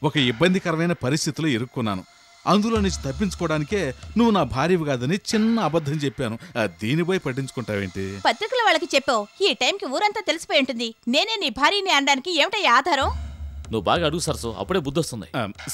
ఒక ఇబ్బందికరమైన పరిస్థితిలో ఇరుక్కున్నాను. అందులో నుంచి తప్పించుకోవడానికే నువ్వు నా భార్యవి కాదని చిన్న అబద్ధం చెప్పాను. దీనిపై పట్టించుకుంటావేంటి? పత్రికల వాళ్ళకి చెప్పావు. ఈ టైంకి ఊరంతా తెలిసిపోయి ఉంటుంది. నేనే నీ భార్యని అనడానికి ఏమిటయ్యా ఆధారం? నువ్వు బాగా అడుగు సరస్సు, అప్పుడే బుద్ధొస్తుంది.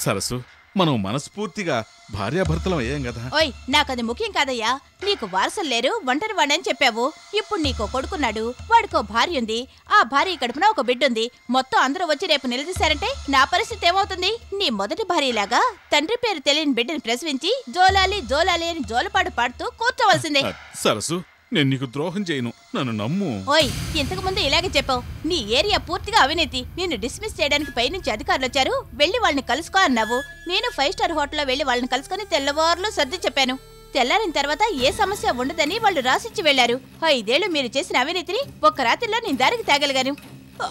సరస్సు, మనం మనస్ఫూర్తిగా భార్యాభర్తలం అయ్యాం కదా. ఓయ్, నాకది ముఖ్యం కాదయ్యా. నీకు వారసులు లేరు, ఒంటరి వాడని చెప్పావు. ఇప్పుడు నీకో కొడుకున్నాడు, వాడికో భార్య ఉంది. ఆ భార్య కడుపున ఒక బిడ్డుంది. మొత్తం అందరూ వచ్చి రేపు నిలదీశారంటే నా పరిస్థితి ఏమవుతుంది? నీ మొదటి భార్యలాగా తండ్రి పేరు తెలియని బిడ్డని ప్రసవించి జోలాలి జోలాలి అని జోలపాటు పాడుతూ కూర్చోవలసిందే. సరస్సు, నేను నీకు ద్రోహం చేయను, నన్ను నమ్ము. ఓయ్, ఇంతకు ముందు ఇలాగే చెప్పావు. నీ ఏరియా పూర్తిగా అవినీతి. నిన్ను డిస్మిస్ చేయడానికి పైనుంచి అధికారులు వచ్చారు, వెళ్లి వాళ్ళని కలుసుకో అన్నావు. నేను 5 స్టార్ హోటల్లో వెళ్లి వాళ్ళని కలుసుకుని తెల్లవారులు సర్ది చెప్పాను. తెల్లారిన తర్వాత ఏ సమస్య ఉండదని వాళ్ళు రాసిచ్చి వెళ్లారు. 5 ఏళ్లు మీరు చేసిన అవినీతిని ఒక్క రాత్రిలో నేను దారికి తేగలిగాను.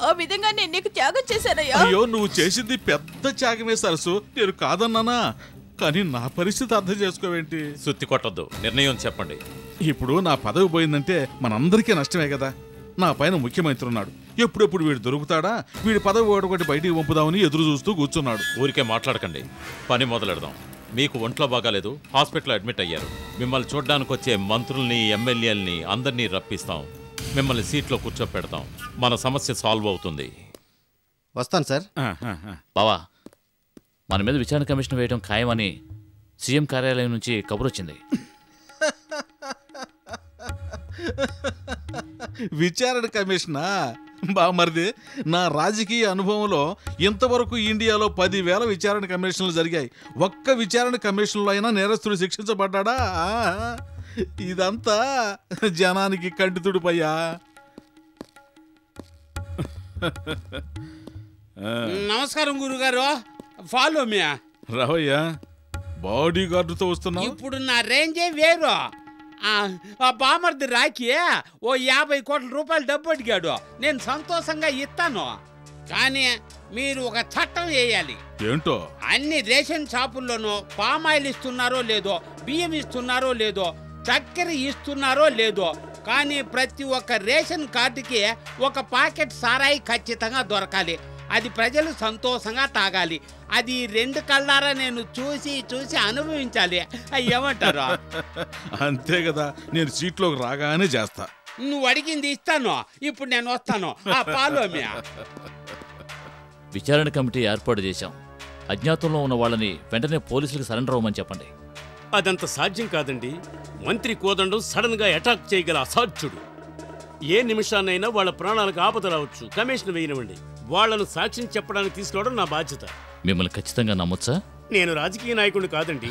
ఆ విధంగా నేను నీకు త్యాగం చేశానయ్యా. అయ్యో, నువ్వు చేసింది పెద్ద త్యాగమే సరస్సు, నేను కాదన్నానా? కానీ నా పరిస్థితి అర్థం చేసుకోవేంటి? సుత్తి కొట్టద్దు, నిర్ణయం చెప్పండి. ఇప్పుడు నా పదవి పోయిందంటే మనందరికీ నష్టమే కదా. నా పైన ముఖ్యమంత్రి ఉన్నాడు. ఎప్పుడెప్పుడు వీడు దొరుకుతాడా, వీడి పదవి ఒకటి బయటికి పంపుదామని ఎదురు చూస్తూ కూర్చున్నాడు. ఊరికే మాట్లాడకండి, పని మొదలెడదాం. మీకు ఒంట్లో బాగాలేదు, హాస్పిటల్లో అడ్మిట్ అయ్యారు. మిమ్మల్ని చూడ్డానికి వచ్చే మంత్రుల్ని, ఎమ్మెల్యేలని అందరినీ రప్పిస్తాం. మిమ్మల్ని సీట్లో కూర్చోపెడతాం. మన సమస్య సాల్వ్ అవుతుంది. వస్తాను సార్. బావా, మన మీద విచారణ కమిషన్ వేయడం ఖాయమని సీఎం కార్యాలయం నుంచి కబురు వచ్చింది. విచారణ కమిషనా? బామర్ది, నా రాజకీయ అనుభవంలో ఇంతవరకు ఇండియాలో 10,000 విచారణ కమిషన్లు జరిగాయి. ఒక్క విచారణ కమిషన్లో అయినా నేరస్తుడు శిక్షించబడ్డా? ఇదంతా జనానికి కంటితుడిపయ్యా. నమస్కారం గురుగారు, ఫాలో మీ. రావయ్యా, బాడీ గార్డుతో వస్తున్నావు. ఇప్పుడు నా రేంజే వేరు. ఆ బామర్ది రాకి ఓ 50 కోట్ల రూపాయలు డబ్బు అడిగాడు. నేను సంతోషంగా ఇస్తాను. కానీ మీరు ఒక చట్టం వేయాలి. ఏంటో? అన్ని రేషన్ షాపుల్లోనూ పామాయిల్ ఇస్తున్నారో లేదో, బియ్యం ఇస్తున్నారో లేదో, చక్కెర ఇస్తున్నారో లేదో, కానీ ప్రతి ఒక్క రేషన్ కార్డుకి ఒక ప్యాకెట్ సారాయి ఖచ్చితంగా దొరకాలి. అది ప్రజలు సంతోషంగా తాగాలి. అది 2 కళ్ళారా నేను చూసి చూసి అనుభవించాలి. ఏమంటారు? అంతే కదా, నేను సీట్లోకి రాగానే చేస్తా. నువ్వు అడిగింది ఇస్తాను. ఇప్పుడు నేను వస్తాను. ఆ పాలోమి. విచారణ కమిటీ ఏర్పాటు చేశాం. అజ్ఞాతంలో ఉన్న వాళ్ళని వెంటనే పోలీసులకు సరెండర్ అవ్వమని చెప్పండి. అదంత సాధ్యం కాదండి. మంత్రి కోదండం సడన్ గా అటాక్ చేయగల అసాధ్యుడు. ఏ నిమిషాన్నైనా వాళ్ళ ప్రాణాలకు ఆపద రావచ్చు. కమిషన్ వేయనివ్వండి. వాళ్లను సాక్ష్యం చెప్పడానికి తీసుకోవడం నా బాధ్యత. మిమ్మల్ని ఖచ్చితంగా నమ్మొచ్చా? నేను రాజకీయ నాయకుడిని కాదండి.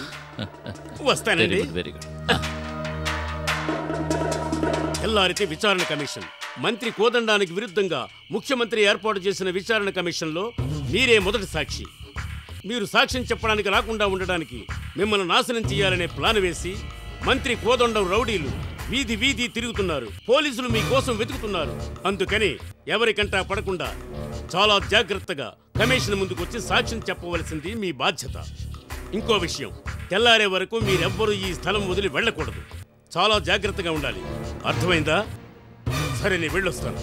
వస్తానండి. Very good. తెల్లారితే విచారణ కమిషన్. మంత్రి కోదండానికి విరుద్ధంగా ముఖ్యమంత్రి ఏర్పాటు చేసిన విచారణ కమిషన్లో మీరే మొదటి సాక్షి. మీరు సాక్ష్యం చెప్పడానికి రాకుండా ఉండడానికి మిమ్మల్ని నాశనం చేయాలనే ప్లాన్ వేసి మంత్రి కోదండం రౌడీలు వీధి వీధి తిరుగుతున్నారు. పోలీసులు మీకోసం వెతుకుతున్నారు. అందుకని ఎవరికంటా పడకుండా చాలా జాగ్రత్తగా కమిషన్ ముందుకు వచ్చి సాక్ష్యం చెప్పవలసింది మీ బాధ్యత. ఇంకో విషయం, తెల్లారే వరకు మీరెవ్వరూ ఈ స్థలం వదిలి వెళ్ళకూడదు. చాలా జాగ్రత్తగా ఉండాలి. అర్థమైందా? సరే, నేను వెళ్ళొస్తాను.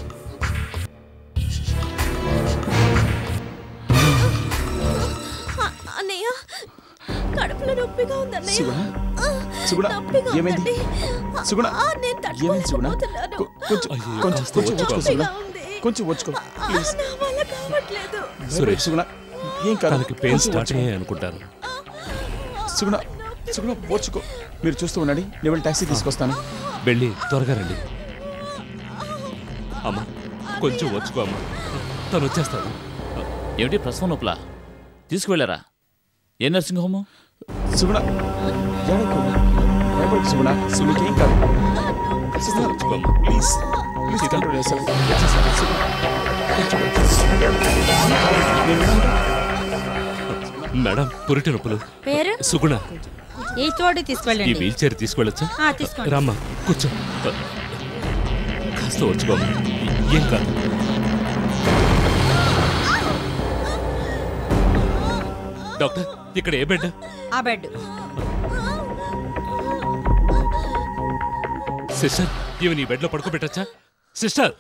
అన్నయ్య కడుపులో నొప్పిగా ఉందన్నయ్య. సుగుణ, సుగుణ, నొప్పిగా ఏమైంది? ఉందండి. సుగుణ, నేను ఏమైంది సుగుణ? తట్టుకోలేకపోతున్నాను. కొంచెం వచ్చుకో సుగుణ, కొంచెం వచ్చుకో ప్లీజ్. నా వల్ల కావట్లేదు. సురేష్ సుగుణ, ఏం కాదు, తనకి పెయిన్ కొంచెం స్టార్ట్ వచ్చుకో. అయ్యాయి అనుకుంటాను. సుగుణ, సుగుణ వచ్చుకో. మీరు చూస్తూ ఉండండి, నేను వెళ్ళి టాక్సీ తీసుకొస్తాను. వెళ్ళి త్వరగా రండి. అమ్మా కొంచెం వచ్చుకో అమ్మా, తను వచ్చేస్తాను. ఏమిటి ప్రసవం నొప్పులా? తీసుకువెళ్ళారా? ఏ నర్సింగ్ హోము? సుగుణ, భయపడకు సుగుణ, నీకేం కాదు. Suguna, please please control yourself. Madam పురిటి నొప్పులు. పేరు? సుగుణ. ఈ చోటు ఈ తీసుకెళ్ళండి. వీల్ చైర్ తీసుకువెళ్ళొచ్చా? తీసుకోండి. రామ్మా కూర్చో. కాస్త వచ్చుకో, ఏం కాదు. డాక్టర్ ఇక్కడ ఏ బెడ్? ఆ బెడ్. సిస్టర్ ఈవెన్ ఈ బెడ్ లో పడుకోబెట్టచ్చా? సిస్టర్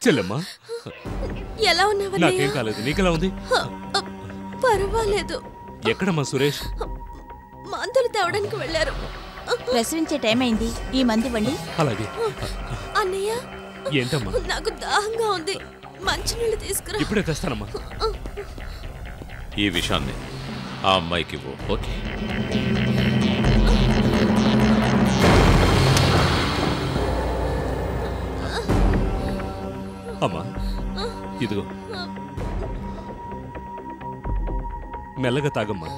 చెల్లెమ్మా ఎలా ఉన్నావు నాకేం కాలేదు, నీకెలా ఉంది? పర్వాలేదు. ఎక్కడమ్మా సురేష్? మందులు తేవడానికి వెళ్ళారు. ప్రసవించే టైం అయింది, ఈ మంది ఇవ్వండి. అలాగే. అన్నయ్య ఏంటమ్మా? నాకు దాహంగా ఉంది, మంచినీళ్ళు తీసుకురా. ఇప్పుడే తెస్తానమ్మా. ఈ విషయాన్ని ఆ అమ్మాయికి ఇవ్వు. ఓకే. అమ్మా ఇదిగో, మెల్లగా తాగమ్మా.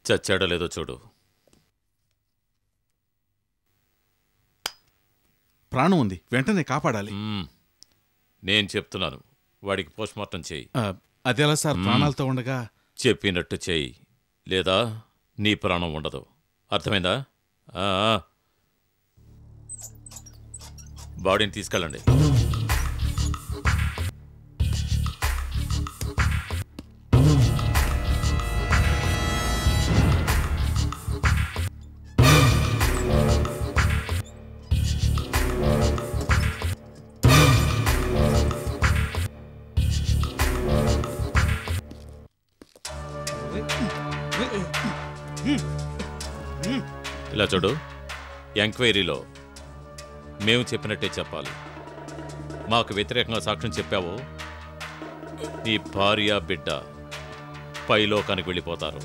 చచ్చాడో లేదో చూడు. ప్రాణం ఉంది, వెంటనే కాపాడాలి. నేను చెప్తున్నాను, వాడికి పోస్ట్మార్టం చేయి. అదెలా సార్, ప్రాణాలతో ఉండగా? చెప్పినట్టు చేయి, లేదా నీ ప్రాణం ఉండదు. అర్థమైందా? బాడీని తీసుకెళ్ళండి. ఇలా చూడు, ఎంక్వైరీలో మేము చెప్పినట్టే చెప్పాలి. మాకు వ్యతిరేకంగా సాక్ష్యం చెప్పావో నీ భార్య బిడ్డ పైలోకానికి వెళ్ళిపోతారు.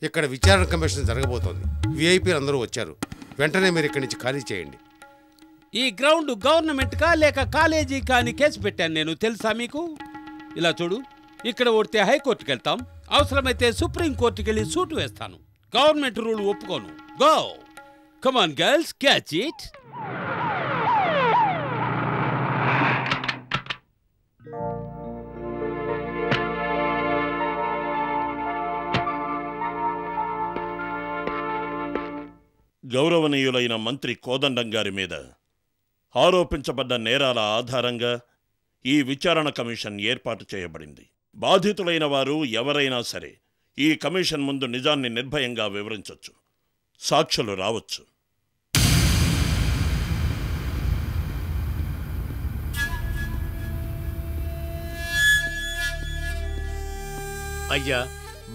ఇక్కడ విచారణ కమిషన్ జరగబోతోంది. విఐపీలు అందరూ వచ్చారు. వెంటనే మీరు ఇక్కడి నుంచి ఖాళీ చేయండి. ఈ గ్రౌండ్ గవర్నమెంట్ కా లేక కాలేజీ కాని కేసు పెట్టాను నేను, తెలుసా మీకు? ఇలా చూడు, ఇక్కడ ఓడితే హైకోర్టుకి వెళ్తాం, అవసరమైతే సుప్రీం కోర్టుకి వెళ్ళి సూటు వేస్తాను. గవర్నమెంట్ రూల్ ఒప్పుకోను. Go come on girls, catch it. గౌరవనీయులైన మంత్రి కోదండం గారి మీద ఆరోపించబడ్డ నేరాల ఆధారంగా ఈ విచారణ కమిషన్ ఏర్పాటు చేయబడింది. బాధితులైన వారు ఎవరైనా సరే ఈ కమిషన్ ముందు నిజాన్ని నిర్భయంగా వివరించవచ్చు, సాక్షులు రావచ్చు. అయ్యా,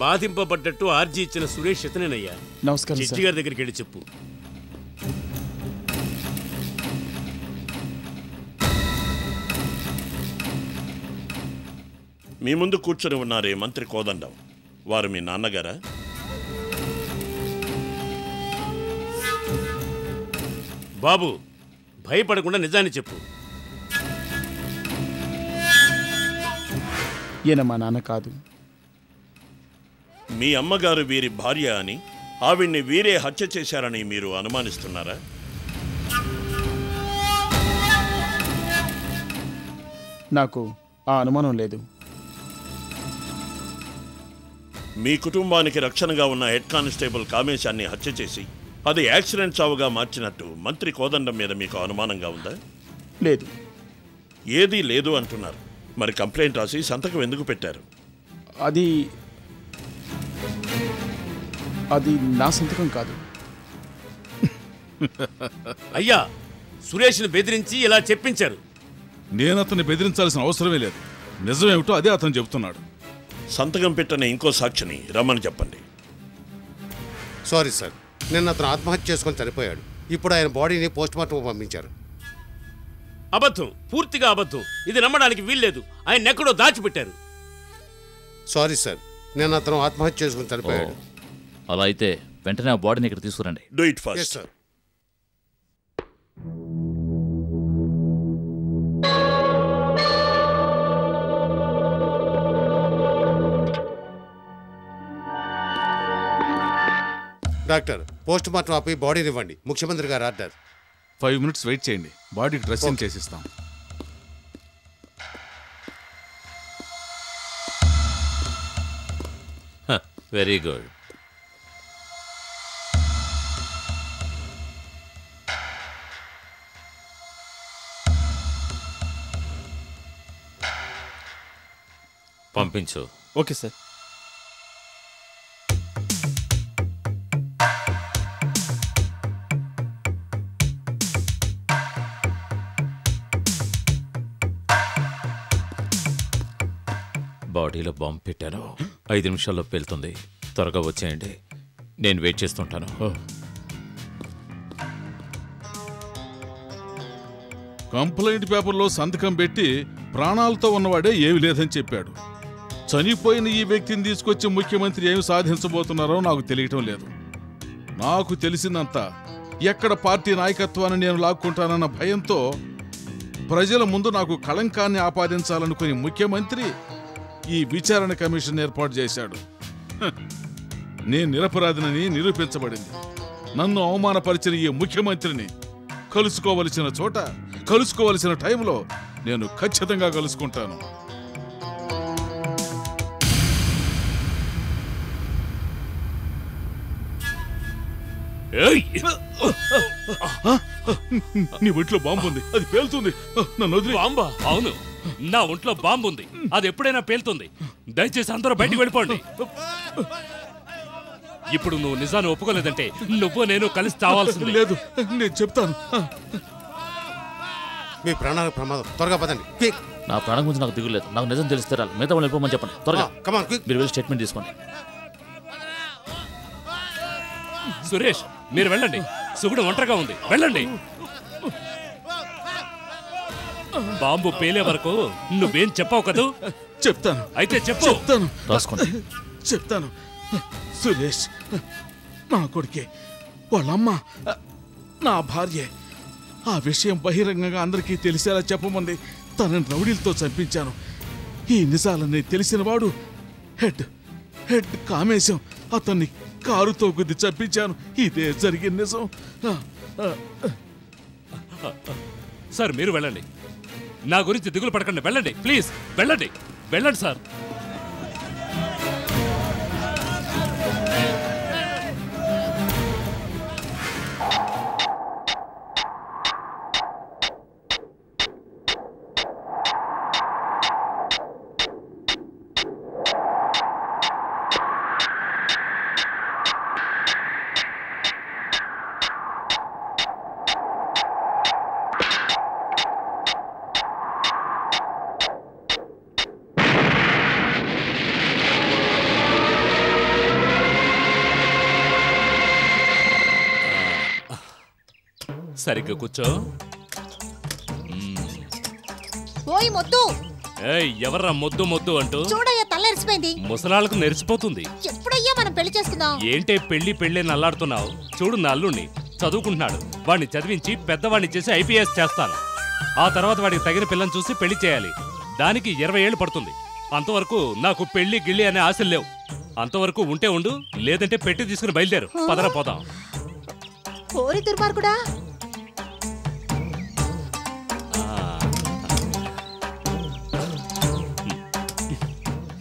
బాధింపబడ్డట్టు ఆర్జీ ఇచ్చిన సురేష్ ఇతనేనయ్యా. నమస్కారం జడ్జి గారి దగ్గరికి వెళ్ళి చెప్పు. మీ ముందు కూర్చొని ఉన్నారే మంత్రి కోదండం, వారు మీ నాన్నగారా? బాబు, భయపడకుండా నిజాన్ని చెప్పు. ఈయన మా నాన్న కాదు. మీ అమ్మగారు వీరి భార్య అని, ఆవిడ్ని వీరే హత్య చేశారని మీరు అనుమానిస్తున్నారా? నాకు ఆ అనుమానం లేదు. మీ కుటుంబానికి రక్షణగా ఉన్న హెడ్ కానిస్టేబుల్ కామేశాన్ని హత్య చేసి అది యాక్సిడెంట్ చావుగా మార్చినట్టు మంత్రి కోదండం మీద మీకు అనుమానంగా ఉందా? లేదు. ఏదీ లేదు అంటున్నారు. మరి కంప్లైంట్ రాసి సంతకం ఎందుకు పెట్టారు? అది నా సంతకం కాదు. అయ్యా, సురేష్ని బెదిరించి ఇలా చెప్పించారు. నేను అతన్ని బెదిరించాల్సిన అవసరమే లేదు. నిజమేమిటో అదే అతను చెబుతున్నాడు. సంతకం పెట్టిన ఇంకో సాక్షిని రమ్మని చెప్పండి. సారీ సార్, నిన్న అతను ఆత్మహత్య చేసుకొని చనిపోయాడు. ఇప్పుడు ఆయన బాడీని పోస్ట్మార్టం పంపించారు. అబద్ధం, పూర్తిగా అబద్ధం. ఇది నమ్మడానికి వీల్లేదు. ఆయన ఎక్కడో దాచిపెట్టారు. సారీ సార్, నిన్న అతను ఆత్మహత్య చేసుకొని చనిపోయాడు. అలా అయితే వెంటనే ఆ బాడీని ఇక్కడ తీసుకురండి. Do it fast. Sir. Doctor, post mortem ఆపి బాడీని ఇవ్వండి. ముఖ్యమంత్రి గారు ఆర్డర్. 5 minutes వెయిట్ చేయండి. బాడీకి డ్రెస్సింగ్ చేసిస్తాం. Very good. పంపించు. Okay sir. బాడీలో బాంబు పెట్టాను. 5 నిమిషాల్లో పేలుతుంది. త్వరగా వచ్చేయండి. నేను వెయిట్ చేస్తుంటాను. కంప్లైంట్ పేపర్లో సంతకం పెట్టి ప్రాణాలతో ఉన్నవాడే ఏమి లేదని చెప్పాడు. చనిపోయిన ఈ వ్యక్తిని తీసుకొచ్చి ముఖ్యమంత్రి ఏమి సాధించబోతున్నారో నాకు తెలియటం లేదు. నాకు తెలిసిందంతా ఎక్కడ పార్టీ నాయకత్వాన్ని నేను లాక్కుంటానన్న భయంతో ప్రజల ముందు నాకు కళంకాన్ని ఆపాదించాలనుకుని ముఖ్యమంత్రి ఈ విచారణ కమిషన్ ఏర్పాటు చేశాడు. నేను నిరపరాధినని నిరూపించబడింది. నన్ను అవమానపరిచిన ఈ ముఖ్యమంత్రిని కలుసుకోవలసిన చోట, కలుసుకోవలసిన టైంలో నేను ఖచ్చితంగా కలుసుకుంటాను. నీ ఒంట్లో బాంబు ఉంది, అది పేలుతుంది. నన్ను వదిలి. బాంబా? అవును, నా ఒంట్లో బాంబు ఉంది. అది ఎప్పుడైనా పేలుతుంది. దయచేసి అందరూ బయటికి వెళ్ళిపోండి. ఇప్పుడు నువ్వు నిజాన్ని ఒప్పుకోలేదంటే నువ్వు నేను కలిసి చావాల్సింది. లేదు, నేను చెప్తాను. మీ ప్రాణాలకు ప్రమాదం. త్వరగా పదండి. నా ప్రాణం గురించి నాకు దిగులేదు. నాకు నిజం తెలిస్తే రాలి. మిగతా వాళ్ళు వెళ్ళిపోమని చెప్పండి. త్వరగా మీరు వెళ్ళి స్టేట్మెంట్ తీసుకోండి. సురేష్, మీరు వెళ్ళండి. సుగుడు ఒంటరిగా ఉంది, వెళ్ళండి. బాంబు పేలే వరకు నువ్వేం చెప్పావు కదూ? చెప్తాను. అయితే చెప్పు. చెప్తాను. రాసుకోండి. చెప్తాను. సురేష్ నా కొడుకే, వాళ్ళమ్మ నా భార్యే. ఆ విషయం బహిరంగంగా అందరికీ తెలిసేలా చెప్పమంది. తనని రౌడీలతో చంపించాను. ఈ నిజాలన్నీ తెలిసినవాడు హెడ్ కామేశం. అతన్ని కారుతో గుద్ది చంపించాను. ఇదే జరిగిన నిజం. సార్, మీరు వెళ్ళండి. నా గురించి దిగులు పడకండి. వెళ్ళండి, ప్లీజ్ వెళ్ళండి. వెళ్ళండి సార్. సరిగ్గా కూర్చో. ఓయ్ మొద్దు, ఎవర్రా మొద్దు మొద్దు అంటూ? చూడయ్యా, తల్లెరిసిపోయింది. ముసలాళ్ళకు నెరిసిపోతుంది. ఎప్పుడయ్యా మనం పెళ్లి చేసుకుందాం? ఏంటే పెళ్లి నల్లాడుతున్నావు? చూడు, నా అల్లుణ్ణి చదువుకుంటున్నాడు. వాడిని చదివించి పెద్దవాడిని చేసి IPS చేస్తాను. ఆ తర్వాత వాడికి తగిన పిల్లని చూసి పెళ్లి చేయాలి. దానికి 20 ఏళ్ళు పడుతుంది. అంతవరకు నాకు పెళ్లి గిళ్ళి అనే ఆశలు లేవు. అంతవరకు ఉంటే ఉండు, లేదంటే పెట్టి తీసుకుని బయలుదేరు. పదరా పోదాం. ఓరి దుర్మార్గుడా!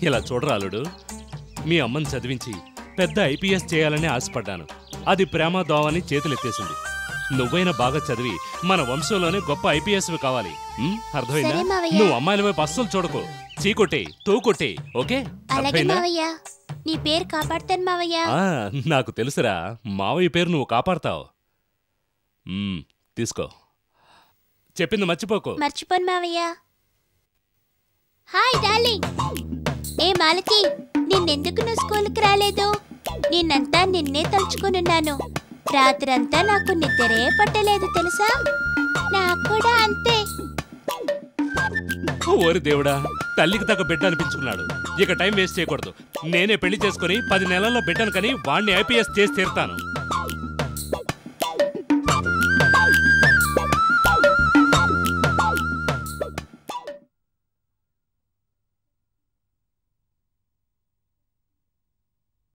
ఇలా చూడరాలుడు, మీ అమ్మని చదివించి పెద్ద ఐపీఎస్ చేయాలని ఆశపడ్డాను. అది ప్రేమ దోవని చేతులెత్తేసింది. నువ్వైనా బాగా చదివి మన వంశంలోనే గొప్ప ఐపీఎస్ కావాలి. అర్థమైందా? సరే మావయ్య. నువ్వు అమ్మాయిల వైపు అస్సలు చూడకు. చీకొట్టే తూకొట్టే. ఓకే అలాగే అర్థమైందా? మావయ్య, నీ పేరు కాపాడుతాను మావయ్య. నాకు తెలుసురా, మావయ్య పేరు నువ్వు కాపాడతావు. తీసుకో, చెప్పింది మర్చిపోకు. మర్చిపోను మావయ్య. Hi darling. ఏ మాలతి, నిన్నెందుకు నువ్వు స్కూల్కి రాలేదు? నిన్నంతా నిన్నే తలుచుకున్నాను. రాత్రంతా నాకు నిద్రే పట్టలేదు తెలుసా? నాకు కూడా అంతే. ఓరి దేవుడా, తల్లికి తగ్గ బిడ్డ అనిపించుకున్నాడు. ఇక టైం వేస్ట్ చేయకూడదు. నేనే పెళ్లి చేసుకుని 10 నెలల్లో బిడ్డను కని వాణ్ణి ఐపీఎస్ చేసి తీరుతాను.